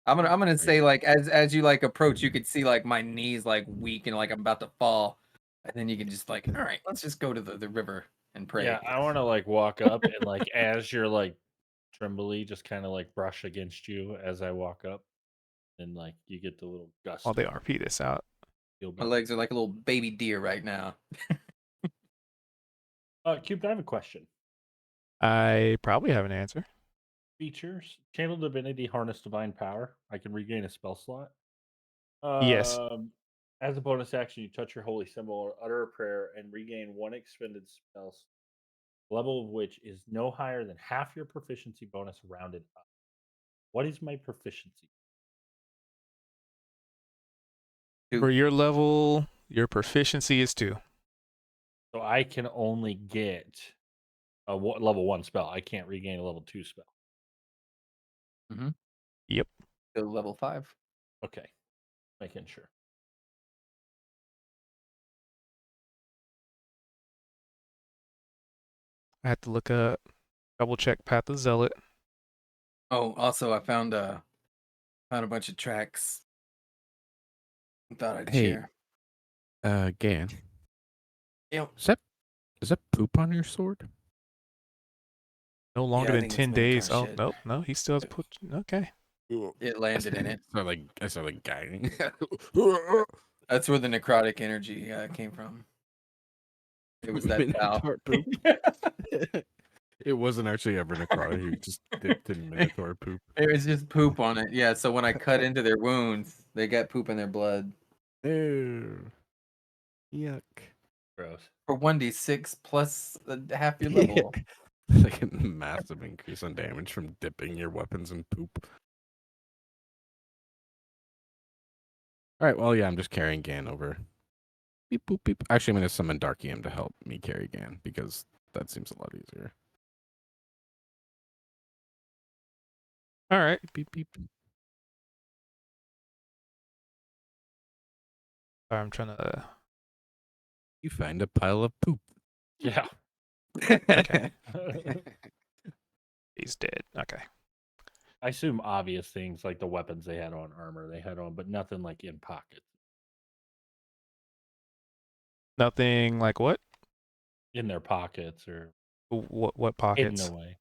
I'm gonna say like as you like approach, you could see like my knees like weak and like I'm about to fall. And then you can just like, all right, let's just go to the river and pray. Yeah, I want to like walk up and like as you're like trembly, just kind of like brush against you as I walk up, and like you get the little gust. While they of RP this out. feel My better. legs are like a little baby deer right now. Cube, I have a question. I probably have an answer. Features: Channel Divinity, Harness Divine Power. I can regain a spell slot. Yes. As a bonus action, you touch your holy symbol or utter a prayer and regain one expended spell, level of which is no higher than half your proficiency bonus rounded up. What is my proficiency? For your level, your proficiency is 2. So I can only get a level 1 spell. I can't regain a level 2 spell. Yep. Go to level 5. Okay, making sure. I have to look up, double check Path of Zealot. Oh, also I found a bunch of tracks. Thought I'd Hey. share. Gan. Yep. Is that poop on your sword? No longer I than think it's 10 days. Minotaur Oh, shit. no, no, he still has put. Okay. It landed in it. I sound like gagging. That's where the necrotic energy came from. It was that foul. Minotaur poop. It wasn't actually ever necrotic. He just dipped in Minotaur poop. It was just poop on it. Yeah, so when I cut into their wounds, they got poop in their blood. Ew. Yuck. Gross. For 1d6 plus half your level. Like a massive increase on damage from dipping your weapons in poop. All right, well, yeah, I'm just carrying Gan over. Beep, boop, beep. Actually, I'm going to summon Dark EM to help me carry Gan because that seems a lot easier. All right. Beep, beep. Sorry, I'm trying to. You find a pile of poop. Yeah. Okay. He's dead. Okay. I assume obvious things like the weapons they had on, armor they had on, but nothing like in pockets. Nothing like what? In their pockets or What hidden pockets? away.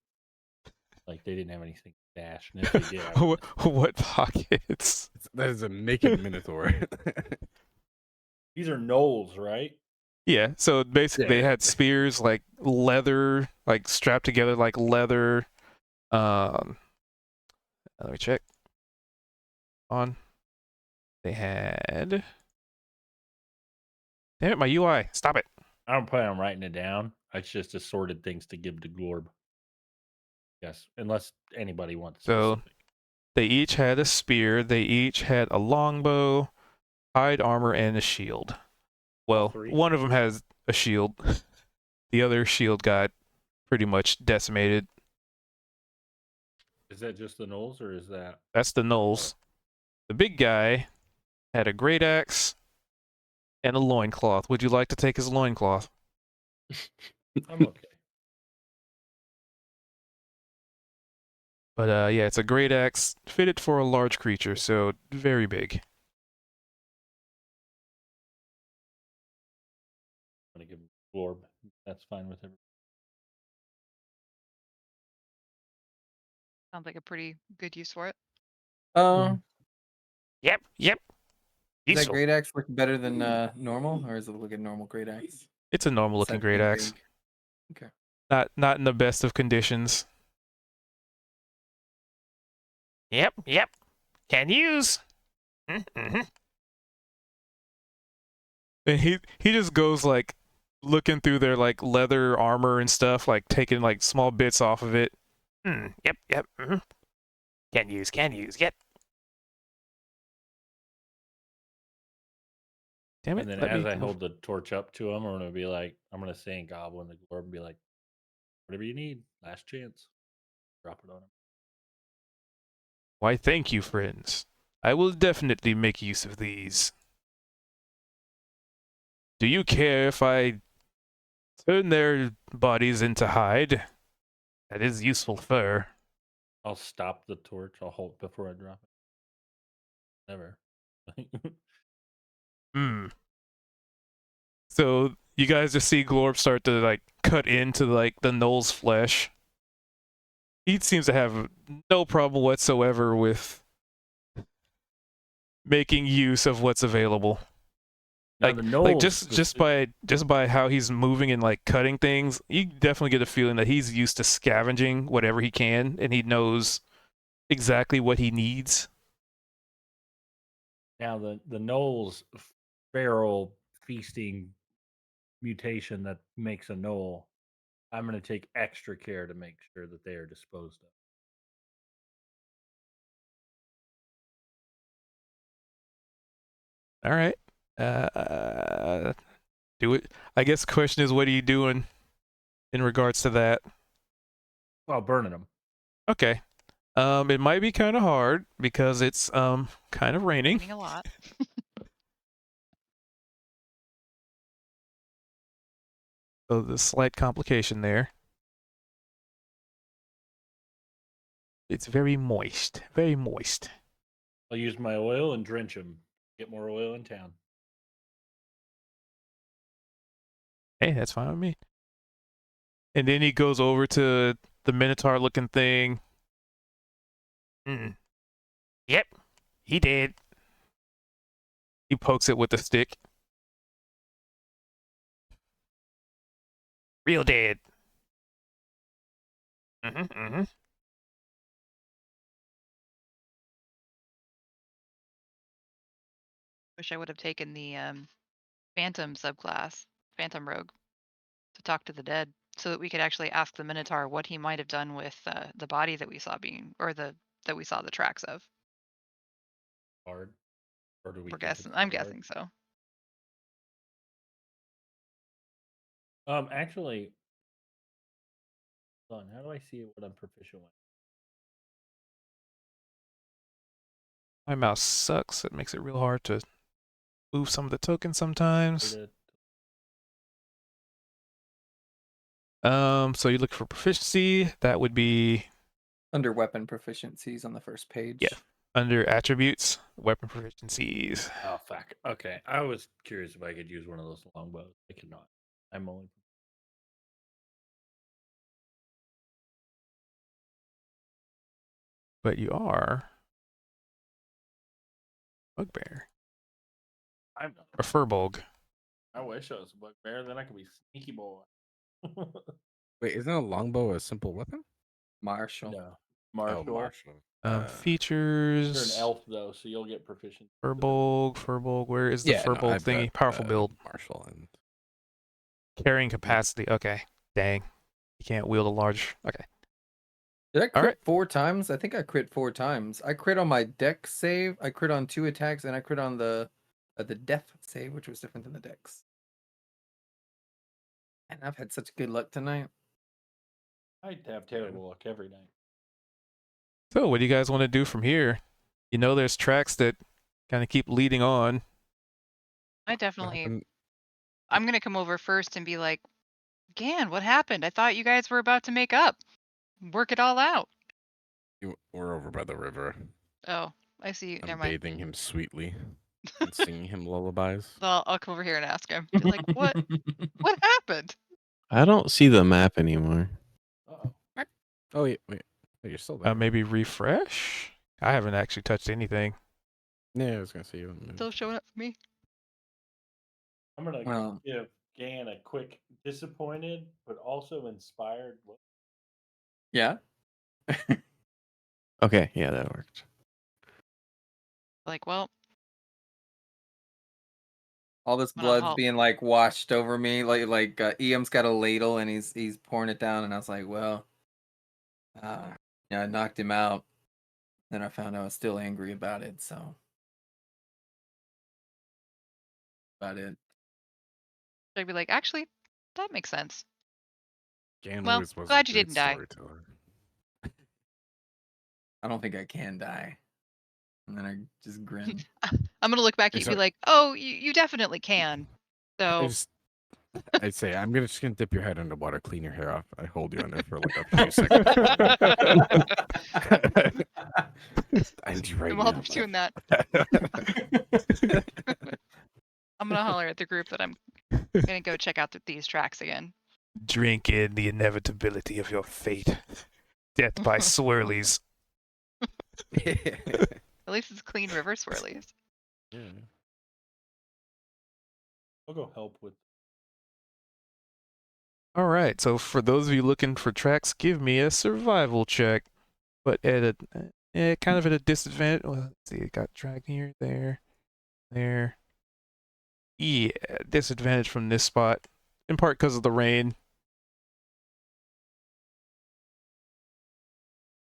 Like they didn't have anything stashed. And if they did, I would what pockets? That is a naked Minotaur. These are gnolls, right? Yeah. So basically, they Yeah. had spears like leather, like strapped together like leather. Let me check. On. They had. Damn it, my UI. Stop it. I don't plan on writing it down. It's just assorted things to give to Glorb. Yes, unless anybody wants So specific. they each had a spear. They each had a longbow, hide armor, and a shield. Well, three? one of them has a shield. The other shield got pretty much decimated. Is that just the gnolls or is that That's the gnolls. The big guy had a great axe and a loincloth. Would you like to take his loincloth? I'm okay. But yeah, it's a great axe fitted for a large creature, so very big. I'm gonna give Glorb. That's fine with everybody. Sounds like a pretty good use for it. Yep. Is that Useful. great axe look better than normal, or is it look at normal great axe? It's a normal looking Besides great being axe. big. Okay. Not in the best of conditions. Yep. Can use. Mm-hmm. And he just goes like looking through their like leather armor and stuff, like taking like small bits off of it. Yep. Mm-hmm. Can use. Yep. Damn it. And then let as me I move. hold the torch up to him, I'm gonna say in Goblin the Glorb and be like, whatever you need, last chance. Drop it on him. Why, thank you, friends. I will definitely make use of these. Do you care if I turn their bodies into hide? That is useful fur. I'll stop the torch. I'll hold before I drop it. Never. So you guys just see Glorb start to like cut into like the Knoll's flesh. He seems to have no problem whatsoever with making use of what's available. Now, Like, the like Knolls just by how he's moving and like cutting things, you definitely get a feeling that he's used to scavenging whatever he can, and he knows exactly what he needs. Now the Knolls feral feasting mutation that makes a Knoll, I'm going to take extra care to make sure that they are disposed of. All right. Do it. I guess the question is, what are you doing in regards to that? Well, burning them. Okay. It might be kind of hard because it's kind of raining. Raining a lot. So the slight complication there. It's very moist. Very moist. I'll use my oil and drench them. Get more oil in town. Hey, that's fine with me. And then he goes over to the Minotaur looking thing. Yep, he did. He pokes it with the stick. Real dead. Wish I would have taken the Phantom subclass, Phantom Rogue, to talk to the dead, so that we could actually ask the Minotaur what he might have done with the body that we saw that we saw the tracks of. Hard. Or do we We're think guessing. it's I'm hard? guessing so. Actually, hold on. How do I see what I'm proficient with? My mouse sucks. It makes it real hard to move some of the tokens sometimes. So you look for proficiency. That would be Under weapon proficiencies on the first page. Yeah. Under attributes, weapon proficiencies. Oh fuck. Okay, I was curious if I could use one of those longbows. I cannot. I'm only. But you are bugbear I'm not. or furbolg. I wish I was a bugbear. Then I could be sneaky boy. Wait, isn't a longbow a simple weapon? Marshall. No, Oh, Marshall. Marshall. You're Features. an elf though, so you'll get proficient. Furbolg. Where is the Yeah, no, furbolg I've thingy? got, Powerful build. Marshall and Carrying capacity. Okay. Dang. You can't wield a large. Okay. Did I crit Alright. 4 times? I think I crit 4 times. I crit on my dex save, I crit on 2 attacks, and I crit on the death save, which was different than the dex. And I've had such good luck tonight. I have terrible luck every night. So what do you guys want to do from here? You know there's tracks that kind of keep leading on. I definitely. I'm gonna come over first and be like, Gan, what happened? I thought you guys were about to make up, work it all out. We're over by the river. Oh, I see. I'm Never mind. bathing him sweetly and singing him lullabies. So I'll come over here and ask him. Be like, what happened? I don't see the map anymore. Uh-oh. Oh, wait. Oh, you're still there. Maybe refresh? I haven't actually touched anything. Yeah, I was going to say you. Still showing up for me. I'm gonna Well, give Gan a quick disappointed but also inspired look. yeah. Okay, yeah, that worked. Like, well, All this I'm gonna blood's being like washed over me. Like Eam's got a ladle and he's pouring it down, and I was like, well, yeah, I knocked him out. Then I found out I was still angry about it, so about it. I'd be like, actually, that makes sense. Gan Well, always was glad a you great didn't die. storyteller. I don't think I can die. And then I just grin. I'm gonna look back at you and be Sorry. like, oh, you definitely can. So I'd say I'm just gonna dip your head underwater, clean your hair off. I hold you under for like a few seconds. I need you right while now. they're doing that, I'm gonna holler at the group that I'm I'm gonna go check out these tracks again. Drink in the inevitability of your fate. Death by swirlies. At least it's clean river swirlies. Yeah. I'll go help with. All right, so for those of you looking for tracks, give me a survival check, but at a kind of at a disadvantage. Well, let's see, got track here, there. Yeah, disadvantage from this spot, in part because of the rain.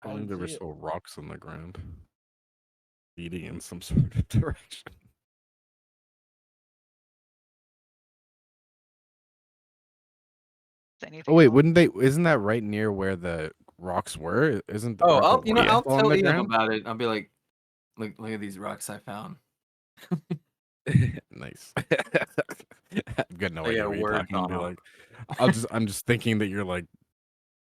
I believe there were Isaiah- still rocks on the ground, leading in some sort of direction. Anything Oh wait, else? wouldn't they? Isn't that right near where the rocks were? Isn't Oh, aren't the I'll rocks Yeah. still on tell the Ian ground? about it. I'll be like, look at these rocks I found. Nice. I've got no They idea got what you're words talking. on Be 'em. like, I'm just thinking that you're like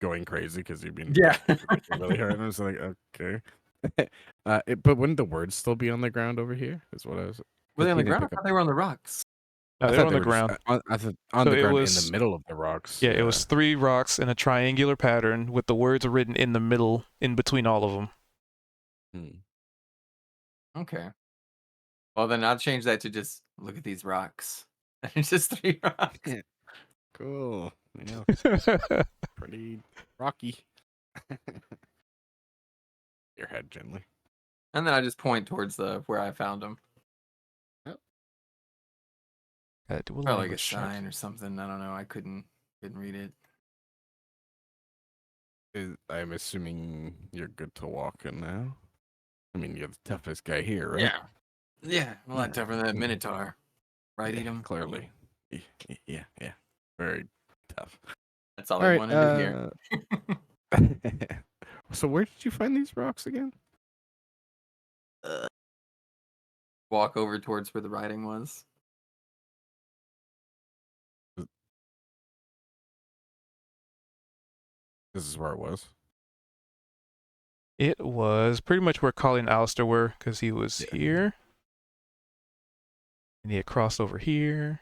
going crazy because you've been Yeah. drinking really hard. And I was like, okay. But wouldn't the words still be on the ground over here? Is what I was. Were they on the He didn't ground? I pick up. thought they were on the rocks. No, I they thought were on they the were just ground. I thought on So the it ground in was- the middle of the rocks. Yeah, it was 3 rocks in a triangular pattern with the words written in the middle, in between all of them. Okay. Well, then I'll change that to just look at these rocks. It's just 3 rocks. Cool. Yeah, pretty rocky. Your head gently. And then I just point towards where I found them. Gotta do a Or like a language check. sign or something. I don't know. I couldn't read it. I'm assuming you're good to walk in now. I mean, you're the toughest guy here, right? Yeah. Yeah. A lot Yeah. tougher than that Minotaur. Right, Yeah, Edom? clearly. Yeah. Very tough. That's all All I right. wanted to hear. So where did you find these rocks again? Walk over towards where the writing was. This is where it was. It was pretty much where Colin and Alistair were, because he was Yeah. here. And he had crossed over here.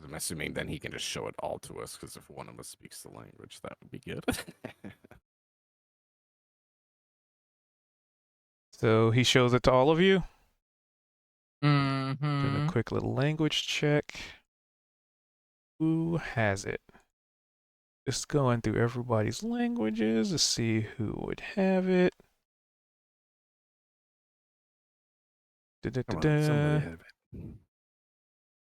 I'm assuming then he can just show it all to us, because if one of us speaks the language, that would be good. So he shows it to all of you. Mm-hmm. Doing a quick little language check. Who has it? Just going through everybody's languages to see who would have it. Come on, Da-da-da-da. somebody have it.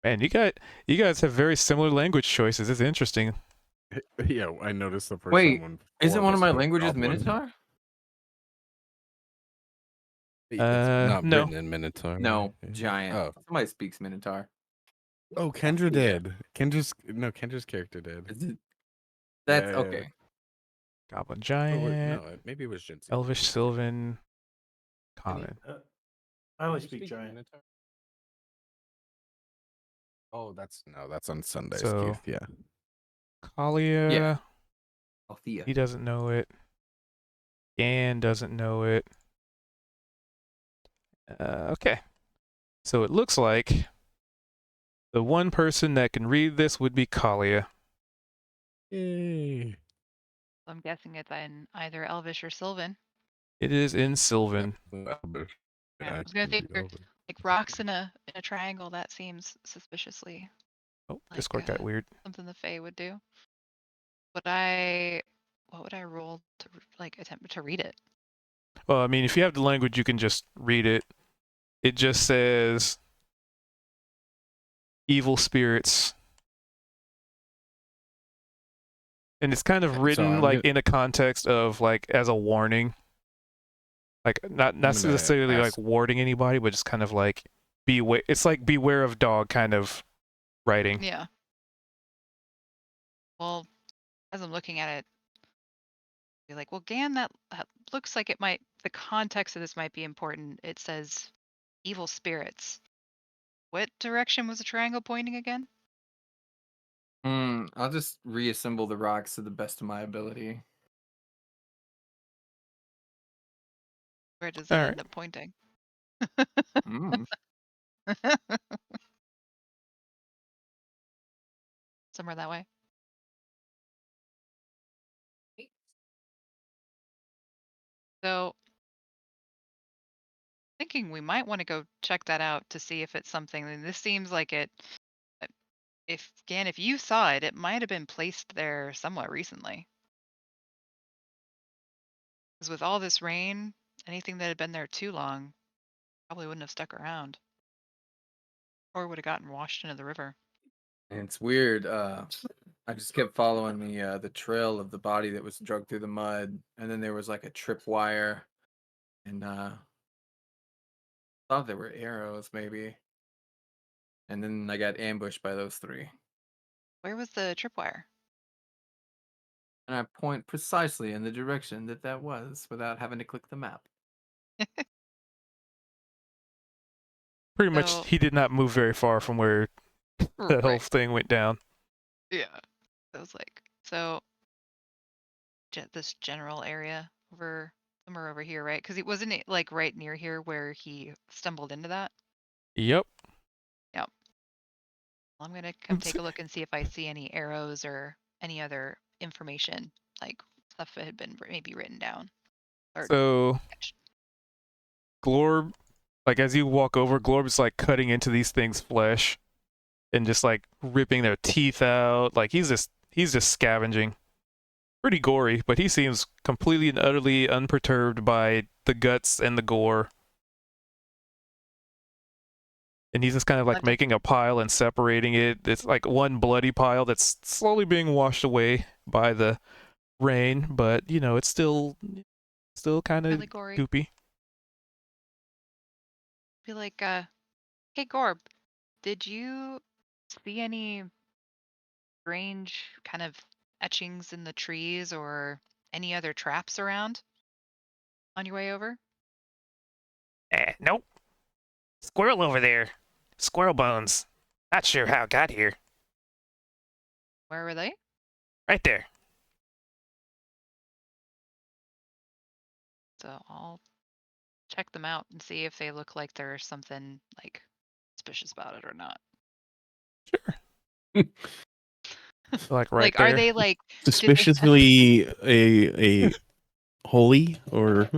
Man, you guys have very similar language choices. It's interesting. Yeah, I noticed the first Wait, time when Isn't four one of us my put languages Goblin. Minotaur? It's not no. written in Minotaur. No, right? giant. Oh, Somebody speaks Minotaur. Kendra Yeah. did. Kendra's character did. Is it? That's Yeah. okay. Goblin Oh, Giant, wait, no, maybe it was Jinx. Elvish Sylvan, Common. I only speak giant. Oh, that's on Sundays, So- Keith. Yeah. Kalia, Yeah. Althea. he doesn't know it. Dan doesn't know it. Okay. So it looks like the one person that can read this would be Kalia. Yay. I'm guessing it's in either Elvish or Sylvan. It is in Sylvan. Yeah, I was gonna think like rocks in a triangle. That seems suspiciously Oh, like, Discord got weird. something the Fae would do. What would I roll to like attempt to read it? Well, I mean, if you have the language, you can just read it. It just says evil spirits. And it's kind of Okay, so written I'm like gonna- in a context of like as a warning. Like not gonna necessarily ask- like warding anybody, but just kind of like beware. It's like beware of dog kind of writing. Yeah. Well, as I'm looking at it, be like, well, Gan, that looks like it might. The context of this might be important. It says evil spirits. What direction was the triangle pointing again? I'll just reassemble the rocks to the best of my ability. Where does it All end right. up pointing? Mm. somewhere that way. So thinking we might want to go check that out to see if it's something. And this seems like it. uh, if you saw it, it might have been placed there somewhat recently. Because with all this rain, anything that had been there too long probably wouldn't have stuck around, or would have gotten washed into the river. And it's weird. I just kept following the trail of the body that was dragged through the mud, and then there was like a tripwire, and thought there were arrows maybe, and then I got ambushed by those three. Where was the tripwire? And I point precisely in the direction that was without having to click the map. Pretty much, So he did not move very far from where that whole right, thing went down. yeah. I was like, so this general area over somewhere over here, right? Because it wasn't it like right near here where he stumbled into that. Yep. Yep. Well, I'm gonna come take a look and see if I see any arrows or any other information, like stuff that had been maybe written down. Or So, Glorb, like as you walk over, Glorb's like cutting into these things' flesh and just like ripping their teeth out. Like he's just scavenging. Pretty gory, but he seems completely and utterly unperturbed by the guts and the gore. And he's just kind of like making a pile and separating it. It's like one bloody pile that's slowly being washed away by the rain, but you know, it's still kind of really gory. goopy. Be like, hey Gorb, did you see any strange kind of etchings in the trees or any other traps around on your way over? Nope. Squirrel over there. Squirrel bones. Not sure how it got here. Where were they? Right there. So I'll check them out and see if they look like there's something like suspicious about it or not. Sure. Like right like, there. are they like Suspiciously a holy or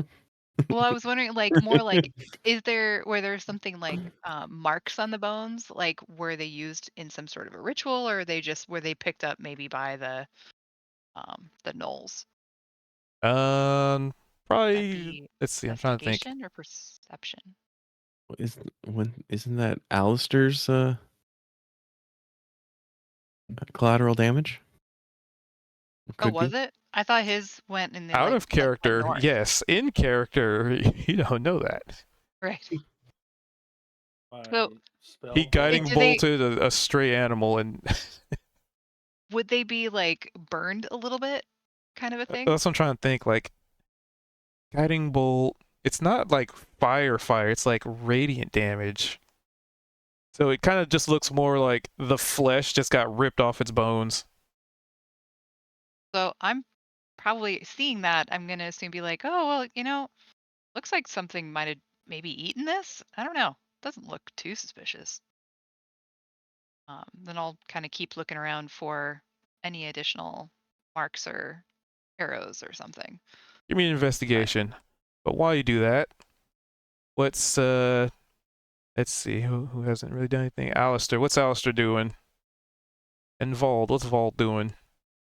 Well, I was wondering, like, more like, is there were there something like marks on the bones, like were they used in some sort of a ritual, or were they picked up maybe by the gnolls? Would that Probably. be Let's see. I'm trying to think. investigation or perception? isn't that Alistair's collateral damage? Oh, was it? I thought his went in the Out like of went character, north. yes. In character, you don't know that. Right. My So spell He guiding do they bolted a stray animal, and would they be like burned a little bit, kind of a thing? that's what I'm trying to think. Like guiding bolt, it's not like fire. It's like radiant damage. So it kind of just looks more like the flesh just got ripped off its bones. So I'm probably seeing that. I'm gonna assume be like, oh well, looks like something might have maybe eaten this. I don't know. Doesn't look too suspicious. Then I'll kind of keep looking around for any additional marks or arrows or something. Give me an investigation. But while you do that, let's see who hasn't really done anything. Alistair, what's Alistair doing? And Vald, what's Vald doing?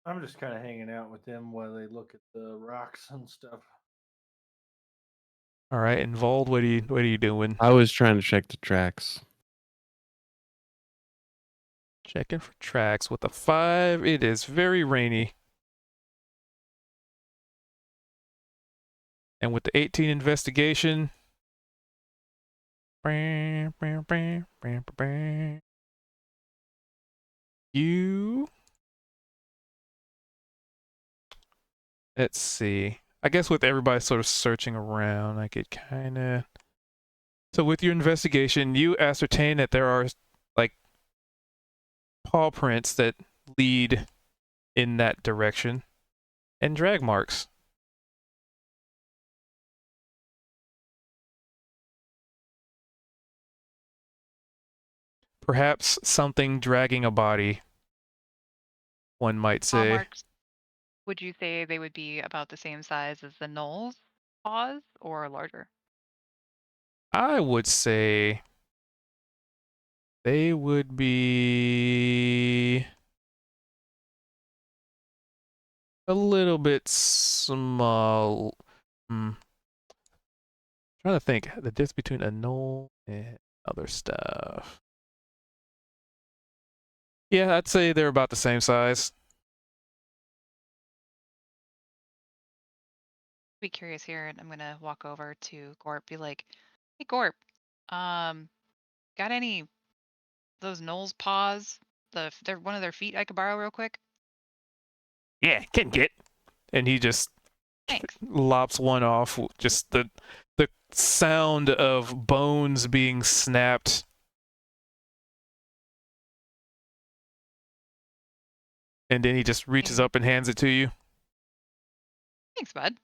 I'm just kind of hanging out with them while they look at the rocks and stuff. All right, and Vald, what are you doing? I was trying to check the tracks. Checking for tracks with a 5. It is very rainy. And with the 18 investigation, you, let's see. I guess with everybody sort of searching around, I could kind of. So with your investigation, you ascertain that there are like paw prints that lead in that direction and drag marks. Perhaps something dragging a body. one might Paw say. marks, would you say they would be about the same size as the Knoll's paws or larger? I would say they would be a little bit small. Trying to think the difference between a knoll and other stuff. Yeah, I'd say they're about the same size. Be curious here, and I'm gonna walk over to Gorp, be like, "Hey, Gorp, um, got any of those Knoll's paws? They're one of their feet I could borrow real quick. Yeah, can get. And he just Thanks." lops one off. Just the sound of bones being snapped. And then he just reaches up and hands it to you. Thanks, bud.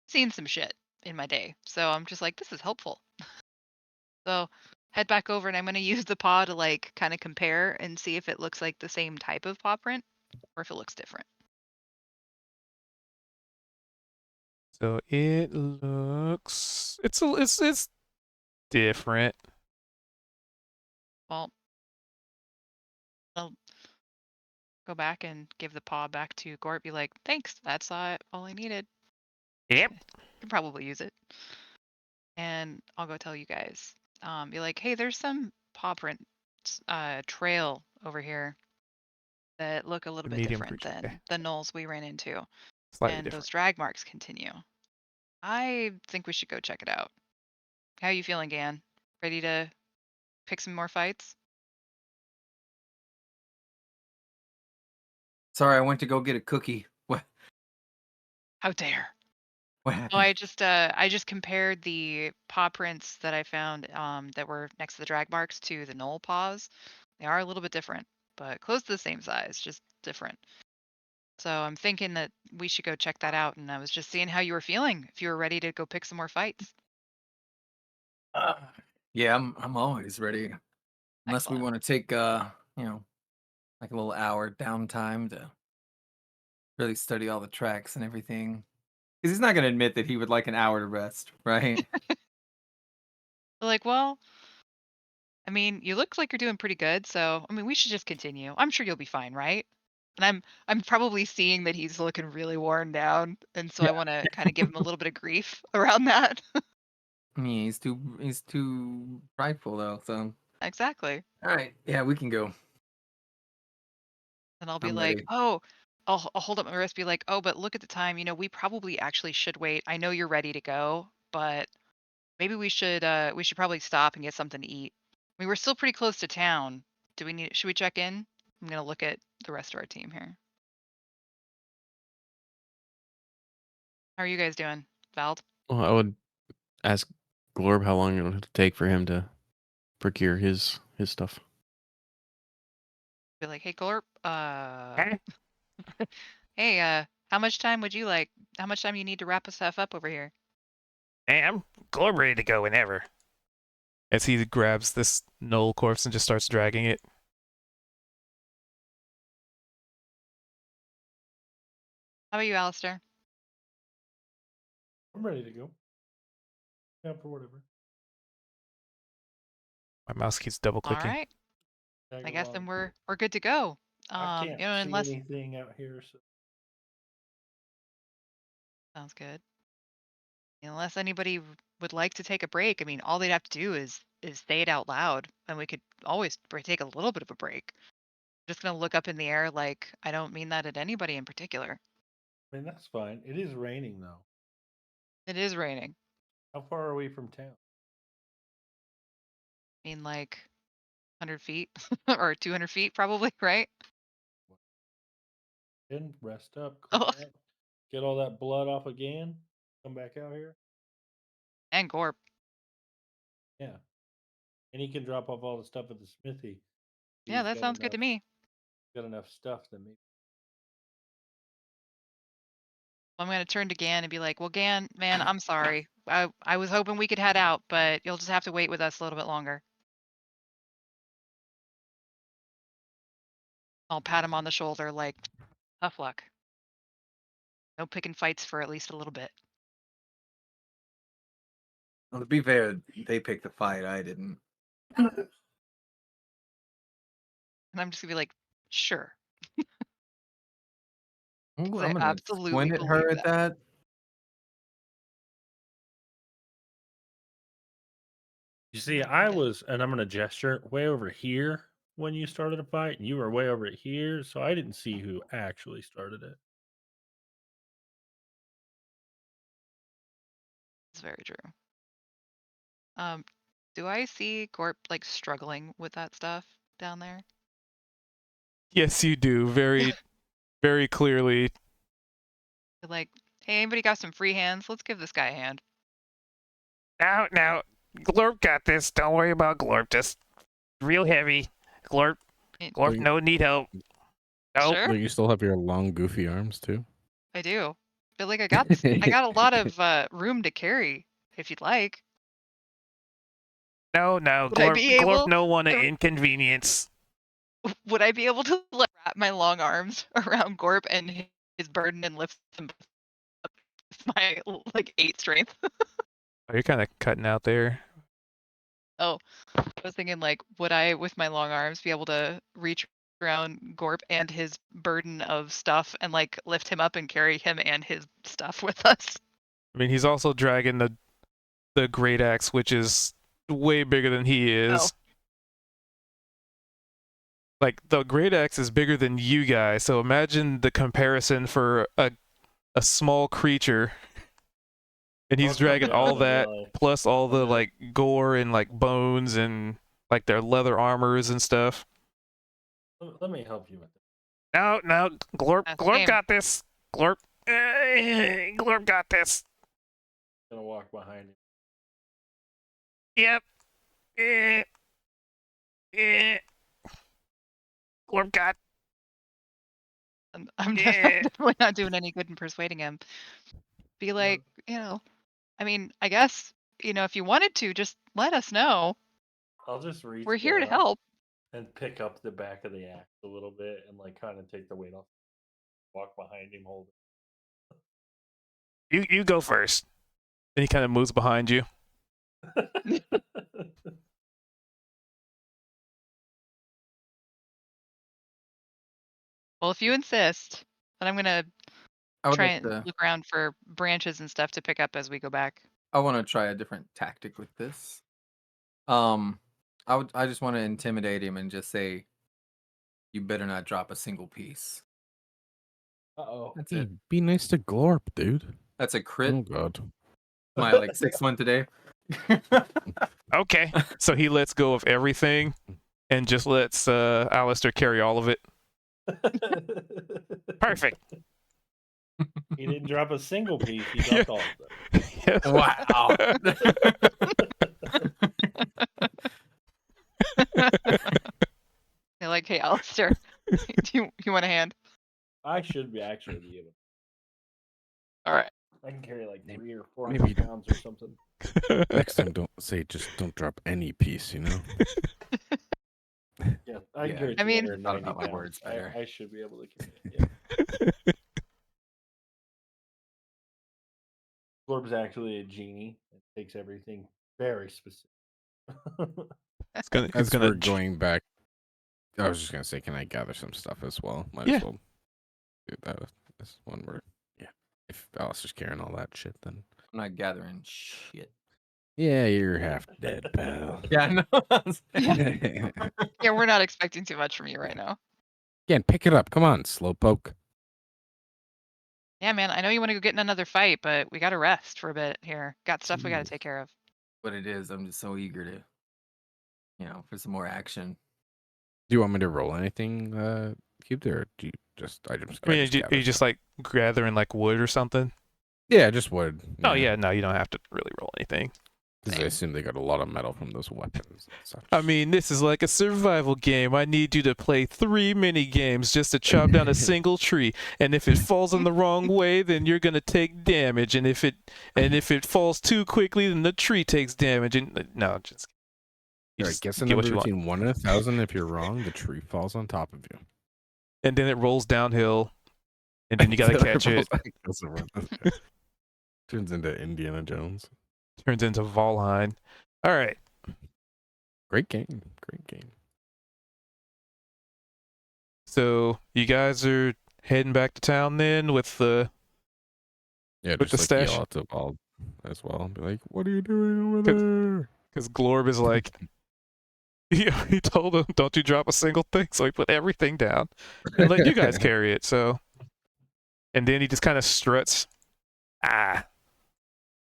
Seen some shit in my day, so I'm just like, this is helpful. So head back over, and I'm gonna use the paw to like kind of compare and see if it looks like the same type of paw print or if it looks different. So it looks it's different. Well, I'll go back and give the paw back to Gorp. Be like, thanks. That's all I needed. Yep. Can probably use it. And I'll go tell you guys. Be like, hey, there's some paw print trail over here that look a little bit Medium different creature. Okay. than the knolls we ran into. Slightly And different. those drag marks continue. I think we should go check it out. How you feeling, Gan? Ready to pick some more fights? Sorry, I went to go get a cookie. How dare! What No, happened? I just compared the paw prints that I found that were next to the drag marks to the knoll paws. They are a little bit different, but close to the same size, just different. So I'm thinking that we should go check that out. And I was just seeing how you were feeling, if you were ready to go pick some more fights. Uh, yeah, I'm always ready. Unless we Excellent. want to take like a little hour downtime to really study all the tracks and everything. Because he's not gonna admit that he would like an hour to rest, right? Like, well, I mean, you look like you're doing pretty good, so I mean, we should just continue. I'm sure you'll be fine, right? And I'm probably seeing that he's looking really worn down, and so I want to kind of give him a little bit of grief around that. Yeah, he's too prideful though. So Exactly. all right, yeah, we can go. And I'll be I'm like, ready. "Oh, I'll hold up my wrist, be like, "Oh, but look at the time. You know, we probably actually should wait. I know you're ready to go, but maybe we should probably stop and get something to eat. I mean, we're still pretty close to town. Should we check in? I'm gonna look at the rest of our team here. How are you guys doing, Vald? Well, I would ask Glorb how long it would take for him to procure his stuff. Be like, hey, Gorp, Huh? hey, how much time would you like? How much time you need to wrap us stuff up over here? Hey, I'm glad ready to go whenever. As he grabs this knoll corpse and just starts dragging it. How about you, Alistair? I'm ready to go. Yeah, for whatever. My mouse keeps double All clicking. right. Tag I guess then along. we're good to go. I can't You know, see unless anything out here. So. sounds good. Unless anybody would like to take a break, I mean, all they'd have to do is say it out loud, and we could always take a little bit of a break. I'm just gonna look up in the air like I don't mean that at anybody in particular. I mean, that's fine. It is raining though. It is raining. How far are we from town? I mean, like 100 feet or 200 feet, probably, right? Then rest up, cool Oh, out, get all that blood off again. Come back out here. and Gorp. Yeah, and he can drop off all the stuff at the smithy. Yeah, He's that sounds good to me. got enough stuff to maybe. I'm gonna turn to Gan and be like, "Well, Gan, man, I'm sorry. I was hoping we could head out, but you'll just have to wait with us a little bit longer." I'll pat him on the shoulder like, tough luck. No picking fights for at least a little bit. Well, to be fair, they picked the fight. I didn't. And I'm just gonna be like, sure. I'm 'Cause I gonna absolutely squint at her believe at that. that. You see, I was, and I'm gonna gesture way over here when you started a fight, and you were way over here, so I didn't see who actually started it. It's very true. Do I see Gorp like struggling with that stuff down there? Yes, you do. Very, very clearly. Like, hey, anybody got some free hands? Let's give this guy a hand. Now, Glorp got this. Don't worry about Glorp. Just real heavy. Glorp, Like- no need help. Nope. Sure, Like, you still have your long, goofy arms too. I do. But like, I got a lot of room to carry if you'd like. No, Would I Glorp, be able no one to- inconvenience. Would I be able to like, wrap my long arms around Gorp and his burden and lift him up with my like 8 strength? Oh, you're kind of cutting out there. I was thinking like, would I, with my long arms, be able to reach around Gorp and his burden of stuff and like lift him up and carry him and his stuff with us? I mean, he's also dragging the great axe, which is way bigger than he is. Oh. Like, the great axe is bigger than you guys, so imagine the comparison for a small creature. And he's Most dragging of them all that, really. plus all the Yeah. like gore and like bones and like their leather armors and stuff. Let me help you with it. No, Glorp, That's Glorp game. got this. Glorp, Glorp got this. I'm gonna walk behind you. Yep. Glorp got. I'm Yeah. definitely not doing any good in persuading him. Be like, I mean, I guess, if you wanted to, just let us know. I'll just reach. We're here to down help. and pick up the back of the axe a little bit and like kind of take the weight off. Walk behind him, hold You go first. Then he kind of moves behind you. it. Well, if you insist, then I'm gonna I would try like and to. look around for branches and stuff to pick up as we go back. I want to try a different tactic with this. I just want to intimidate him and just say, "You better not drop a single piece." Uh-oh. That's Hey, it. be nice to Glorp, dude. That's a crit. Oh god. My like 6-1 today. Okay. So he lets go of everything and just lets Alistair carry all of it. Perfect. He didn't drop a single piece. He dropped all of them. Yes. Wow. They're like, hey, Alistair, do you want a hand? I should be actually be able. All right. I can carry like Maybe- 300 or maybe 400 pounds or something. Next time, don't drop any piece. You know. Yeah, I can Yeah, carry. I mean- 390 Thought about my pounds. words better. I should be able to carry it. Yeah. Glorb's actually a genie. It takes everything very specific. It's gonna, he's As gonna we're going back, I was just gonna say, can I gather some stuff as well? Might Yeah. as well do that. This one where, yeah. If Alistair's carrying all that shit, then I'm not gathering shit. yeah, you're half dead, pal. Yeah, no. Yeah, we're not expecting too much from you right now. Again, pick it up. Come on, slowpoke. Yeah, man, I know you want to go get in another fight, but we got to rest for a bit here. Got stuff we got Jeez. to take care of. What it is, I'm just so eager to, for some more action. Do you want me to roll anything, Cubed, or do you just I mean, are you just like gathering like wood or something? Yeah, just wood. Oh yeah, no, you don't have to really roll anything. Because I assume they got a lot of metal from those weapons and such. I mean, this is like a survival game. I need you to play 3 mini games just to chop down a single tree. And if it falls in the wrong way, then you're gonna take damage. And if it falls too quickly, then the tree takes damage. And no, just you All right, just guess a get what number you want. between 1 and 1,000. If you're wrong, the tree falls on top of you. and then it rolls downhill, and then you gotta catch it. Turns into Indiana Jones. Turns into Valheim. All right. Great game. Great game. So you guys are heading back to town then with the Yeah, With just the like stash? yell out to Bald as well and be like, "What are you doing over there?" because Glorb is like, he told him, "Don't you drop a single thing." So he put everything down and let you guys carry it. So, and then he just kind of struts. Ah,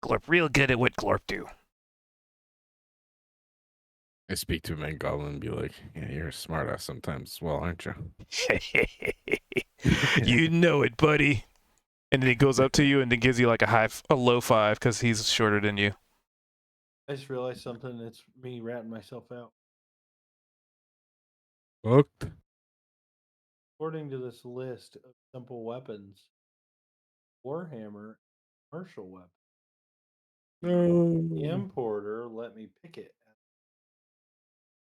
Glorp real good at what Glorp do. I speak to him in Goblin and be like, "Yeah, you're a smartass sometimes as well, aren't you?" You know it, buddy. And then he goes up to you and then gives you like a low five because he's shorter than you. I just realized something. It's me ratting myself out. Hooked. According to this list of simple weapons, Warhammer, commercial weapon. The No. importer let me pick it.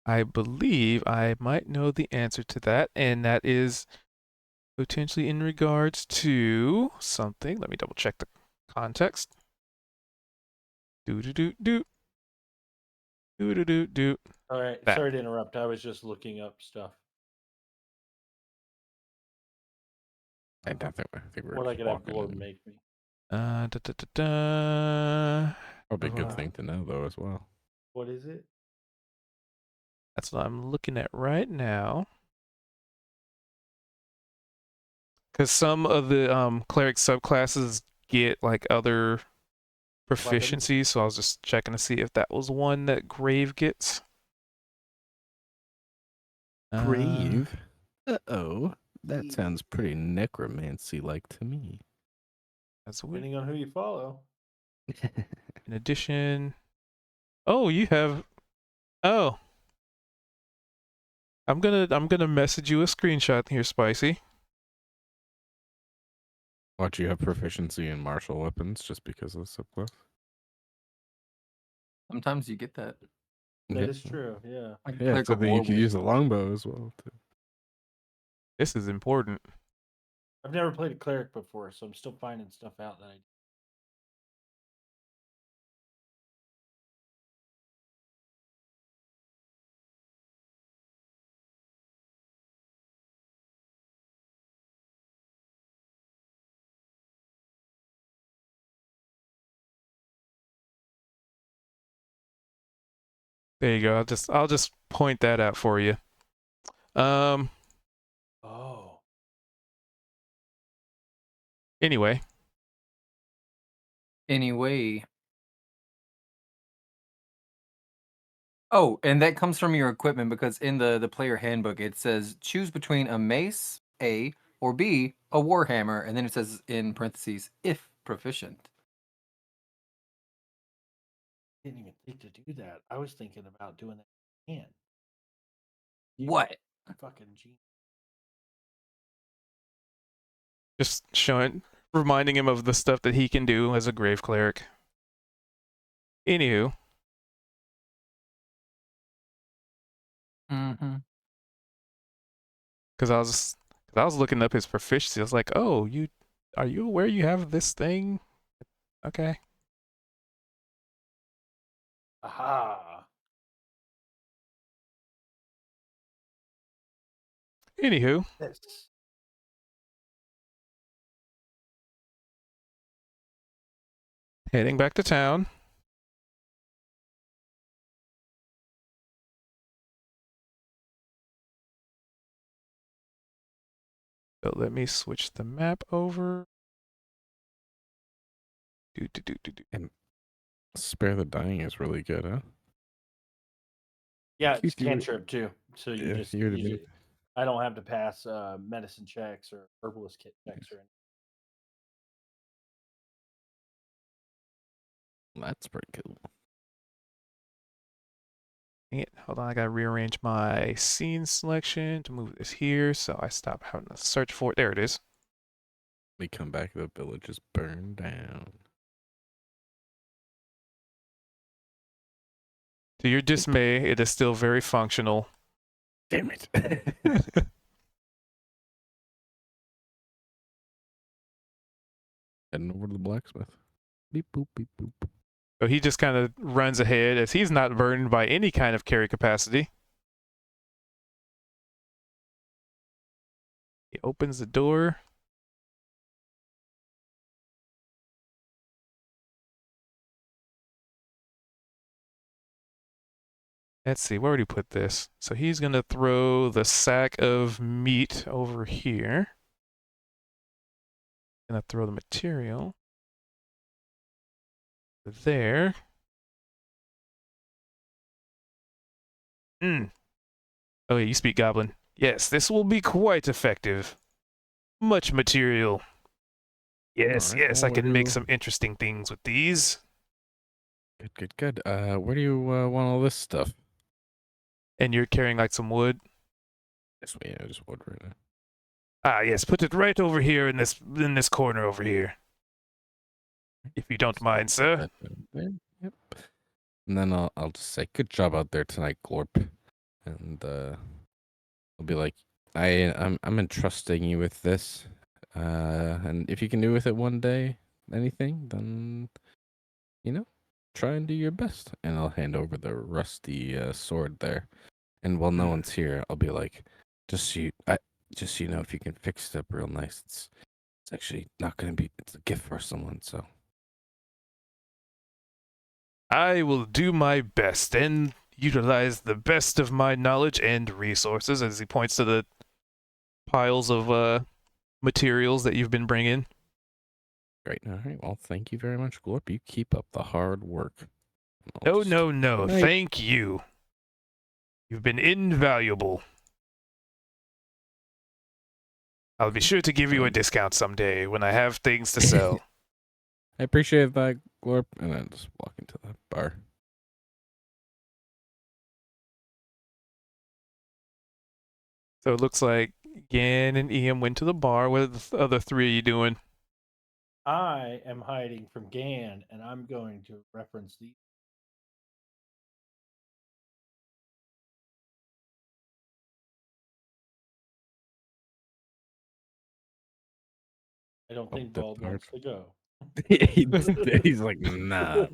I believe I might know the answer to that, and that is potentially in regards to something. Let me double check the context. Do do do do. Do do do do. All right, That. sorry to interrupt. I was just looking up stuff. I think we're What I just could have walking Glorb in. make me. Da, da, da, da. Probably a good Wow. thing to know though as well. What is it? That's what I'm looking at right now. Because some of the cleric subclasses get like other proficiencies, so I was just checking to see if that was one that Grave gets. Grave. Uh-oh. That sounds pretty necromancy-like to me. That's weird. Depending on who you follow. In addition, oh, you have. Oh, I'm gonna message you a screenshot here, Spicy. Watch, you have proficiency in martial weapons just because of the subclass. Sometimes you get that. That is true, yeah. Like Yeah, Cleric so of then you War can was- use the longbow as well. Too. This is important. I've never played a cleric before, so I'm still finding stuff out that I. There you go. I'll just point that out for you. Oh. Anyway, Anyway. Oh, and that comes from your equipment because in the player handbook it says choose between a mace, A, or B, a warhammer, and then it says in parentheses if proficient. Didn't even think to do that. I was thinking about doing that in hand. What? Fucking genius. just reminding him of the stuff that he can do as a grave cleric. Anywho, Mm-hmm. because I was looking up his proficiency. I was like, oh, are you aware you have this thing? Okay. Aha. Anywho, Yes. heading back to town. So let me switch the map over. And Spare the Dying is really good, huh? Yeah, it's Keith, you were- cantrip too. So you Yeah, just you were use the- it. I don't have to pass medicine checks or herbalist kit checks or anything. That's pretty cool. Dang it. Hold on, I gotta rearrange my scene selection to move this here so I stop having to search for it. There it is. We come back, the village is burned down. To your dismay, it is still very functional. Damn it. Heading over to the blacksmith. Beep boop beep boop. So he just kind of runs ahead as he's not burdened by any kind of carry capacity. He opens the door. Let's see, where would he put this? So he's going to throw the sack of meat over here. Going to throw the material there. Oh, yeah, you speak Goblin. Yes, this will be quite effective. Much material. Yes, Alright, yes, well, I can make where some interesting things with these. Good. Where do you want all this stuff? And you're carrying like some wood. This way, I just wood right now. Ah, yes, put it right over here in this corner over here. If you don't mind, sir. That down there. Yep. And then I'll just say, good job out there tonight, Glorp. And I'll be like, I'm entrusting you with this. And if you can do with it one day, anything, then try and do your best. And I'll hand over the rusty sword there. And while no one's here, I'll be like, just so you know, if you can fix it up real nice, it's actually not gonna be. It's a gift for someone. So I will do my best and utilize the best of my knowledge and resources as he points to the piles of materials that you've been bringing. great. All right. Well, thank you very much, Glorp. You keep up the hard work. No, no. Good night. Thank you. You've been invaluable. I'll be sure to give you a discount someday when I have things to sell. I appreciate that, Glorp. And then just walk into the bar. So it looks like Gan and Ian went to the bar. What are the other three of you doing? I am hiding from Gan, and I'm going to reference the. I don't think the Bald third. wants to go. He's like, nah.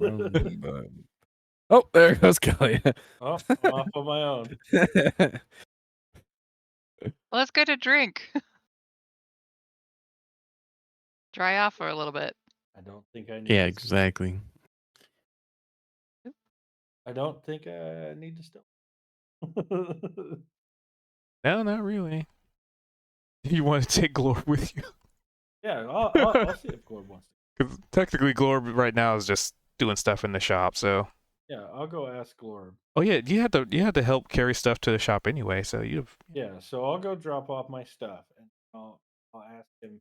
Oh, there goes Kelly. Oh, I'm off on my own. Let's get a drink. Dry off for a little bit. I don't think I need. Yeah, to exactly. I don't think I need to still. No, not really. You want to take Glorb with you? Yeah, I'll see if Gord wants to. Because technically Glorb right now is just doing stuff in the shop, so... Yeah, I'll go ask Glorb. Oh yeah, you had to help carry stuff to the shop anyway, so you've... Yeah, so I'll go drop off my stuff, and I'll ask him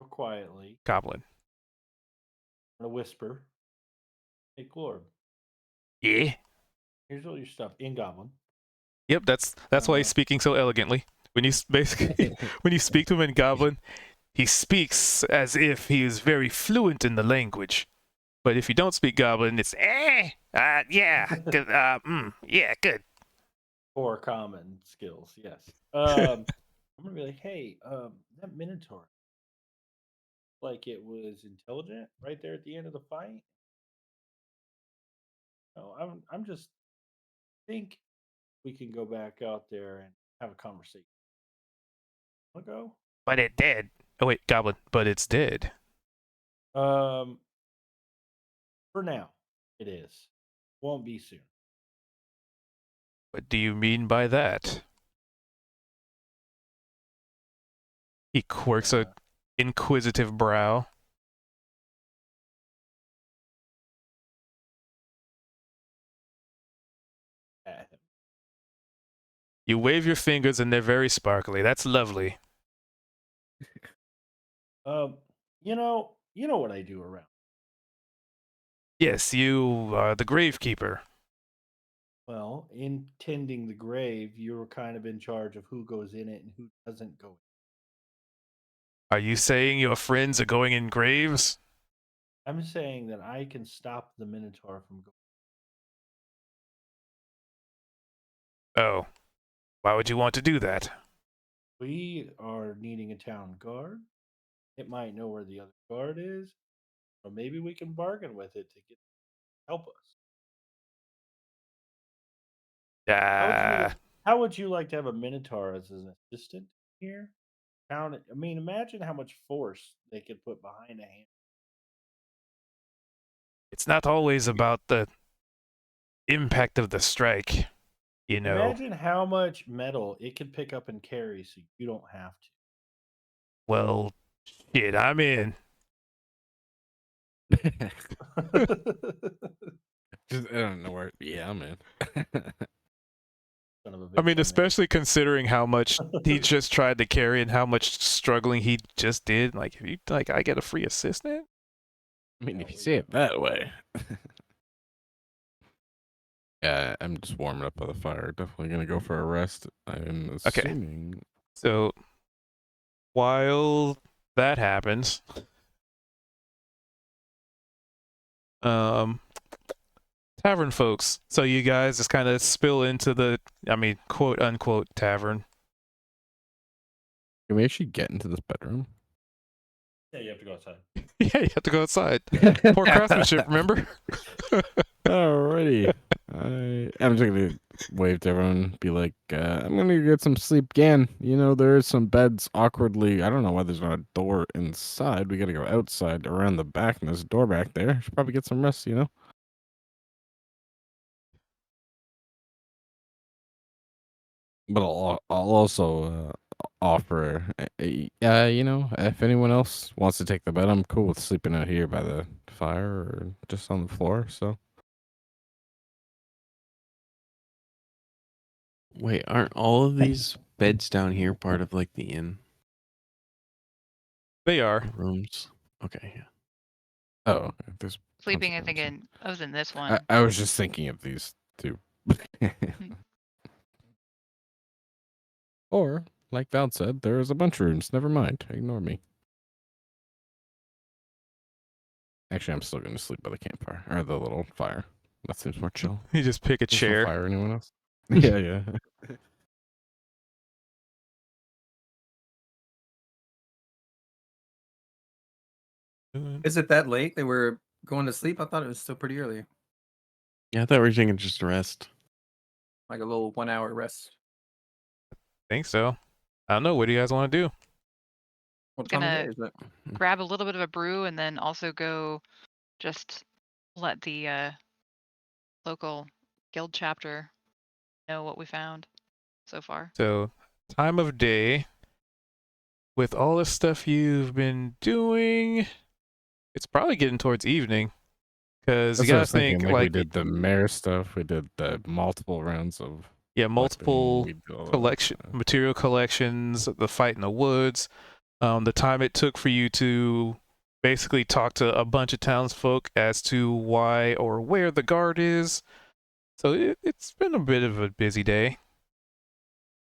quietly, Goblin. in a whisper. Hey, Glorb, Yeah? here's all your stuff in Goblin. Yep, that's why he's speaking so elegantly. When you basically when you speak to him in Goblin, he speaks as if he is very fluent in the language. But if you don't speak Goblin, it's yeah, good, yeah, good. 4 common skills, yes. I'm gonna be like, hey, that Minotaur, like it was intelligent right there at the end of the fight. No, I'm just think we can go back out there and have a conversation. Wanna go? But it did. Oh wait, Goblin, but it's dead. For now, it is. Won't be soon. What do you mean by that? He quirks a inquisitive brow. At him. You wave your fingers and they're very sparkly. That's lovely. You know what I do around. Yes, you are the gravekeeper. Well, in tending the grave, you're kind of in charge of who goes in it and who doesn't go. Are you saying your friends are going in graves? I'm saying that I can stop the Minotaur from going. Oh. Why would you want to do that? We are needing a town guard. It might know where the other guard is, or maybe we can bargain with it to get help us. Ah, How would you like to have a Minotaur as an assistant here? I mean, imagine how much force they could put behind a hand. it's not always about the impact of the strike, you know. Imagine how much metal it could pick up and carry, so you don't have Well, shit, I'm in. to. Just, I don't know where. Yeah, man. Son of a I bitch, mean, I'm in. especially considering how much he just tried to carry and how much struggling he just did. Like, if you like, I get a free assistant. I mean, Yeah, if you we say it got that way. Yeah, I'm just warming up by the fire. Definitely gonna go for a rest. I'm Okay. assuming. So while that happens, um, tavern folks. So you guys just kind of spill into the, I mean, quote unquote tavern. Can we actually get into this bedroom? Yeah, you have to go outside. Yeah, you have to go outside. Poor craftsmanship, remember? Alrighty. I'm just gonna wave to everyone, be like, I'm gonna get some sleep again. You know, there is some beds awkwardly. I don't know why there's not a door inside. We gotta go outside around the back, and there's a door back there. Should probably get some rest, you know? But I'll also offer, you know, if anyone else wants to take the bed, I'm cool with sleeping out here by the fire or just on the floor. So Wait, aren't all of these beds down here part of like the inn They are. rooms? Okay, yeah. oh, there's Sleeping, I think consequences. I was in this one. I was just thinking of these two. Or, like Val said, there's a bunch of rooms. Never mind. Ignore me. Actually, I'm still going to sleep by the campfire or the little fire. That seems more chill. You just pick a There's no chair. fire. Anyone else? Yeah, yeah. Is it that late? They were going to sleep? I thought it was still pretty early. Yeah, I thought we were taking just a rest. Like a little 1 hour rest. Think so. I don't know. What do you guys want to do? What time of Gonna day is it? grab a little bit of a brew and then also go just let the local guild chapter know what we found so far. So, time of day. With all the stuff you've been doing, it's probably getting towards evening. Because you That's what I gotta was thinking. think, Like, we like, did the mayor stuff. We did the multiple rounds of yeah, collecting, multiple we did all that, collection material collections, the fight in the woods, the time it took for you to basically talk to a bunch of townsfolk as to why or where the guard is. So it's been a bit of a busy day.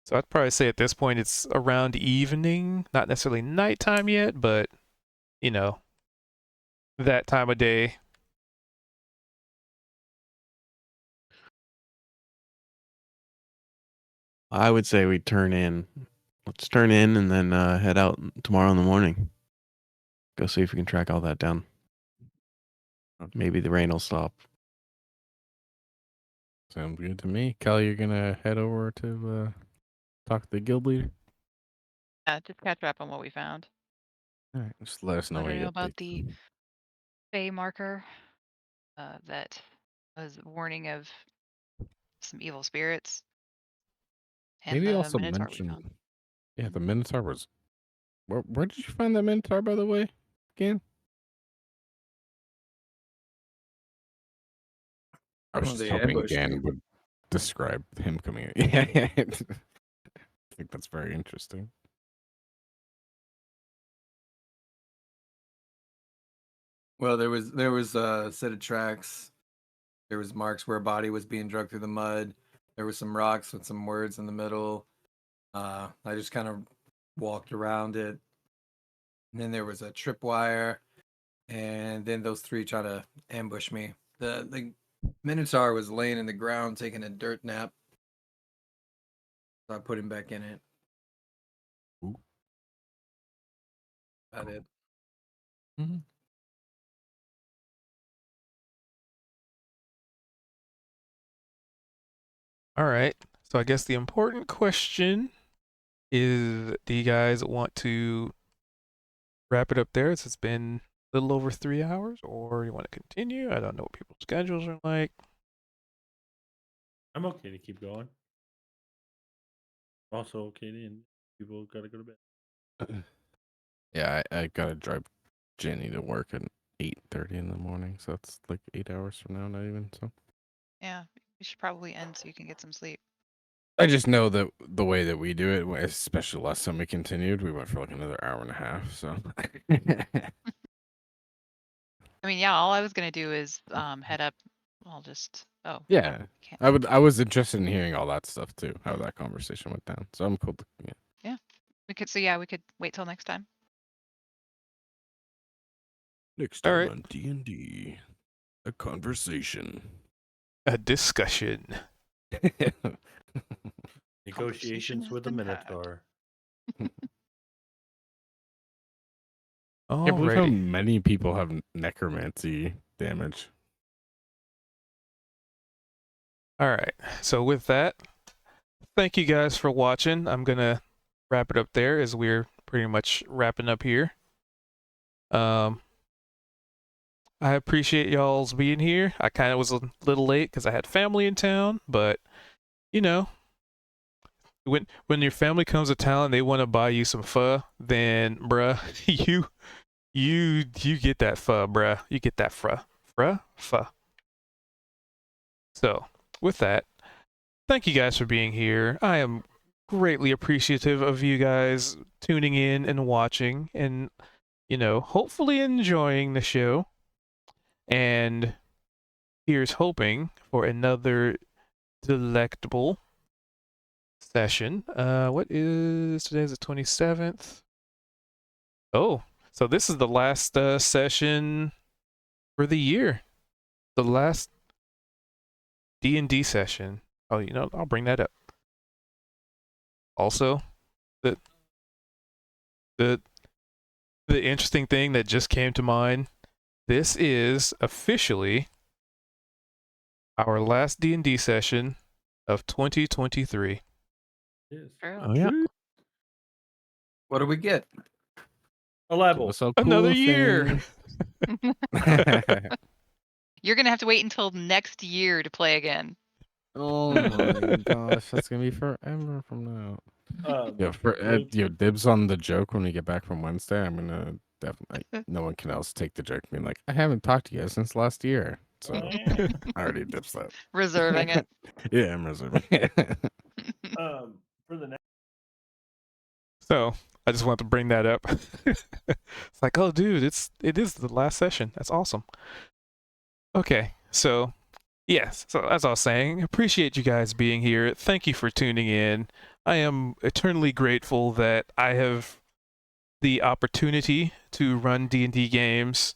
So I'd probably say at this point it's around evening, not necessarily nighttime yet, but you know, that time of day. I would say we turn in. Let's turn in and then head out tomorrow in the morning. Go see if we can track all that down. Maybe the rain will stop. Sounds good to me. Kelly, you're going to head over to talk to the guild leader? Yeah, just catch up on what we found. All right. Just let us know Let her any know about the updates. Fey marker that was warning of some evil spirits. And Maybe the also Minotaur we mention, found. yeah, the Minotaur was. Where did you find that Minotaur, by the way? Again? I was Oh, just they hoping ambushed me. Gan would describe him coming in. Yeah, I think that's very interesting. Well, there was a set of tracks. There was marks where a body was being dragged through the mud. There was some rocks with some words in the middle. I just kind of walked around it. And then there was a tripwire, and then those three tried to ambush me. The Minotaur was laying in the ground taking a dirt nap. So I put him back in it. About it. All right. So I guess the important question is, do you guys want to wrap it up there? It's been a little over 3 hours, or you want to continue? I don't know what people's schedules are like. I'm okay to keep going. Also okay to end. People gotta go to bed. Yeah, I gotta drive Jenny to work at 8:30 in the morning, so it's like 8 hours from now, not even. So Yeah, you should probably end so you can get some sleep. I just know that the way that we do it, especially last time we continued, we went for like another hour and a half. So I mean, yeah, all I was gonna do is head up. I'll just yeah, can't. I was interested in hearing all that stuff too, how Mhm. that conversation went down. So I'm cool. Yeah. We could wait till next time. Next All time right. on D&D, a conversation. A discussion. Negotiations has with the been had. Minotaur. Can't believe how Alrighty. many people have necromancy damage. All right. So with that, thank you guys for watching. I'm gonna wrap it up there as we're pretty much wrapping up here. I appreciate y'all's being here. I kind of was a little late because I had family in town, but you know, when your family comes to town and they want to buy you some pho, then bruh, you get that pho, bruh. You get that pho. So with that, thank you guys for being here. I am greatly appreciative of you guys tuning in and watching and, hopefully enjoying the show. And here's hoping for another delectable session. What is today's the 27th? Oh, so this is the last session for the year. The last D&D session. Oh, I'll bring that up. Also, the the the interesting thing that just came to mind, this is officially our last D&D session of 2023. Yes. True. Oh yeah. What do we get? A Give level. us a Another cool year. thing. You're gonna have to wait until next year to play again. Oh my gosh, that's gonna be forever from now. Yeah, Luke, dibs on the joke when we get back from Wednesday. I'm gonna definitely. No one can else take the joke. Being like, I haven't talked to you guys since last year, so I already dips that. Reserving it. Yeah, I'm reserving. for the next. So I just wanted to bring that up. It's like, oh, dude, it is the last session. That's awesome. Okay, so yes, so as I was saying, appreciate you guys being here. Thank you for tuning in. I am eternally grateful that I have the opportunity to run D&D games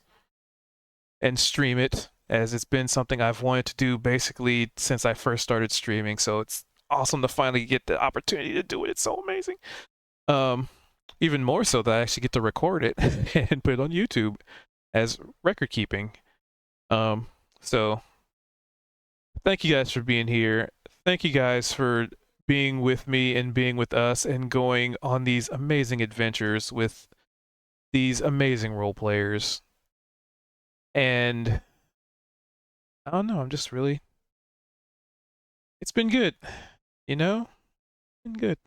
and stream it, as it's been something I've wanted to do basically since I first started streaming. So it's awesome to finally get the opportunity to do it. It's so amazing. Even more so that I actually get to record it and put it on YouTube as record keeping. So thank you guys for being here. Thank you guys for being with me and being with us and going on these amazing adventures with these amazing role players. And I don't know, it's been good. Been good.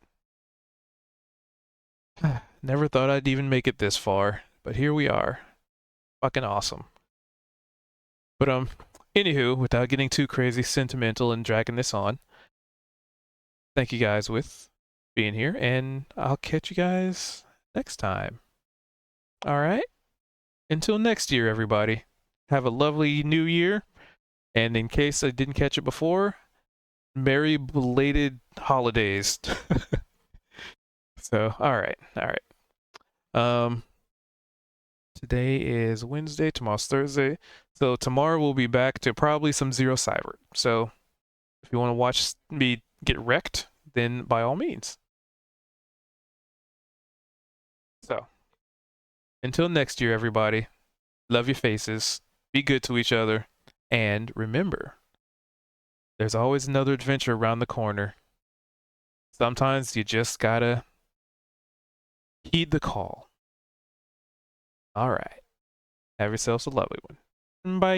Never thought I'd even make it this far, but here we are. Fucking awesome. But anywho, without getting too crazy sentimental and dragging this on, thank you guys with being here, and I'll catch you guys next time. All right? Until next year, everybody. Have a lovely new year, and in case I didn't catch it before, merry belated holidays. So, all right. Today is Wednesday, tomorrow's Thursday. So tomorrow we'll be back to probably some Zero Cyber. So if you want to watch me get wrecked, then by all means. So Until next year, everybody, love your faces, be good to each other, and remember, there's always another adventure around the corner. Sometimes you just gotta heed the call. All right. Have yourselves a lovely one. Bye.